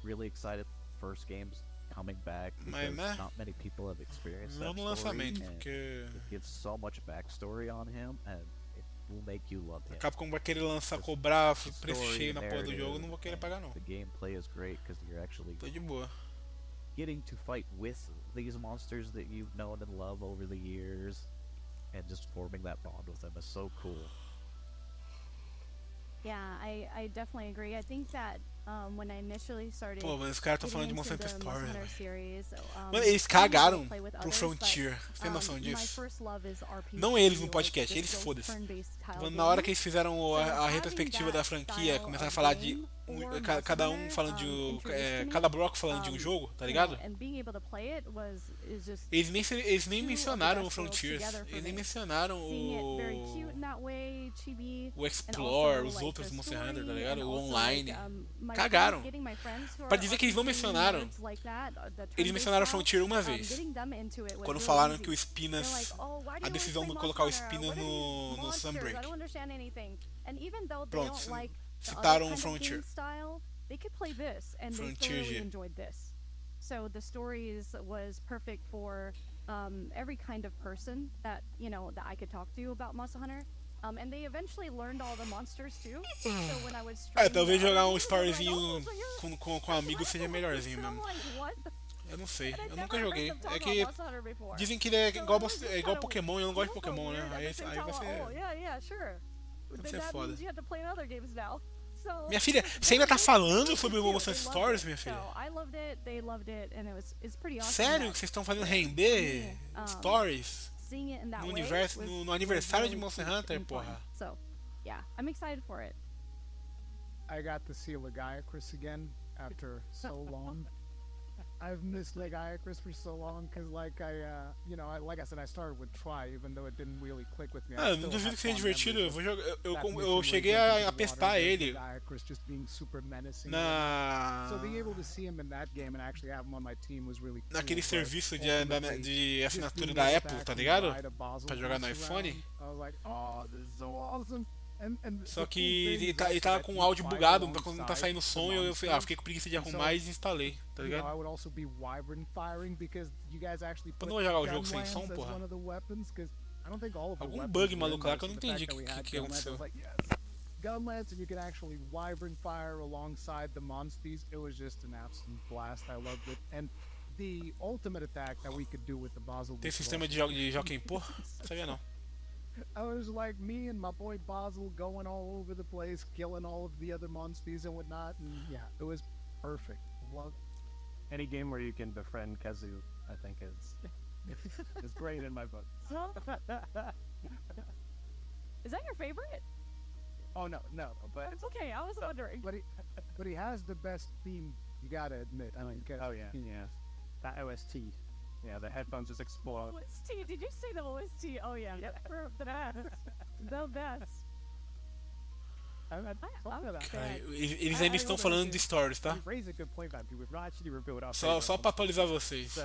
Really excited. First games coming back because not many people have experienced that no lançamento, story. Porque it gives so much backstory on him and will make you love him. A Capcom vai querer cobrar preço cheio na porra do jogo, não vou querer pagar não. The gameplay is great because you're actually tô de boa. Getting to fight with these monsters that you've known and loved over the years and just forming that bond with them is so cool. Yeah, I definitely agree. I think that When I initially started. Pô, mas os caras estão falando de getting Monster into Hunter the Story, Monster velho. Hunter series, Mano, eles being able to cagaram play with pro others, Frontier. but, Você tem noção my disso? first love is RPG, Não eles no like podcast, just eles those foda-se. turn-based tile Na hora games. que eles fizeram So a having retrospectiva da that franquia, style começaram a of falar de game for cada Monster um falando Hunter, de introduced to me, cada bloco falando de um jogo, tá ligado? and being able to play it is just Eles nem two mencionaram o of the best worlds Frontiers, together for eles nem me. mencionaram Seeing it very cute in that way, chibi, o and Explore, also, os like, outros the Monster story, Hunter, tá ligado? and O also, online. like, my Cagaram. friends, getting my friends who Pra are dizer que eles não RPG mencionaram, nerds like that, the eles turn-based mencionaram style, Frontier uma vez. getting them into it was Quando really falaram easy. que o Espinas, They're like, "Oh, why do a you decisão always de play colocar o Monster Hunter? Espinas What are these no monsters? I Sunbreak. don't understand anything." And even though they Pronto, don't like the other citaram kind of Frontier. game style, they could play this and they Frontier thoroughly G. enjoyed this. So the stories was perfect for every kind of person that that I could talk to about Monster Hunter. And they eventually learned all the monsters too. So when I was Talvez jogar um storyzinho storyzinho com amigos seja melhorzinho mesmo. Eu não sei, eu nunca joguei. É que dizem que ele é igual Pokémon e eu não gosto de Pokémon, né? Aí vai ser. Vai ser foda. Minha filha, você ainda tá falando sobre o Monster Stories, minha filha? Sério que vocês estão fazendo render stories? No aniversário de Monster Hunter, porra. So, yeah, I'm excited for it. I got to see Legiacris again after so long. I've missed Legiacris for so long because, like like I said, I started with Try, even though it didn't really click with me. Ah, não duvido que seja divertido. Eu vou jogar. Eu cheguei a pestar ele just being super menacing. So being able to see him in that game and actually have him on my team was really cool. Naquele serviço de assinatura da Apple, tá ligado? Pra jogar no iPhone. I was like, oh, this is so awesome. Só que ele tava com o áudio bugado, não tá saindo som, e eu fiquei com preguiça de arrumar e desinstalei, tá ligado? I would also be wyvern firing because you guys actually put Eu não vou jogar o jogo sem som, porra. Algum bug maluco lá que eu não entendi o que aconteceu. Gun lance and you can actually wyvern fire alongside the monsters. It was just an absolute blast. I loved it. And the ultimate attack that we could do with the Basel. Tem sistema de jockey pô? Não sabia não. I was like me and my boy Basel going all over the place, killing all of the other monsters and whatnot, and yeah, it was perfect. Love any game where you can befriend Kazu, I think is great in my book. Is that your favorite? Oh no, but it's okay. I was wondering. But he has the best theme. You gotta admit. I mean, oh yeah, that OST. Yeah, the headphones just explode. OST? Did you say the OST? Oh yeah, the best. The best. Eles ainda estão falando de stories, tá? Só pra atualizar vocês.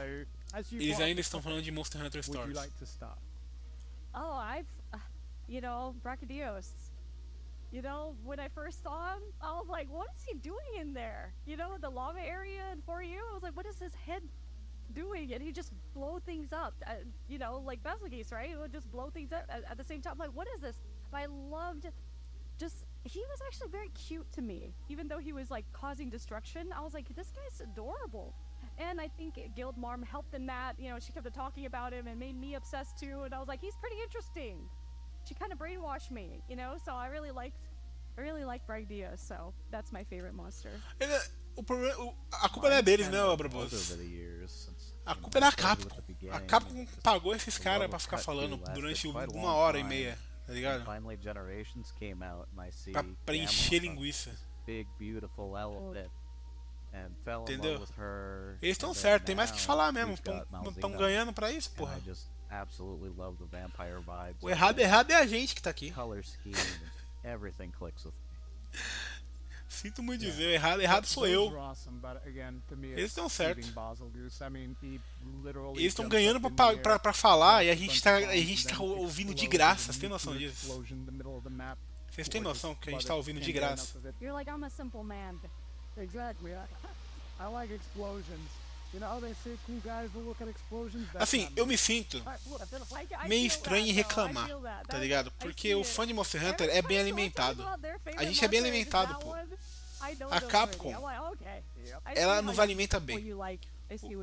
Eles ainda estão falando de Monster Hunter Stories. Oh, Brachydios. When I first saw him, I was like, what is he doing in there? The lava area and for you, I was like, what is his head doing? And he just blow things up, like Basilgeese, right? He would just blow things up at the same time. I'm like, what is this? But I loved he was actually very cute to me, even though he was like causing destruction. I was like, this guy's adorable. And I think Guild Marm helped in that. She kept talking about him and made me obsessed too. And I was like, he's pretty interesting. She kind of brainwashed me, so I really liked Bragdios. So that's my favorite monster. A culpa não é deles, né, Barbosa? A culpa é da Capcom. A Capcom pagou esses caras pra ficar falando durante 1h30, tá ligado? Pra encher linguiça. Entendeu? Eles estão certos, tem mais que falar mesmo. Estão ganhando pra isso, porra. O errado é a gente que tá aqui. Sinto muito dizer, errado sou eu. Eles estão certos. Eles estão ganhando pra falar e a gente tá ouvindo de graça. Vocês têm noção disso? Vocês têm noção que a gente tá ouvindo de graça? You're like, I'm a simple man. Exactly. I like explosions. They say cool guys will look at explosions. Assim, eu me sinto meio estranho em reclamar, tá ligado? Porque o fã de Monster Hunter é bem alimentado. A gente é bem alimentado, pô. A Capcom, ela nos alimenta bem.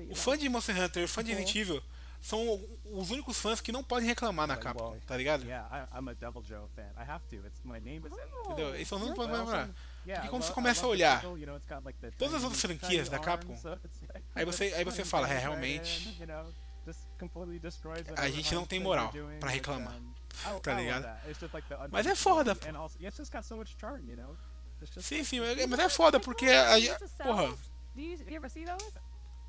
O fã de Monster Hunter, o fã de Resident Evil, são os únicos fãs que não podem reclamar na Capcom, tá ligado? Yeah, I'm a Devil Joe fan. I have to. My name is. Entendeu? Eles são os únicos que podem reclamar. Yeah, Porque quando você I começa a love the olhar sickle, you know, it's got, like, the todas as outras tiny franquias da arms, Capcom, so it's like- aí você fala, Right realmente, in, you know, just completely destroys a whatever gente não Hans tem said moral they're doing, pra but, reclamar, I tá love ligado? that. It's just like the Mas é foda, unpredictability, and also, it's just got so much charm, you know? It's just Sim, like- sim, mas é foda porque porra, Do you ever see those?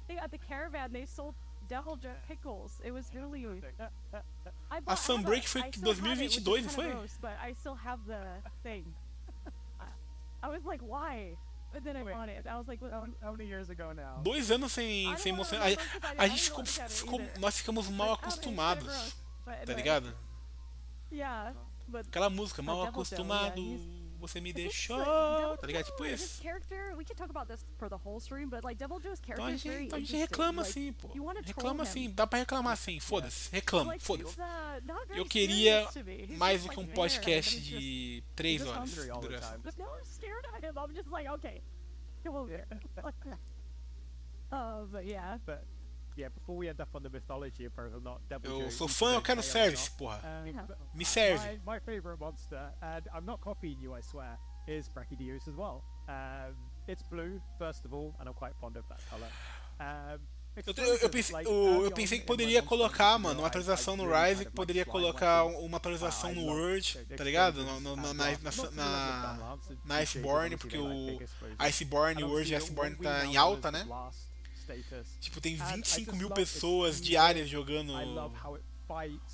They at the caravan they sold Devil Joe pickles. It was really. a Sunbreak foi em 2022, não foi? But I still have the thing. I was like, why? But then I bought it. I was like, How many years ago now? 2 anos sem emocionar. A gente nós ficamos mal acostumados, tá ligado? Yeah, but Aquela música, mal Devil Joe, acostumado, yeah, você me Devil deixou, Joe, tá ligado? Tipo his isso. character, we can talk about this for the whole stream, but like Devil Joe's character Então a is very gente interesting. reclama Like, assim, pô. you wanna troll Reclama him. assim, dá pra reclamar assim, foda-se, reclama, Like, foda-se. he's, not very Eu queria serious to me. He's mais just, do que like, um there, podcast but he's de 3 just horas hungry de all the duração. time. just no, I'm scared at him. I'm just like, okay, come over here. But yeah. But yeah, before we end up on the mythology of not Devil Joe, Eu sou we fã, should eu quero say service, off. porra. But Me serve. My favorite monster, and I'm not copying you, I swear, is Brachydios as well. It's blue, first of all, and I'm quite fond of that color. Eu pensei que poderia colocar, mano, uma atualização no Rise, que poderia colocar uma atualização no World, tá ligado? Na Iceborne, porque o Iceborne, o World Iceborne tá em alta, né? Tipo, tem 25 mil pessoas diárias jogando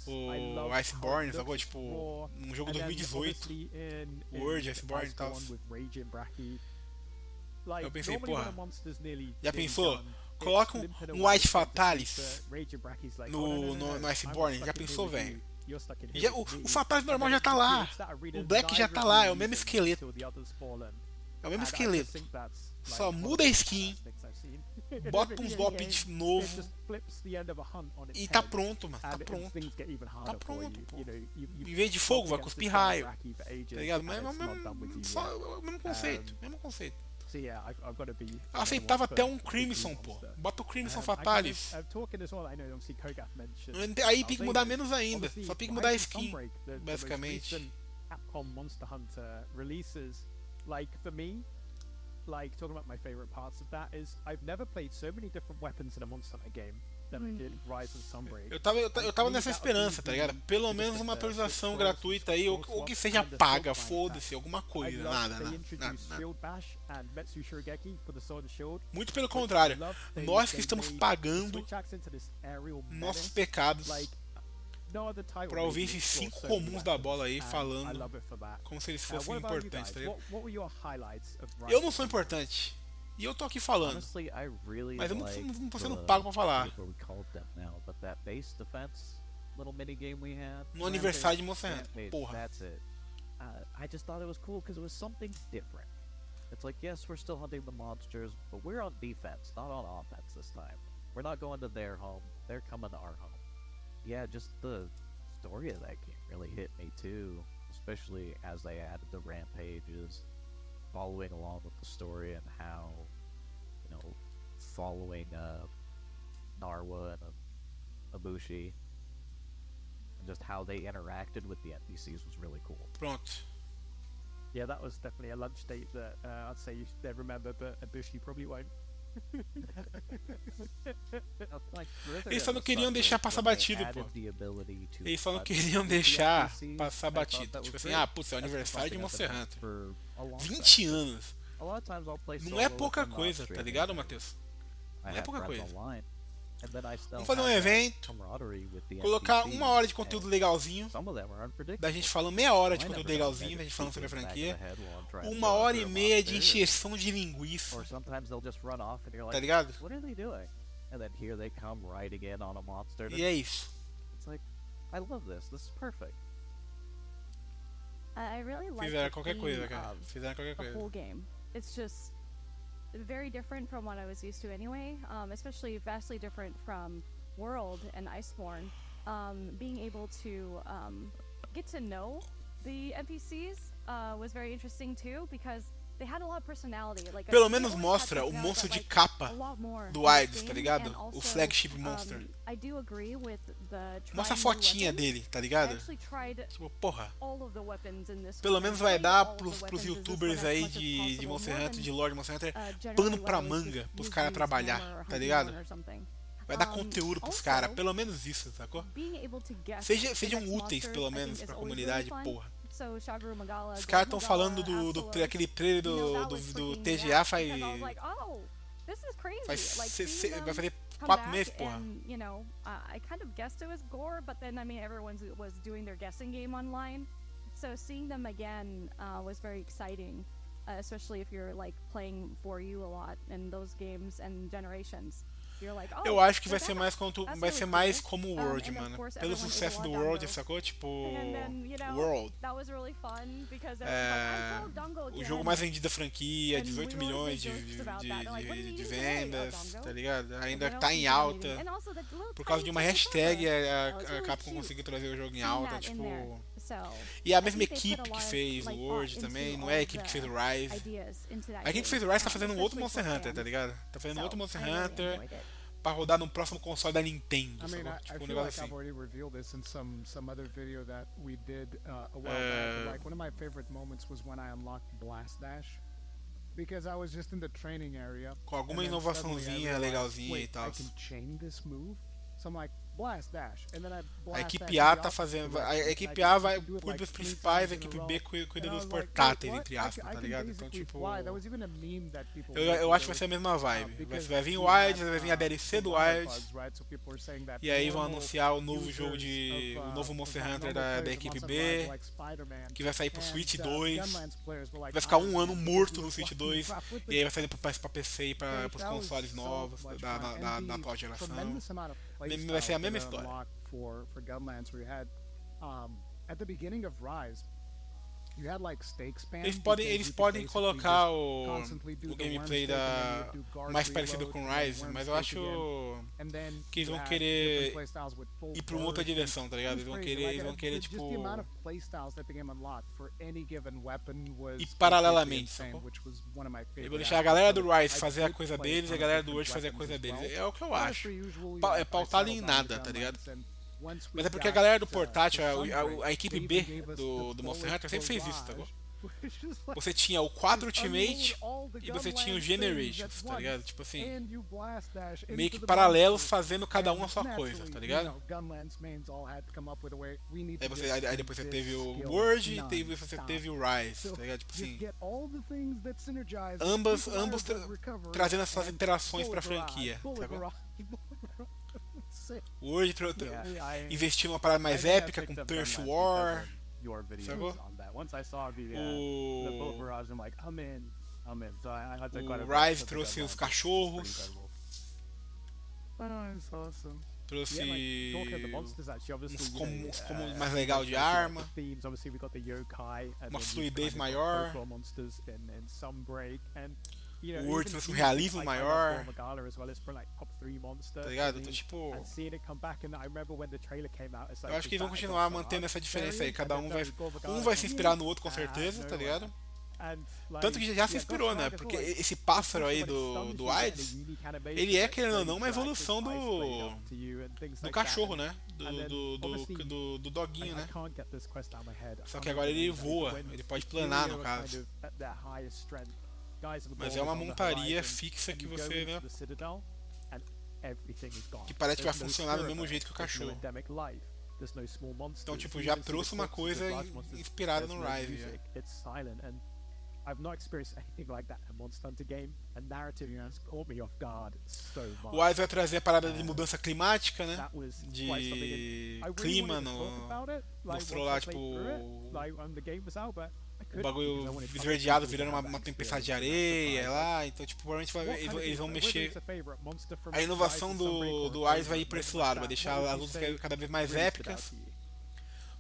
o Iceborne, sacou? Tipo, um jogo 2018, World Iceborne e tal. Eu pensei, porra, já pensou? Coloca um White Fatalis no Iceborne, já pensou, velho? O Fatalis normal já tá lá, o Black já tá lá, é o mesmo esqueleto. É o mesmo esqueleto. Só muda a skin, bota uns golpes novo e tá pronto, mano. Tá pronto. Tá pronto, pô. Em vez de fogo, vai cuspir raio. Tá ligado? Mas é o mesmo conceito. Mesmo conceito. Aceitava até um Crimson, pô. Bota o Crimson Fatalis. Aí tem que mudar menos ainda. Só tem que mudar a skin, basicamente. Capcom Monster Hunter releases, like for me, like talking about my favorite parts of that is I've never played so many different weapons in a Monster Hunter game than I did Rise and Sunbreak. Eu tava nessa esperança, tá ligado? Pelo menos uma atualização gratuita aí, ou que seja paga, foda-se, alguma coisa, nada. Muito pelo contrário, nós que estamos pagando nossos pecados pra ouvir esses 5 comuns da bola aí falando como se eles fossem importantes, tá ligado? Eu não sou importante. E eu tô aqui falando. Mas eu não tô sendo pago pra falar. No aniversário de Monster Hunter. Porra. I just thought it was cool because it was something different. It's like, yes, we're still hunting the monsters, but we're on defense, not on offense this time. We're not going to their home, they're coming to our home. Yeah, just the story of that game really hit me too, especially as they added the rampages, following along with the story and how, you know, following Narwa and Ibushi, and just how they interacted with the NPCs was really cool. Pronto. Yeah, that was definitely a lunch date that I'd say they'd remember, but Ibushi probably won't. Eles só não queriam deixar passar batido, pô. Eles só não queriam deixar passar batido. Tipo assim, putz, é o aniversário de Monster Hunter. 20 anos. Não é pouca coisa, tá ligado, Matheus? Não é pouca coisa. Vamos fazer um evento, colocar 1 hora de conteúdo legalzinho, da gente falando meia hora de conteúdo legalzinho, da gente falando sobre a franquia, 1h30 de encheção de linguiça, tá ligado? E é isso. Fizeram qualquer coisa, cara. Fizeram qualquer coisa. It's just very different from what I was used to anyway, especially vastly different from World and Iceborne. Being able to get to know the NPCs was very interesting too, because Pelo menos mostra o monstro de capa do Wilds, tá ligado? O flagship monster. Mostra a fotinha dele, tá ligado? Tipo, porra. Pelo menos vai dar pros youtubers aí de Monster Hunter, de Lord Monster Hunter, pano pra manga pros caras trabalhar, tá ligado? Vai dar conteúdo pros caras, pelo menos isso, sacou? Sejam úteis, pelo menos, pra comunidade, porra. Os caras estão falando daquele trailer do TGA faz vai fazer 4 meses, porra. I kind of guessed it was gore, but then I mean everyone was doing their guessing game online. So seeing them again was very exciting, especially if you're like playing for you a lot in those games and generations. Eu acho que vai ser mais como o World, mano. Pelo sucesso do World, sacou? Tipo, World. O jogo mais vendido da franquia, 18 milhões de vendas, tá ligado? Ainda tá em alta. Por causa de uma hashtag, a Capcom conseguiu trazer o jogo em alta, tipo... E a mesma equipe que fez o World também, não é a equipe que fez o Rise. A equipe que fez o Rise tá fazendo um outro Monster Hunter, tá ligado? Tá fazendo outro Monster Hunter pra rodar no próximo console da Nintendo. I mean, tipo, I feel like I've already revealed this in some other video that we did a while back. But like one of my favorite moments was when I unlocked Blast Dash. Because I was just in the training area. Com alguma inovaçãozinha legalzinha e tal. I can chain this move. So I'm like, Blast Dash. And then I blast a equipe A tá fazendo. A equipe A vai cuida dos principais, a equipe B cuida dos portáteis, entre aspas, tá ligado? Então, tipo. Eu acho que vai ser a mesma vibe. Vai vir o Wilds, vai vir a DLC do Wilds. E aí vão anunciar o novo jogo o novo Monster Hunter da equipe B. Que vai sair pro Switch 2. Vai ficar um ano morto no Switch 2. E aí vai sair pra PC e pros consoles novos da atual geração. Vai ser a mesma história. For Gunlands, where you had at the beginning of Rise, you had like stake spam. Eles podem colocar o gameplay mais parecido com Rise, mas eu acho que eles vão querer ir pra uma outra direção, tá ligado? Eles vão querer tipo ir paralelamente, sacou? Eu vou deixar a galera do Rise fazer a coisa deles e a galera do World fazer a coisa deles. É o que eu acho. É pautado em nada, tá ligado? Mas é porque a galera do portátil, a equipe B do Monster Hunter sempre fez isso, tá bom? Você tinha o 4 Ultimate e você tinha o Generations, tá ligado? Tipo assim, meio que paralelos fazendo cada um a sua coisa, tá ligado? Aí depois você teve o World e depois você teve o Rise, tá ligado? Tipo assim, ambos trazendo as suas interações pra franquia, tá bom? O World investiu numa parada mais épica com Turf War. Sacou? O Rise trouxe os cachorros. Trouxe uns combos mais legal de arma. Uma fluidez maior. O World trouxe um realismo maior. Tá ligado? Então, tipo. Eu acho que eles vão continuar mantendo essa diferença aí. Cada um vai se inspirar no outro com certeza, tá ligado? Tanto que já se inspirou, né? Porque esse pássaro aí do Wilds, ele é, querendo ou não, uma evolução do cachorro, né? Do doguinho, né? Só que agora ele voa, ele pode planar, no caso. Mas é uma montaria fixa que você, né? Que parece que vai funcionar do mesmo jeito que o cachorro. Então, tipo, já trouxe uma coisa inspirada no Rise. O Rise vai trazer a parada de mudança climática, né? De clima, mostrou lá, tipo, o bagulho esverdeado virando uma tempestade de areia lá, então tipo, provavelmente eles vão mexer. A inovação do Rise vai ir pra esse lado, vai deixar as lutas cada vez mais épicas,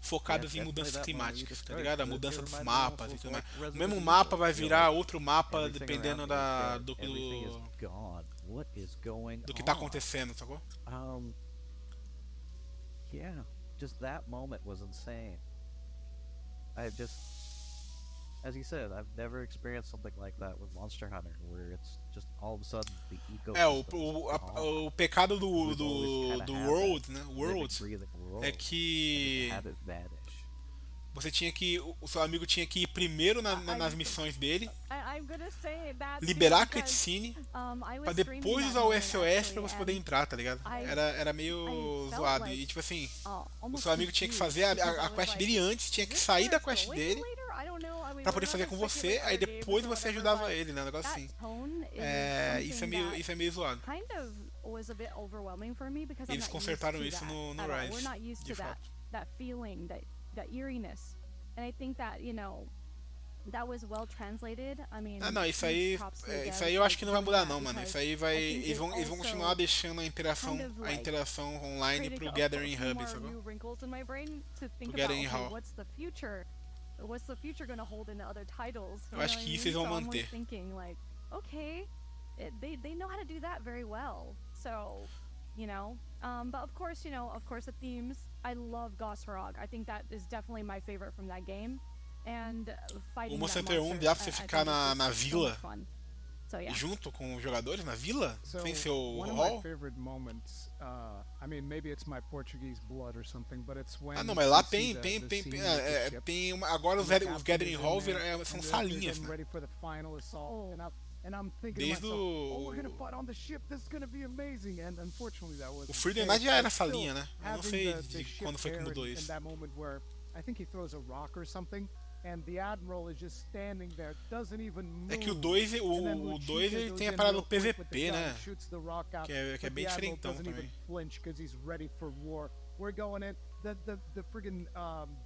focadas em mudanças climáticas, tá ligado? A mudança dos mapas e tudo mais. O mesmo mapa vai virar outro mapa dependendo do que tá acontecendo, sacou? Yeah, just that moment was insane. as you said, I've never experienced something like that with Monster Hunter, where it's just all of a sudden the o pecado do World, né? É que você tinha que, o seu amigo tinha que ir primeiro nas missões dele, liberar a cutscene, pra depois usar o SOS pra você poder entrar, tá ligado? Era meio zoado. E tipo assim, o seu amigo tinha que fazer a quest dele antes, tinha que sair da quest dele pra poder fazer com você, aí depois você ajudava ele, né? Um negócio assim. Isso é meio zoado. Eles consertaram isso no Rise, de fato. That eeriness, and I think that that was well translated. I mean, não, isso aí eu acho que não vai mudar não, mano. Isso aí eles vão continuar deixando a interação online pro Gathering Hub, sabe? Pro Gathering Hall. What's the future going to hold in other titles? Eu acho que isso eles vão manter. Thinking like, okay, they know how to do that very well. So, but of course, the themes. I love Gosrog. I think that is definitely my favorite from that game. And fighting o Monster Hunter 1 dá pra você ficar na vila junto com os jogadores na vila sem seu hall. One of my favorite moments, I mean, maybe it's my Portuguese blood or something, but it's when não, mas lá tem agora os Gathering Halls são salinhas, né? And I'm thinking Desde to myself, we're gonna fight on the ship. This is gonna be amazing. And unfortunately, that wasn't. O Freedom Night já era salinha, né? Eu não sei quando foi que mudou isso. In that moment where I think he throws a rock or something, and the Admiral is just standing there, doesn't even move. É que o 2 ele tem a parada do PVP, né? Que é bem diferentão também. Flinch because he's ready for war. We're going in. The friggin'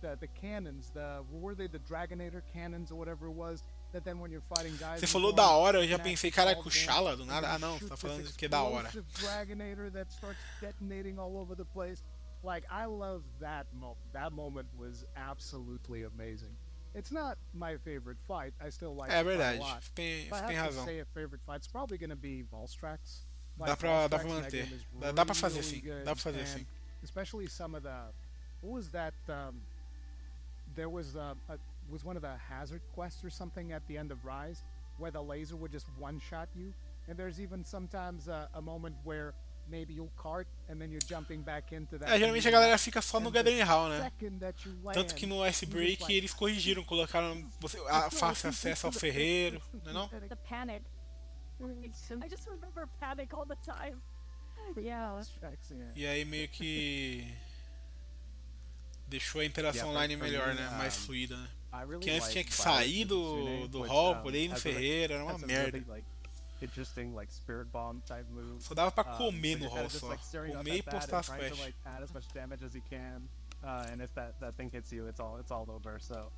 the cannons, were they the Dragonator cannons or whatever it was? That then when you're fighting guys, você falou da hora, eu já pensei, caraca, o Shala do nada. Ah não, você tá falando que é da hora. Dragonator that starts detonating all over the place. Like, I love that moment. That moment was absolutely amazing. It's not my favorite fight. I still like it a lot. Tem But I have razão. to say a favorite fight. It's probably going to be Volstrax. Dá pra manter. Dá pra fazer sim. Dá pra fazer sim. Especially some of the, what was that? There was was one of the hazard quests or something at the end of Rise where the laser would just one-shot you, and there's even sometimes a moment where maybe you'll cart and then you're jumping back into that. Geralmente a galera fica só no Gathering Hall, né? Tanto que no Icebreak eles corrigiram, colocaram fácil acesso ao ferreiro, não é? The panic. I just remember panic all the time. Yeah. E aí meio que deixou a interação online melhor, né? Mais fluida, né? Que antes tinha que sair do hall, poder ir no ferreiro, era uma merda. Interesting, like spirit bomb type move. Só dava pra comer no hall só. Comer e postar as quests. Like, add as much damage as you can, and if that thing hits you, it's all over. So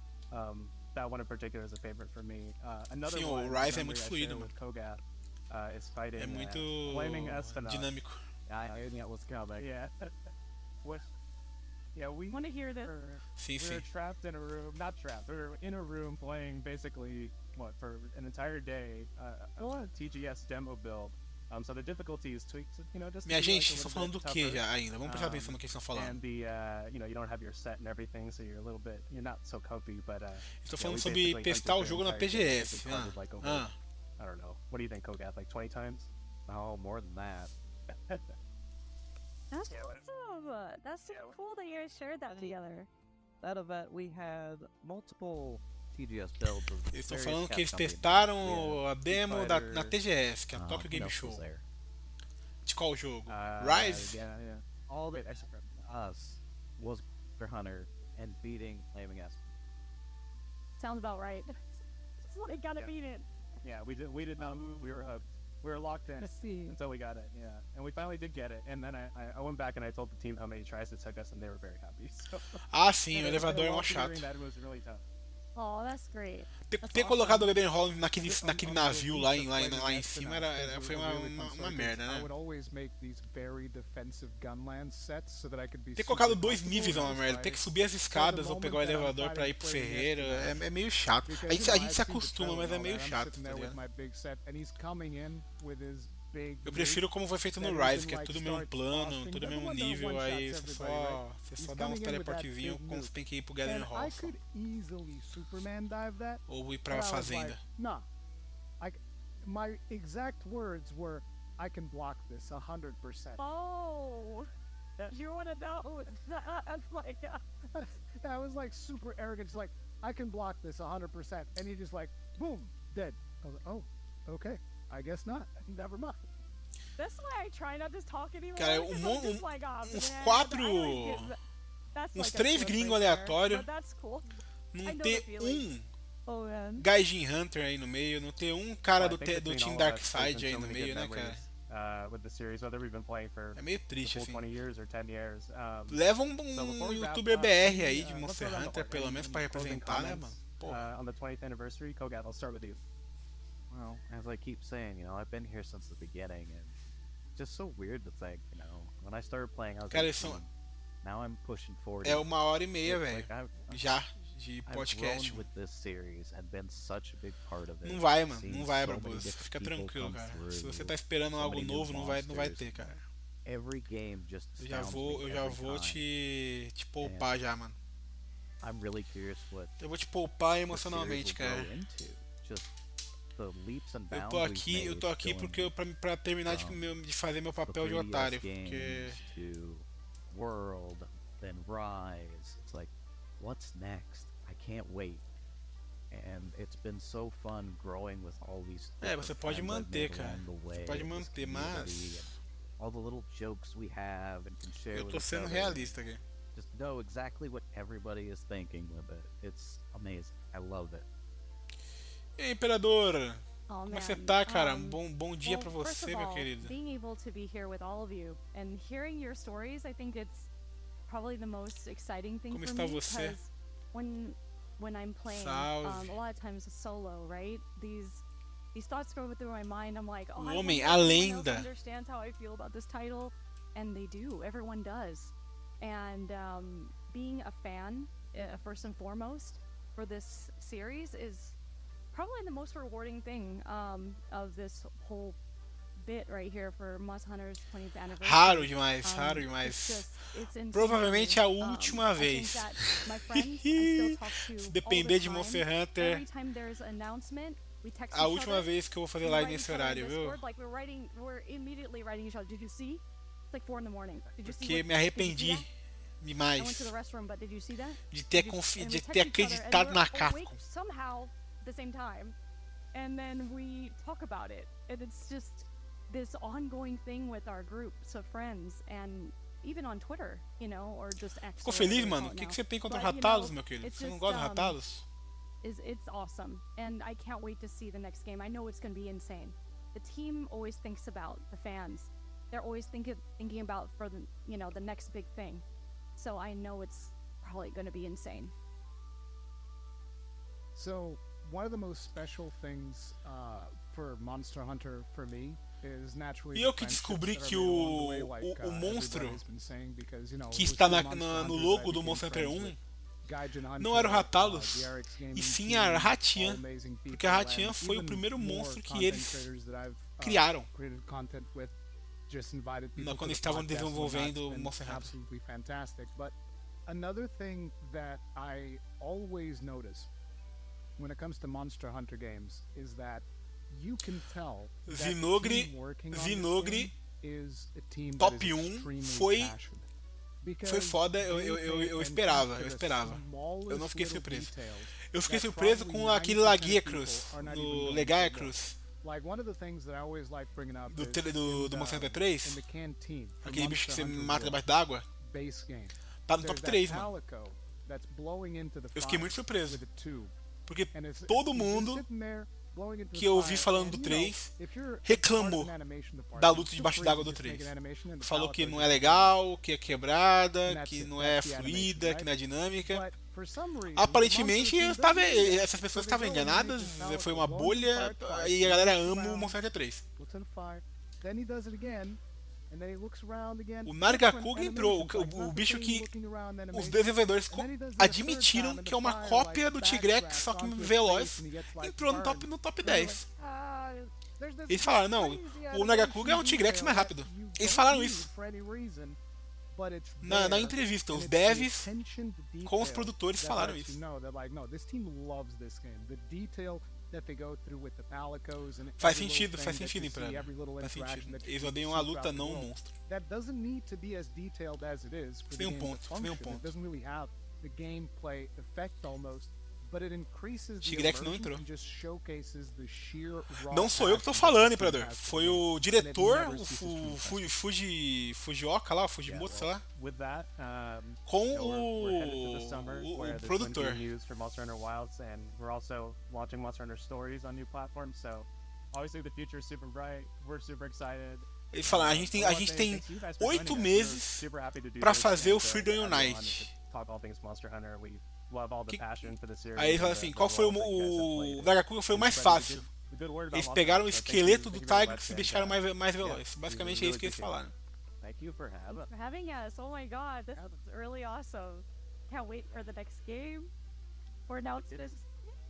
that one in particular is a favorite for me. Another Sim, one o Rise é muito fluido, mano. Kogath, is fighting, é muito dinâmico. I knew it was coming. Yeah. Yeah, we want to hear this. Sim, we were trapped in a room, not trapped. We were in a room playing basically for an entire day, a TGS demo build. So the difficulty is tweaked, just. Minha gente, estão falando do que já ainda? Vamos prestar atenção no que estão falando. And the you don't have your set and everything, so you're not so comfy, but estou falando sobre testar o jogo na PGS. I don't know. What do you think, Kogath? Like 20 times? Oh, more than that. That's awesome. That's so cool that you guys shared that together. That event we had multiple TGS builds. Eles estão falando que eles testaram a demo na TGS, que é a Tokyo Game Show. De qual jogo? Rise? Yeah. All the except for us was Monster Hunter and beating Flaming Espen. Sounds about right. It's like gotta beat it. Yeah, we did not move. We were locked in until we got it, yeah. And we finally did get it. And then I went back and I told the team how many tries it took us, and they were very happy. So, sim, o elevador é um chato. That was really tough. Oh, that's great. Ter colocado o Gathering Hall naquele navio lá em cima foi uma merda, né? Ter colocado 2 níveis é uma merda. Ter que subir as escadas ou pegar o elevador pra ir pro ferreiro é meio chato. A gente se acostuma, mas é meio chato, tá ligado? big. Eu prefiro como foi feito no Rise, que é tudo mesmo plano, tudo mesmo nível, aí você só dá uns teleportezinhos quando você tem que ir pro Gathering Hall. Ou ir pra fazenda. No. My exact words were, I can block this 100%. Oh, you want to know? That's like, that was like super arrogant. It's like, I can block this 100%. And he just like, boom, dead. I was like, oh, okay. I guess not. Never mind. That's why I try not to talk anymore. Cara, uns quatro... Uns 3 gringos aleatórios. Não ter Gaijin Hunter aí no meio, não ter cara do Team Darkseid aí no meio, né, cara? With the series, whether we've been playing for é meio triste, assim. 20 years or 10 years. Leva um youtuber BR aí de Monster Hunter, pelo menos pra representar, né, mano? On the 20th anniversary, Kogat, I'll start with you. Well, as I keep saying, I've been here since the beginning, and it's just so weird to think, when I started playing, I was cara, 18. Now I'm pushing 40. É 1h30, velho. Já. De podcast. Não vai, mano. Não vai, Barbosa. Fica tranquilo, cara. Se você tá esperando algo novo, não vai ter, cara. Eu já vou te poupar já, mano. Eu vou te poupar emocionalmente, cara. Eu tô aqui porque pra terminar de fazer meu papel de otário. Porque... What's next? I can't wait. And it's been so fun growing with all these. Você pode manter, cara. Você pode manter, mas all the little jokes we have and can share. Eu tô sendo realista aqui. Just know exactly what everybody is thinking with it. It's amazing. I love it. E aí, Imperador? Como você tá, cara? Bom dia pra você, meu querido. Being able to be here with all of you and hearing your stories, I think it's probably the most exciting thing Como for está me você? because when I'm playing, a lot of times solo, right? These thoughts go through my mind. I'm like, oh, I homem, wonder a if lenda. anyone else understands how I feel about this title, and they do. Everyone does. And being a fan, first and foremost, for this series is probably the most rewarding thing of this whole bit right here for Monster Hunter's 20th anniversary. Raro demais, raro demais. Provavelmente a última vez. Se depender de Monster Hunter, a última vez que eu vou fazer live nesse horário, viu? Porque me arrependi demais de ter acreditado na Capcom. And then we talk about it, and it's just this ongoing thing with our groups of friends, and even on Twitter, or just X. Ficou feliz, mano? O que você tem contra Ratalos, meu querido? Você não gosta de Ratalos? It's awesome, and I can't wait to see the next game. I know it's going to be insane. The team always thinks about the fans. They're always thinking about for the next big thing. So I know it's probably going to be insane. So one of the most special things for Monster Hunter for me is naturally. E eu que descobri que o monstro que está no logo do Monster Hunter 1 não era o Ratalos, e sim a Ratian, porque a Ratian foi o primeiro monstro que eles criaram quando estavam desenvolvendo o Monster Hunter. Another thing that I always notice when it comes to Monster Hunter games is that you can tell that Vinogre top 1 foi foda, eu esperava. Eu não fiquei surpreso. Eu fiquei surpreso com aquele Lagiacruz, no Legaicruz do Monster Hunter 3, aquele bicho que você mata debaixo d'água. Tá no top 3, mano. Eu fiquei muito surpreso. Porque todo mundo que eu ouvi falando do 3 reclamou da luta debaixo d'água do 3. Falou que não é legal, que é quebrada, que não é fluida, que não é dinâmica. Aparentemente essas pessoas estavam enganadas, foi uma bolha e a galera ama o Monster Hunter 3. O Nargacuga entrou, o bicho que os desenvolvedores admitiram que é uma cópia do Tigrex, só que veloz, entrou no top 10. Eles falaram, não, o Nagakuga é um Tigrex mais rápido. Eles falaram isso. Na entrevista, os devs com os produtores falaram isso. Faz sentido, faz sentido, pra mim. Faz sentido. Eles odeiam a luta, não o monstro. Tem um ponto, tem um ponto. Tigrex não entrou. Não sou eu que tô falando, Imperador. Foi o diretor, o Fujioka lá, o Fujimoto, sei lá. Com o produtor. Eles falaram, a gente tem 8 meses pra fazer o Freedom Unite. Aí ele fala assim, qual foi o Nagakuga foi o mais fácil. Eles pegaram o esqueleto do Tigrex e deixaram mais veloz. Basicamente é isso que eles falaram. Thank you for having us. Oh my god, this is really awesome. Can't wait for the next game. For announcements.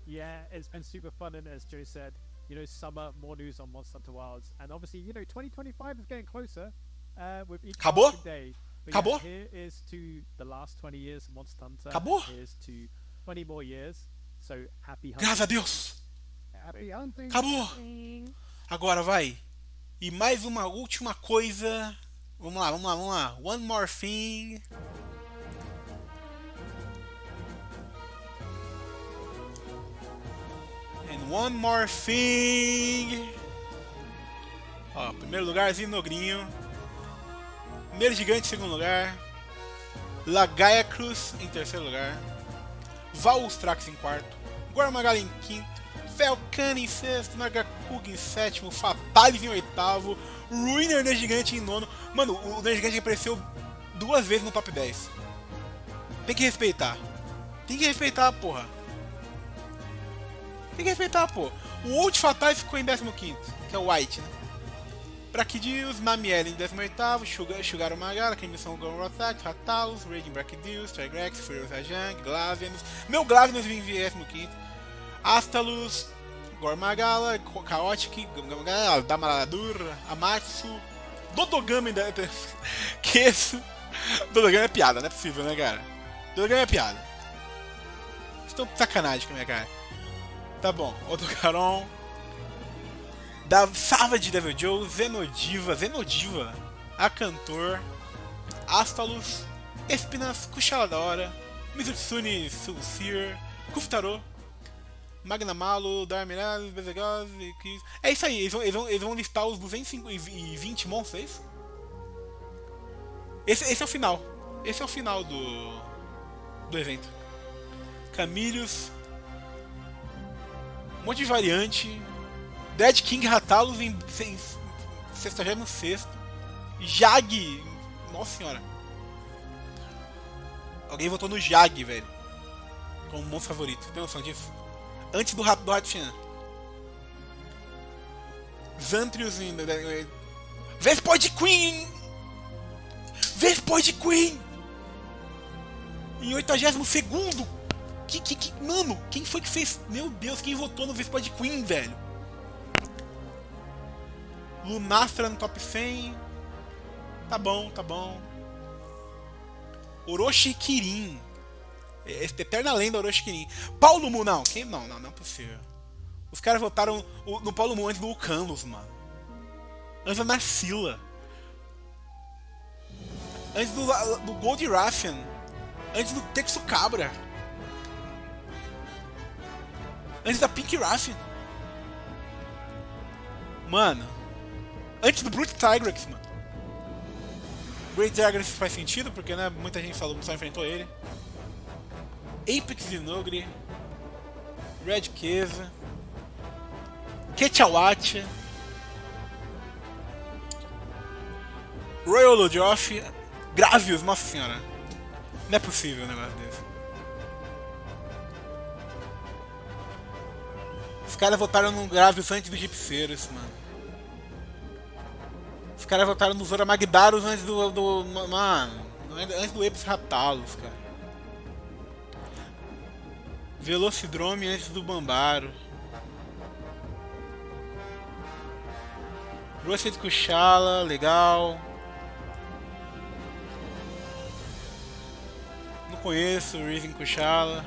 Yeah, it's been super fun, and as Joe said, summer, more news on Monster Hunter Wilds, and obviously, 2025 is getting closer. With each passing day. Acabou? Here is to the last 20 years of Monster Hunter. Acabou? Here's to 20 more years. So happy hunting. Graças a Deus! Happy hunting. Acabou! Agora vai. E mais uma última coisa. Vamos lá. One more thing. And one more thing. Ó, primeiro lugar, Zinogrinho. Primeiro gigante em segundo lugar. Lagaia Cruz em terceiro lugar. Valstrax em quarto. Gormagala em quinto. Felcane em sexto. Nagakuga em sétimo. Fatalis em oitavo. Ruiner Gigante em nono. Mano, o Gigante apareceu 2 vezes no top 10. Tem que respeitar. Tem que respeitar, porra. Tem que respeitar, pô. O Old Fatalis ficou em 15º, que é o White, né? Braquidius, Namiel em 18º, Shugaru Magala, Crimson Gorosak, Ratalos, Raging Braquidius, Tigrex, Furious Rajang, Glavenus, meu Glavenus em 25º, Astalus, Gormagala, Chaotic, Damaradur, Amatsu, Dodogami, Queso. Dodogami é piada, não é possível, né, cara? Dodogami é piada. Vocês estão de sacanagem com a minha cara. Tá bom, Otocaron. Da Savage Devil Joe, Zenodiva, Acantor, Astalus, Espinas, Kuchaladora, Mizutsune Sulcir, Kuftaro, Magnamalo, Darmiraz, Bezegaz e Kiss. É isso aí, eles vão listar os 220 monstros, é isso? Esse é o final. Esse é o final do evento. Camilhos, um monte de variante. Dead King Ratalos em 66º. Jag. Nossa senhora. Alguém votou no Jag, velho. Como monstro favorito. Tem noção disso? Antes do Ratchan. Zantrius em. Vespoid Queen! Vespoid Queen! Em 82º. Mano, quem foi que fez? Meu Deus, quem votou no Vespoid Queen, velho? Lunastra no top 100. Tá bom. Orochi Kirin. Eterna lenda Orochi Kirin. Paulo Mu, não. Não é possível. Os caras votaram no Paulo Mu antes do Lucanus, mano. Antes da Narcilla. Antes do Gold Raffian. Antes do Texu Cabra. Antes da Pink Raffian. Mano. Antes do Brute Tigrex, mano. Great Tigrex faz sentido, porque né, muita gente só enfrentou ele. Apex Zinogre. Red Keza. Ketchawacha. Royal Lodroff. Gravius, nossa senhora. Não é possível um negócio desse. Os caras votaram no Gravius antes do Gipseiros, mano. Os caras votaram no Zora Magdaros antes mano, antes do Epis Ratalos, cara. Velocidrome antes do Bambaro. Roasted Kushala, legal. Não conheço Reagindo Kushala.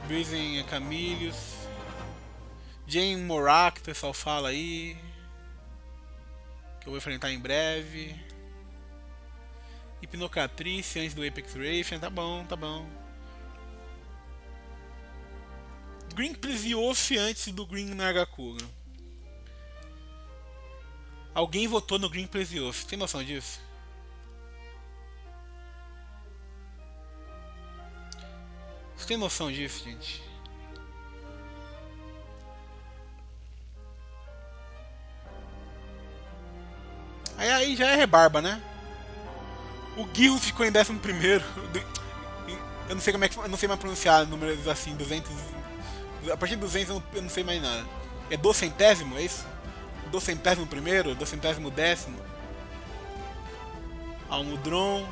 Reagindo Camilhos. Jane Morak, o pessoal fala aí. Que eu vou enfrentar em breve. Hipnocatrice antes do Apex Ration. Tá bom, tá bom. Green Plesiof antes do Green Nagakuga. Alguém votou no Green Plesiof. Tem noção disso? Você tem noção disso, gente? Aí já é rebarba, né? O Guirro ficou em 11º. Eu não sei como é que, eu não sei mais pronunciar números assim, 200. A partir de 200 eu não sei mais nada. É 200º, é isso? 201º, 210º. Almudron.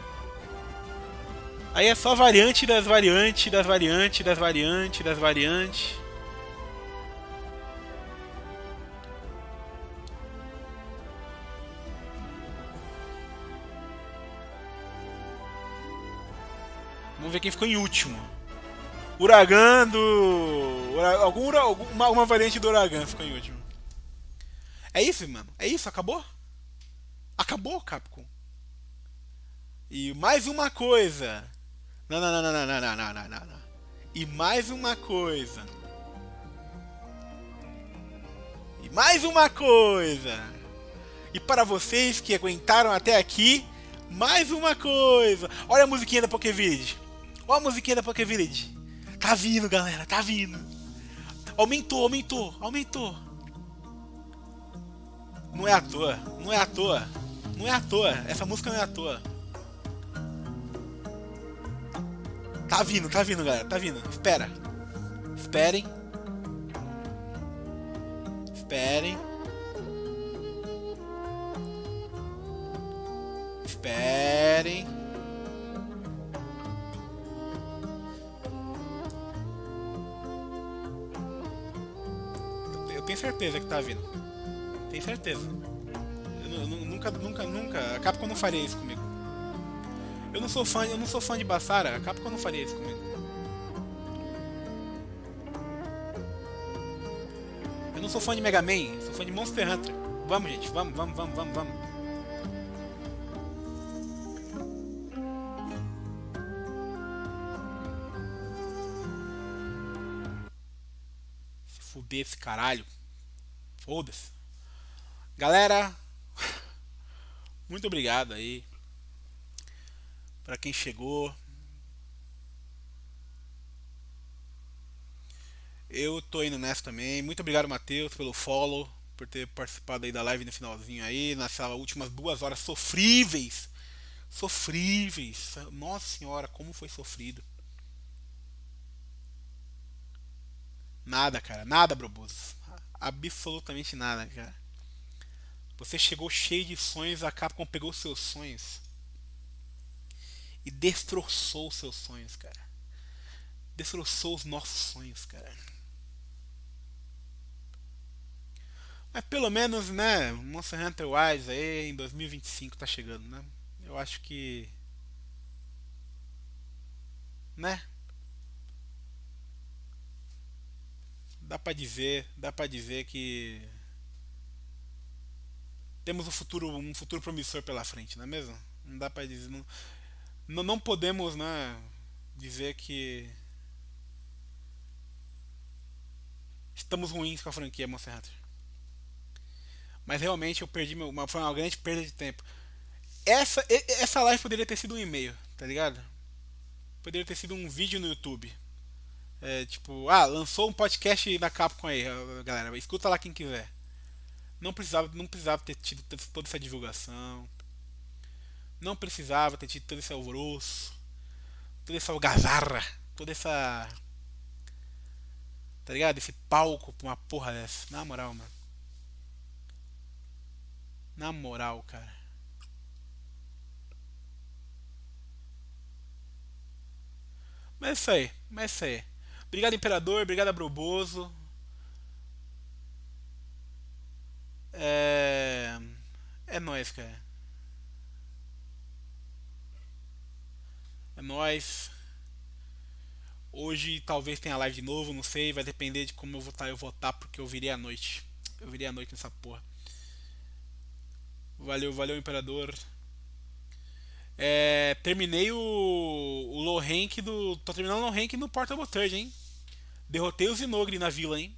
Aí é só variante das variantes, das variantes, das variantes, das variantes. Vamos ver quem ficou em último. Uragan do... Alguma variante do Uragan ficou em último. É isso, mano? É isso? Acabou? Acabou, Capcom? E mais uma coisa. Não. E mais uma coisa. E mais uma coisa. E para vocês que aguentaram até aqui, mais uma coisa. Olha a musiquinha da Pokévillage. Olha a musiquinha da Pokévillage. Tá vindo, galera, tá vindo. Aumentou. Não é à toa. Essa música não é à toa. Tá vindo, galera, tá vindo. Esperem. Eu tenho certeza que tá vindo. Tenho certeza. Eu nunca. A Capcom não faria isso comigo. Eu não sou fã de Bassara. A Capcom não faria isso comigo. Eu não sou fã de Mega Man. Sou fã de Monster Hunter. Vamos, gente. Vamos. Se fuder esse caralho. Foda-se. Galera, muito obrigado aí pra quem chegou. Eu tô indo nessa também. Muito obrigado, Matheus, pelo follow, por ter participado aí da live no finalzinho aí, nessas últimas 2 horas sofríveis. Nossa senhora, como foi sofrido. Nada, cara, nada, Broboso. Absolutamente nada, cara. Você chegou cheio de sonhos, a Capcom pegou seus sonhos e destroçou os seus sonhos, cara. Destroçou os nossos sonhos, cara. Mas pelo menos, né, Monster Hunter Wilds aí em 2025 tá chegando, né? Eu acho que... né? Dá pra dizer que temos um futuro promissor pela frente, não é mesmo? Não dá pra dizer, não podemos, né, dizer que estamos ruins com a franquia Monster Hunter. Mas realmente eu perdi foi uma grande perda de tempo. Essa live poderia ter sido um e-mail, tá ligado? Poderia ter sido um vídeo no YouTube. Tipo, lançou um podcast da Capcom aí, galera, escuta lá quem quiser. Não precisava ter tido toda essa divulgação. Não precisava ter tido todo esse alvoroço, toda essa algazarra, toda essa... tá ligado? Esse palco pra uma porra dessa. Na moral, mano. Na moral, cara. Mas é isso aí. Obrigado, Imperador. Obrigado, Broboso. É. É nóis, cara. É nóis. Hoje talvez tenha live de novo, não sei. Vai depender de como eu vou estar, porque eu virei à noite. Eu virei à noite nessa porra. Valeu, valeu, Imperador. Terminei o low rank do. Tô terminando o low rank no Portable Third, hein? Derrotei o Zinogre na vila, hein?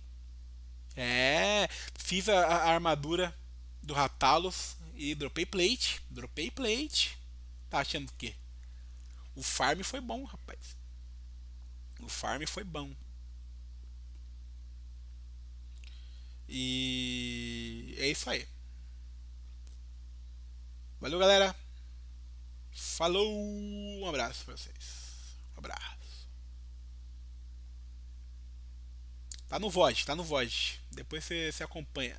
Fiz a armadura do Ratalos e dropei plate. Dropei plate. Tá achando o quê? O farm foi bom, rapaz. O farm foi bom. E é isso aí. Valeu, galera. Falou. Um abraço pra vocês. Um abraço. Tá no VOD, tá no VOD. Depois você acompanha.